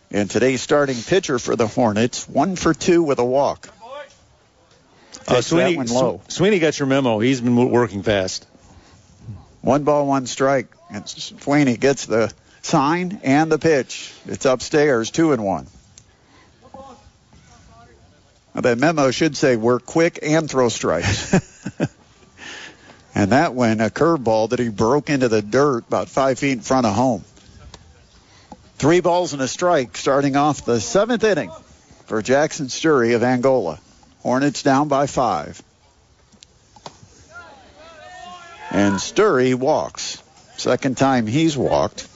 Speaker 2: and today's starting pitcher for the Hornets, 1 for 2 with a walk.
Speaker 3: Sweeney got your memo. He's been working fast.
Speaker 2: 1 ball, 1 strike. And Sweeney gets the sign and the pitch. It's upstairs, 2-1. Now, that memo should say work quick and throw strikes. And that went a curveball that he broke into the dirt about 5 feet in front of home. 3 balls and a strike starting off the 7th inning for Jackson Sturry of Angola. Hornets down by 5. And Sturry walks. Second time he's walked.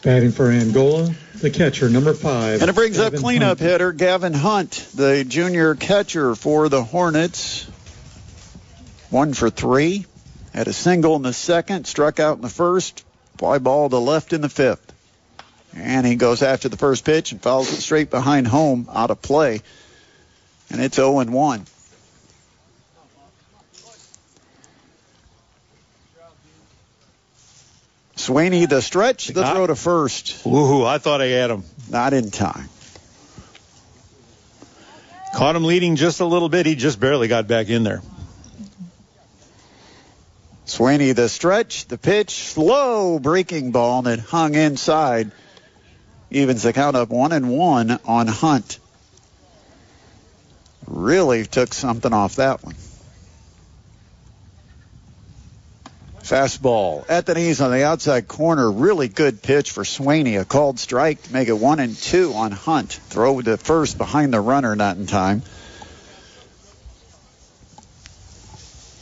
Speaker 1: Batting for Angola, the catcher, number 5.
Speaker 2: And it brings up
Speaker 1: Gavin
Speaker 2: cleanup
Speaker 1: Hunt.
Speaker 2: hitter Gavin Hunt, the junior catcher for the Hornets. 1 for 3. Had a single in the second, struck out in the first, fly ball to left in the 5th. And he goes after the first pitch and fouls it straight behind home, out of play. And it's 0-1. Sweeney, the stretch, the throw to first.
Speaker 3: Ooh, I thought I had him.
Speaker 2: Not in time.
Speaker 3: Caught him leading just a little bit. He just barely got back in there.
Speaker 2: Sweeney, the stretch, the pitch, slow breaking ball, and it hung inside. Evens the count up 1-1 on Hunt. Really took something off that one. Fastball at the knees on the outside corner. Really good pitch for Sweeney. A called strike to make it 1-2 on Hunt. Throw to first behind the runner, not in time.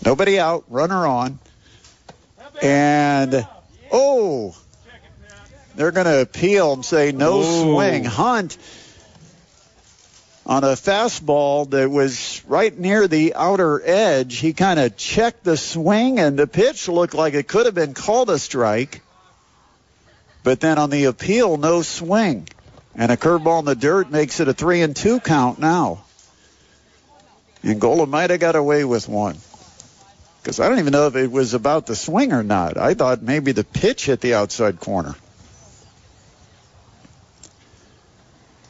Speaker 2: Nobody out, runner on. And, they're going to appeal and say no swing. Hunt, on a fastball that was right near the outer edge, he kind of checked the swing, and the pitch looked like it could have been called a strike. But then on the appeal, no swing. And a curveball in the dirt makes it a 3-2 count now. Angola might have got away with one. Because I don't even know if it was about the swing or not. I thought maybe the pitch hit the outside corner.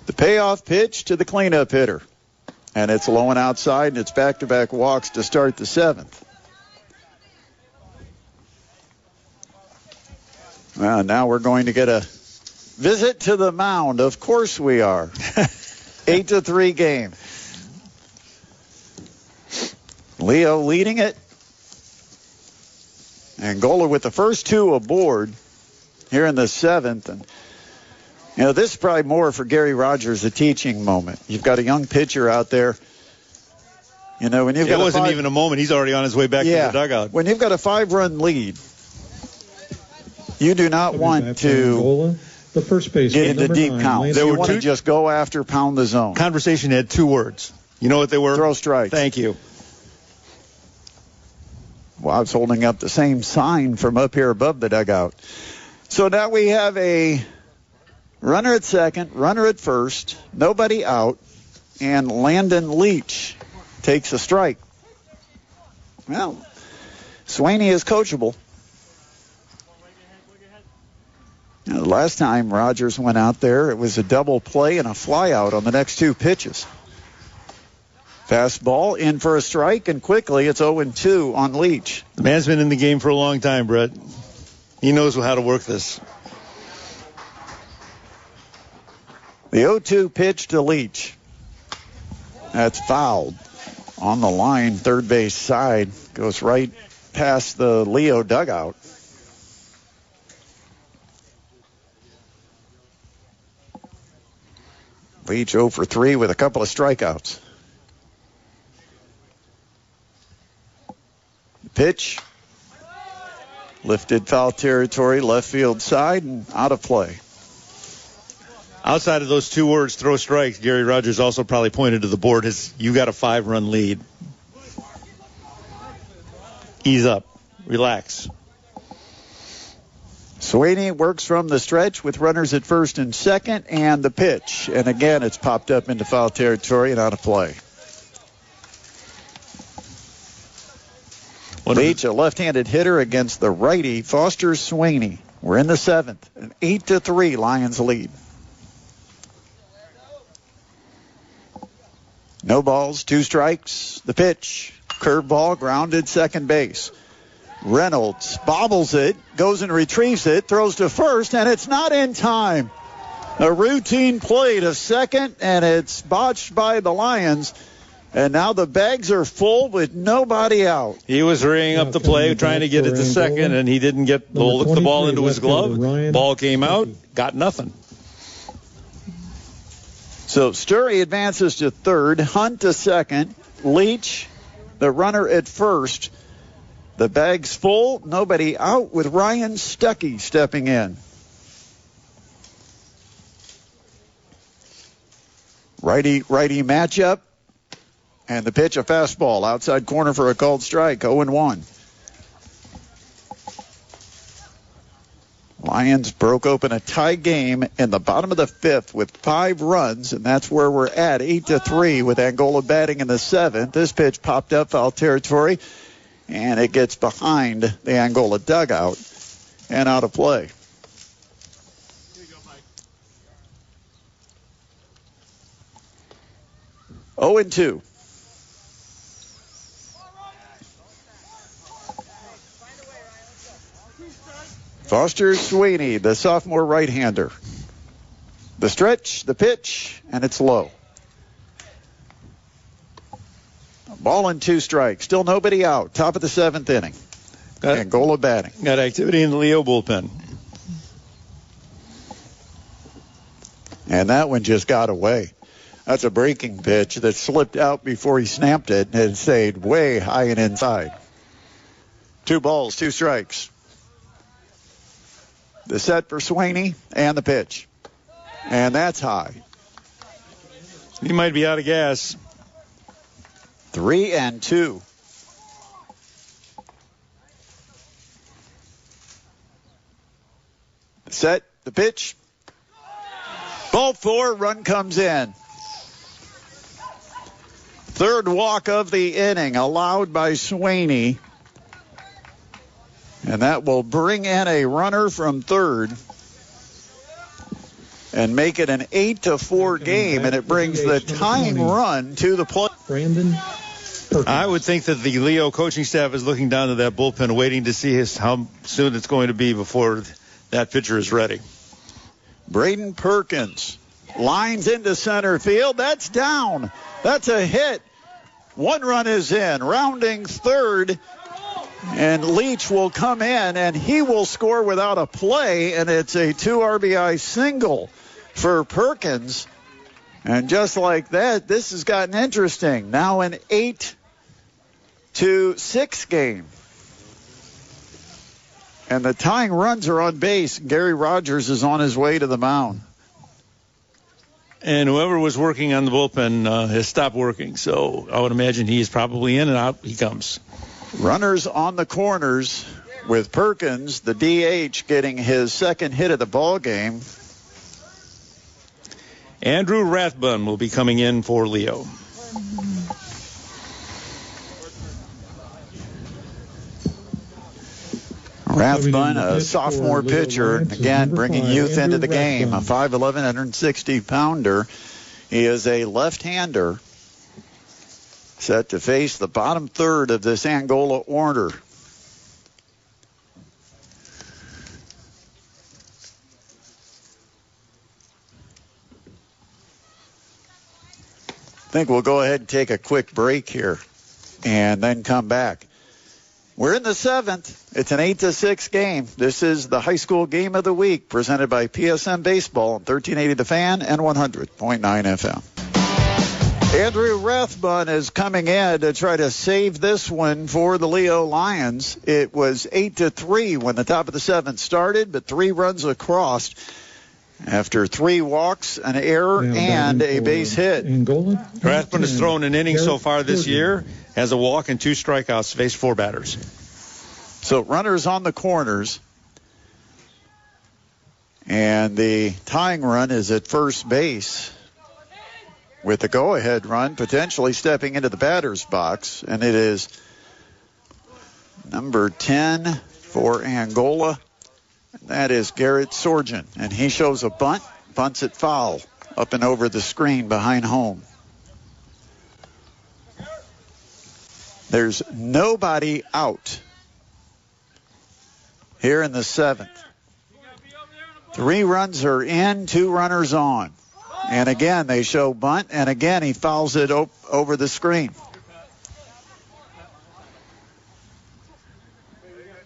Speaker 2: The payoff pitch to the cleanup hitter. And it's low and outside, and it's back-to-back walks to start the 7th. Well, now we're going to get a visit to the mound. Of course we are. 8-3 game. Leo leading it. Angola with the first 2 aboard here in the 7th. And, you know, this is probably more for Gary Rogers, a teaching moment. You've got a young pitcher out there. You know, when you've got
Speaker 3: it wasn't even a moment. He's already on his way back to the dugout.
Speaker 2: When you've got a 5-run lead, you do not want to
Speaker 1: Angola, the first base
Speaker 2: get into deep counts. You want to just go after, pound the zone.
Speaker 3: Conversation had 2 words. You know what they were?
Speaker 2: Throw strikes.
Speaker 3: Thank you.
Speaker 2: Well, I was holding up the same sign from up here above the dugout. So now we have a runner at second, runner at first, nobody out, and Landon Leach takes a strike. Well, Sweeney is coachable. Now, the last time Rogers went out there, it was a double play and a flyout on the next 2 pitches. Fastball in for a strike, and quickly it's 0-2 on Leach.
Speaker 3: The man's been in the game for a long time, Brett. He knows how to work this.
Speaker 2: The 0-2 pitch to Leach. That's fouled. On the line, third base side. Goes right past the Leo dugout. Leach 0 for 3 with a couple of strikeouts. Pitch. Lifted foul territory, left field side, and out of play.
Speaker 3: Outside of those 2 words, throw strikes, Gary Rogers also probably pointed to the board as you got a 5-run lead. Ease up. Relax.
Speaker 2: Sweeney works from the stretch with runners at first and second, and the pitch. And again, it's popped up into foul territory and out of play. Leach, a left-handed hitter against the righty, Foster Sweeney. We're in the 7th. An 8-3 Lions lead. No balls, 2 strikes. The pitch. Curveball, grounded second base. Reynolds bobbles it, goes and retrieves it, throws to first, and it's not in time. A routine play to second, and it's botched by the Lions. And now the bags are full with nobody out.
Speaker 3: He was hurrying up the play, trying to get it to second, and he didn't get the ball into his glove. Ball came out, got nothing.
Speaker 2: So Sturry advances to third, Hunt to second, Leach, the runner at first. The bag's full, nobody out, with Ryan Stuckey stepping in. Righty matchup. And the pitch, a fastball, outside corner for a called strike, 0-1. Lions broke open a tie game in the bottom of the fifth with 5 runs, and that's where we're at, 8-3 with Angola batting in the seventh. This pitch popped up foul territory, and it gets behind the Angola dugout and out of play. Oh and 2. Foster Sweeney, the sophomore right-hander. The stretch, the pitch, and it's low. Ball and 2 strikes. Still nobody out. Top of the 7th inning. Angola batting.
Speaker 3: Got activity in the Leo bullpen.
Speaker 2: And that one just got away. That's a breaking pitch that slipped out before he snapped it and stayed way high and inside. 2 balls, 2 strikes. The set for Sweeney and the pitch. And that's high.
Speaker 3: He might be out of gas.
Speaker 2: 3-2. The set, the pitch. Ball 4, run comes in. Third walk of the inning allowed by Sweeney. And that will bring in a runner from third and make it an 8-4 game, and it brings the tying run to the plate.
Speaker 1: Brandon Perkins.
Speaker 3: I would think that the Leo coaching staff is looking down to that bullpen, waiting to see how soon it's going to be before that pitcher is ready.
Speaker 2: Braden Perkins lines into center field. That's down. That's a hit. 1 run is in. Rounding third. And Leach will come in, and he will score without a play, and it's a 2 RBI single for Perkins. And just like that, this has gotten interesting. Now an 8-6 game. And the tying runs are on base. Gary Rogers is on his way to the mound.
Speaker 3: And whoever was working on the bullpen has stopped working, so I would imagine he is probably in, and out he comes.
Speaker 2: Runners on the corners with Perkins, the DH, getting his second hit of the ball game.
Speaker 3: Andrew Rathbun will be coming in for Leo.
Speaker 2: Rathbun, a sophomore pitcher, again bringing youth into the game. A 5'11", 160-pounder. He is a left-hander. Set to face the bottom third of this Angola order. I think we'll go ahead and take a quick break here and then come back. We're in the 7th. It's an 8-6 game. This is the high school game of the week presented by PSM Baseball on 1380 The Fan and 100.9 FM. Andrew Rathbun is coming in to try to save this one for the Leo Lions. It was 8-3 when the top of the 7th started, but 3 runs across after 3 walks, an error, and a base hit.
Speaker 1: Angola.
Speaker 3: Rathbun has thrown an inning so far this year, has a walk and 2 strikeouts, faced 4 batters.
Speaker 2: So runners on the corners. And the tying run is at first base, with the go-ahead run potentially stepping into the batter's box. And it is number 10 for Angola. That is Garrett Sorgen. And he shows a bunt, bunts it foul up and over the screen behind home. There's nobody out here in the 7th. 3 runs are in, 2 runners on. And again, they show bunt, and again, he fouls it over the screen.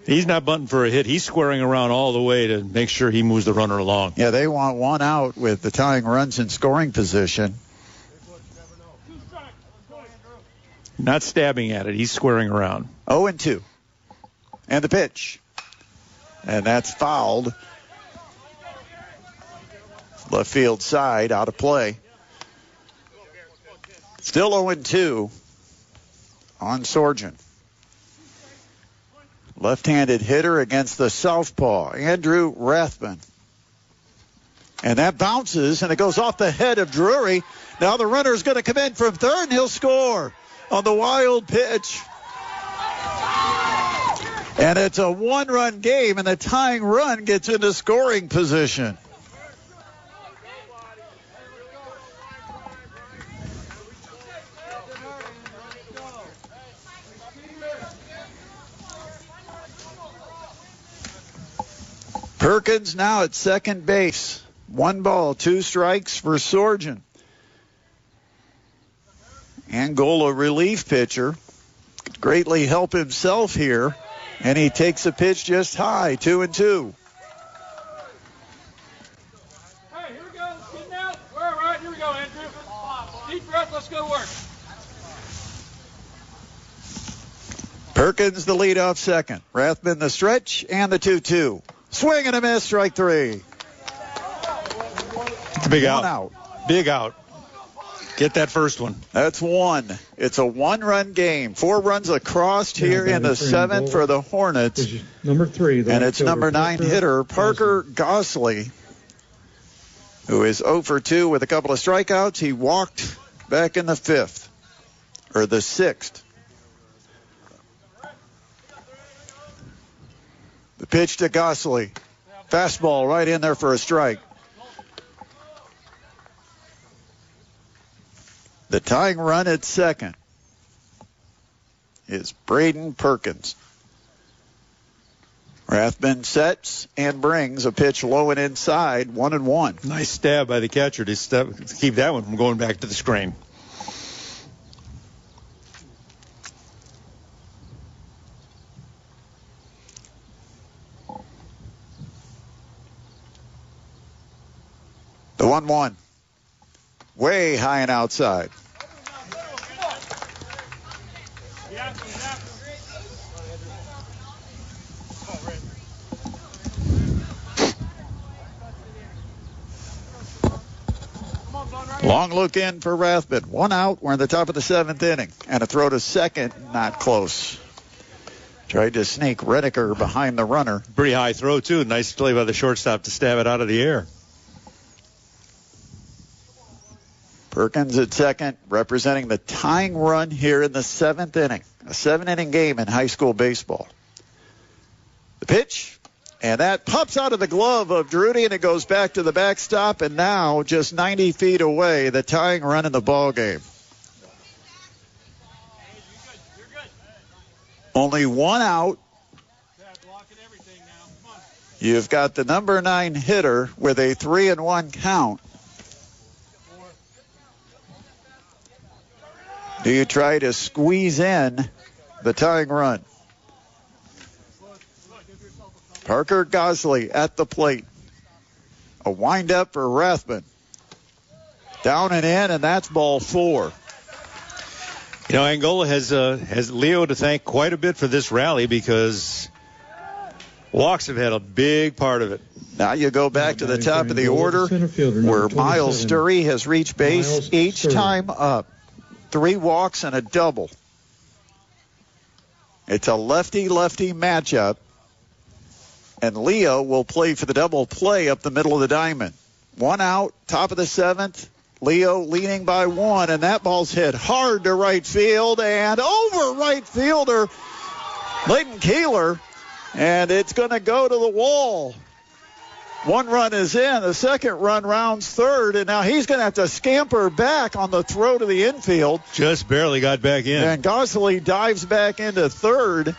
Speaker 3: He's not bunting for a hit. He's squaring around all the way to make sure he moves the runner along.
Speaker 2: Yeah, they want 1 out with the tying runs in scoring position.
Speaker 3: Not stabbing at it. He's squaring around.
Speaker 2: 0-2. And the pitch. And that's fouled. Left field side, out of play. Still 0-2 on Sorgen. Left-handed hitter against the southpaw, Andrew Rathman. And that bounces, and it goes off the head of Drury. Now the runner's going to come in from third, and he'll score on the wild pitch. And it's a 1-run game, and the tying run gets into scoring position. Perkins now at second base. 1 ball, 2 strikes for Sorgen. Angola relief pitcher could greatly help himself here. And he takes a pitch just high, 2-2.
Speaker 4: Hey, here we go. Getting out. We're all right. Here we go, Andrew. Deep breath. Let's go to work.
Speaker 2: Perkins the leadoff second. Rathman the stretch and the 2-2. Swing and a miss, strike 3.
Speaker 3: It's a big out.
Speaker 2: 1 out.
Speaker 3: Big out. Get that first one.
Speaker 2: That's 1. It's a 1-run game. 4 runs across here in the 7th for the Hornets.
Speaker 1: Number 3.
Speaker 2: And it's number 9 hitter, Parker Gosley, who is 0 for 2 with a couple of strikeouts. He walked back in the 5th, or the 6th. The pitch to Gosley. Fastball right in there for a strike. The tying run at second is Braden Perkins. Rathman sets and brings a pitch low and inside, 1-1.
Speaker 3: Nice stab by the catcher to keep that one from going back to the screen.
Speaker 2: The 1-1. Way high and outside. Long look in for Rathman. 1 out. We're in the top of the 7th inning. And a throw to second. Not close. Tried to sneak Redeker behind the runner.
Speaker 3: Pretty high throw, too. Nice play by the shortstop to stab it out of the air.
Speaker 2: Perkins at second, representing the tying run here in the 7th inning. A 7-inning game in high school baseball. The pitch, and that pops out of the glove of Drury, and it goes back to the backstop, and now just 90 feet away, the tying run in the ball game. Only 1 out. You've got the number 9 hitter with a 3-1 count. Do you try to squeeze in the tying run? Parker Gosley at the plate. A windup for Rathman. Down and in, and that's ball 4.
Speaker 3: You know, Angola has Leo to thank quite a bit for this rally because walks have had a big part of it.
Speaker 2: Now you go back to the top of the order where Miles Sturry has reached base each time up. 3 walks and a double. It's a lefty-lefty matchup. And Leo will play for the double play up the middle of the diamond. 1 out, top of the 7th. Leo leading by 1, and that ball's hit hard to right field and over right fielder Leighton Keeler. And it's going to go to the wall. 1 run is in. The second run rounds third, and now he's going to have to scamper back on the throw to the infield.
Speaker 3: Just barely got back in.
Speaker 2: And Gosley dives back into third.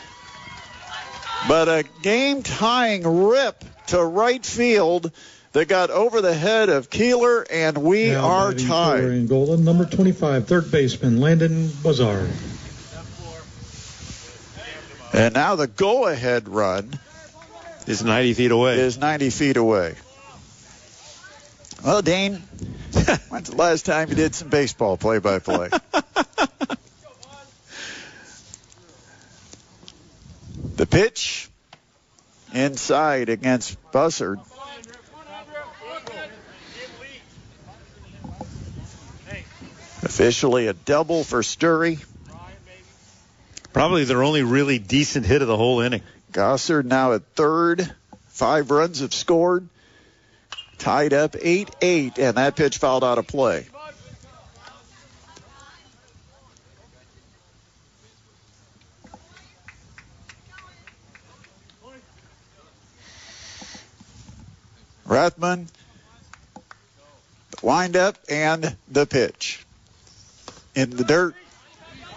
Speaker 2: But a game-tying rip to right field that got over the head of Keeler, and we
Speaker 1: Now
Speaker 2: are
Speaker 1: batting
Speaker 2: tied.
Speaker 1: for Angola, number 25, third baseman, Landon Bazard.
Speaker 2: And now the go-ahead run
Speaker 3: is 90 feet away.
Speaker 2: Well, Dean, when's the last time you did some baseball play-by-play? The pitch inside against Bussard. Officially a double for Sturry.
Speaker 3: Probably their only really decent hit of the whole inning.
Speaker 2: Gossard now at third. 5 runs have scored. Tied up 8-8, and that pitch fouled out of play. Rathman, the windup, and the pitch. In the dirt.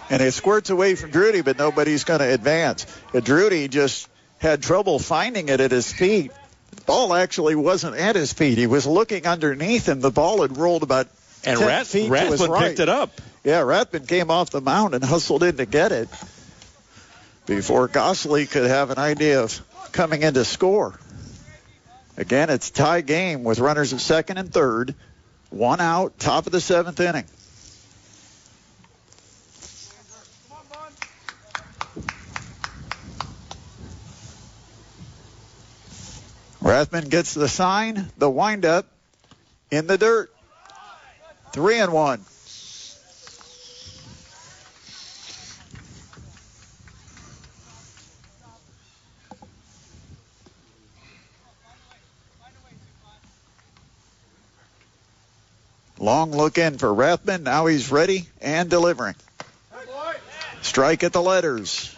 Speaker 2: And it squirts away from Drudy, but nobody's going to advance. Drudy just had trouble finding it at his feet. The ball actually wasn't at his feet. He was looking underneath, and the ball had rolled about 10 feet to his right.
Speaker 3: Picked it up.
Speaker 2: Yeah, Rathman came off the mound and hustled in to get it before Gossley could have an idea of coming in to score. Again, it's a tie game with runners at second and third. 1 out, top of the 7th inning. Rathman gets the sign, the windup in the dirt. 3-1. Long look in for Rathman. Now he's ready and delivering. Strike at the letters.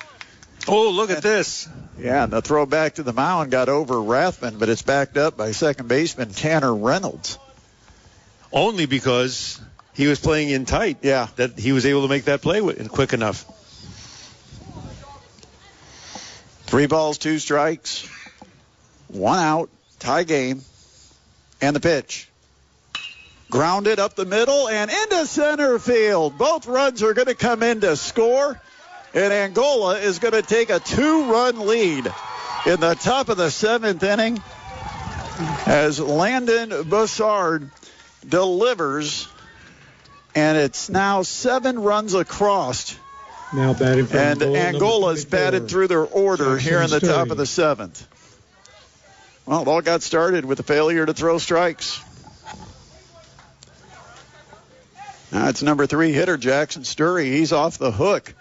Speaker 3: Oh, look at this.
Speaker 2: Yeah, and the throw back to the mound got over Rathman, but it's backed up by second baseman Tanner Reynolds.
Speaker 3: Only because he was playing in tight.
Speaker 2: Yeah.
Speaker 3: That he was able to make that play quick enough.
Speaker 2: 3 balls, 2 strikes. 1 out, tie game, and the pitch. Grounded up the middle and into center field. Both runs are going to come in to score. And Angola is going to take a 2-run lead in the top of the 7th inning as Landon Bussard delivers. And it's now 7 runs across.
Speaker 1: Now batting for
Speaker 2: and Angola's batted through their order here in the top of the 7th. Well, it all got started with the failure to throw strikes. Now it's number 3 hitter, Jackson Sturry. He's off the hook.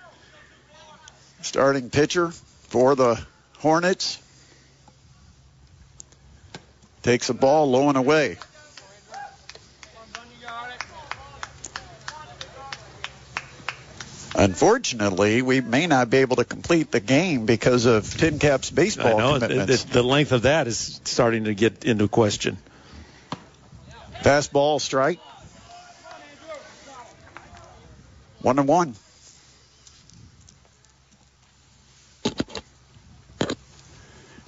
Speaker 2: Starting pitcher for the Hornets. Takes a ball low and away. Unfortunately, we may not be able to complete the game because of Tin Cap's baseball commitments.
Speaker 3: The length of that is starting to get into question.
Speaker 2: Fastball strike. 1-1.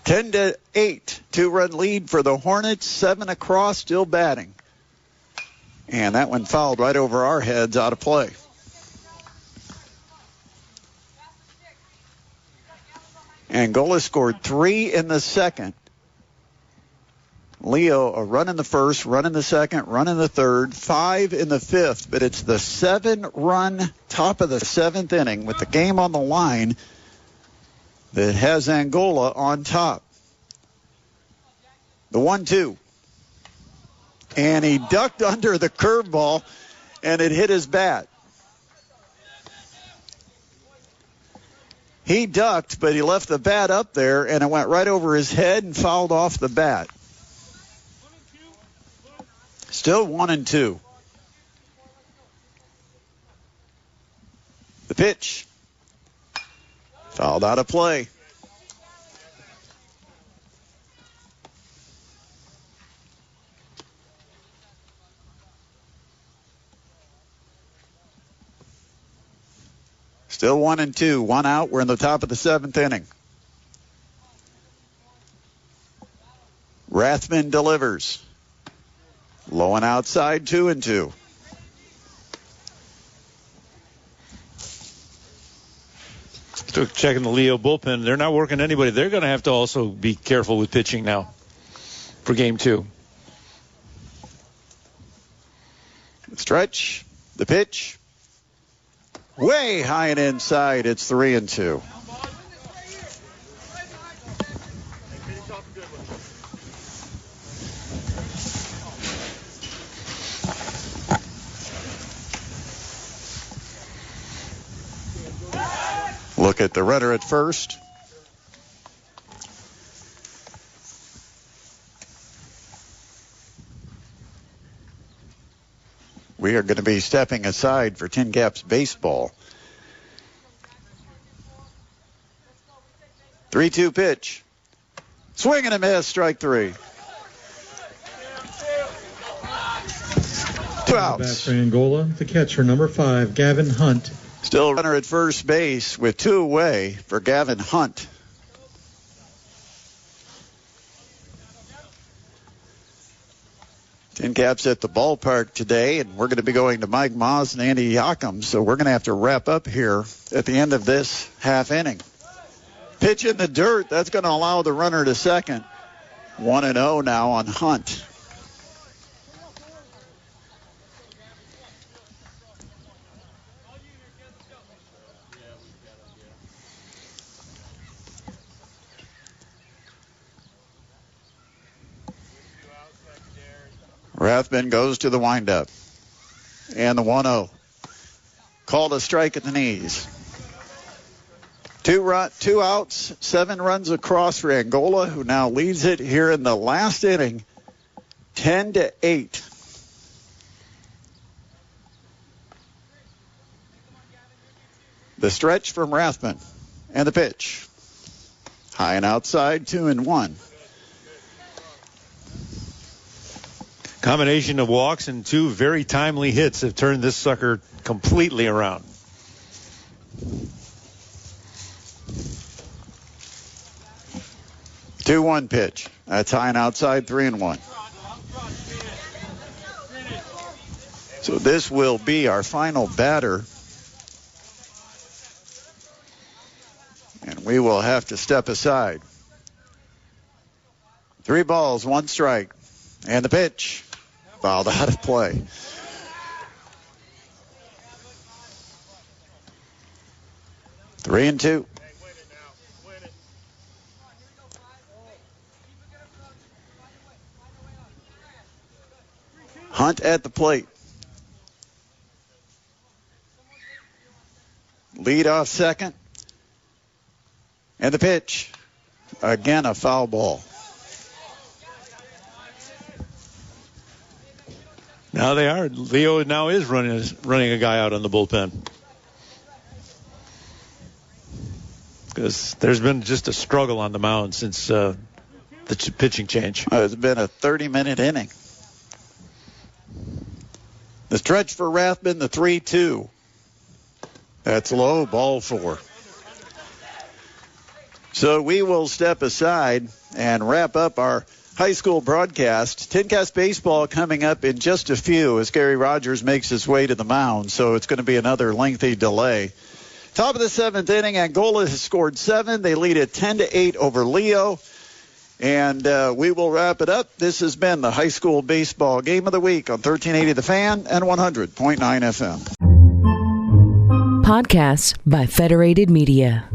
Speaker 2: Ten to 8, 2-run lead for the Hornets. 7 across, still batting. And that one fouled right over our heads, out of play. Angola scored 3 in the second. Leo, a run in the first, run in the second, run in the third, 5 in the fifth. But it's the 7-run top of the 7th inning with the game on the line that has Angola on top. The 1-2. And he ducked under the curveball, and it hit his bat. He ducked, but he left the bat up there, and it went right over his head and fouled off the bat. Still 1-2. The pitch. Fouled out of play. Still 1-2. 1 out. We're in the top of the 7th inning. Rathman delivers. Low and outside, 2-2.
Speaker 3: Still checking the Leo bullpen. They're not working anybody. They're going to have to also be careful with pitching now for game 2.
Speaker 2: Stretch, the pitch. Way high and inside. It's 3-2. Look at the runner at first. We are going to be stepping aside for Tin Caps baseball. 3-2 pitch. Swing and a miss, strike 3. 2 outs.
Speaker 1: Back for Angola, the catcher, number 5, Gavin Hunt.
Speaker 2: Still a runner at first base with 2 away for Gavin Hunt. Tin Caps at the ballpark today, and we're going to be going to Mike Moss and Andy Yakum, so we're going to have to wrap up here at the end of this half inning. Pitch in the dirt, that's going to allow the runner to second. 1-0 now on Hunt. Rathman goes to the windup. And the 1-0. Called a strike at the knees. 2 outs, 7 runs across for Angola, who now leads it here in the last inning, 10-8. The stretch from Rathman. And the pitch. High and outside, 2-1.
Speaker 3: Combination of walks and 2 very timely hits have turned this sucker completely around.
Speaker 2: Two 2-1 pitch. That's high and outside, 3-1. So this will be our final batter. And we will have to step aside. 3 balls, 1 strike. And the pitch. Fouled out of play. Three and 2. Hunt at the plate. Lead off second. And the pitch. Again, a foul ball.
Speaker 3: Now they are. Leo now is running a guy out on the bullpen. Because there's been just a struggle on the mound since the pitching change.
Speaker 2: It's been a 30-minute inning. The stretch for Rathman, the 3-2. That's low, ball 4. So we will step aside and wrap up our high school broadcast. Tin Caps baseball coming up in just a few as Gary Rogers makes his way to the mound, so it's going to be another lengthy delay. Top of the 7th inning, Angola has scored 7. They lead it 10-8 over Leo. And we will wrap it up. This has been the high school baseball game of the week on 1380 The Fan and 100.9 FM.
Speaker 5: Podcasts by Federated Media.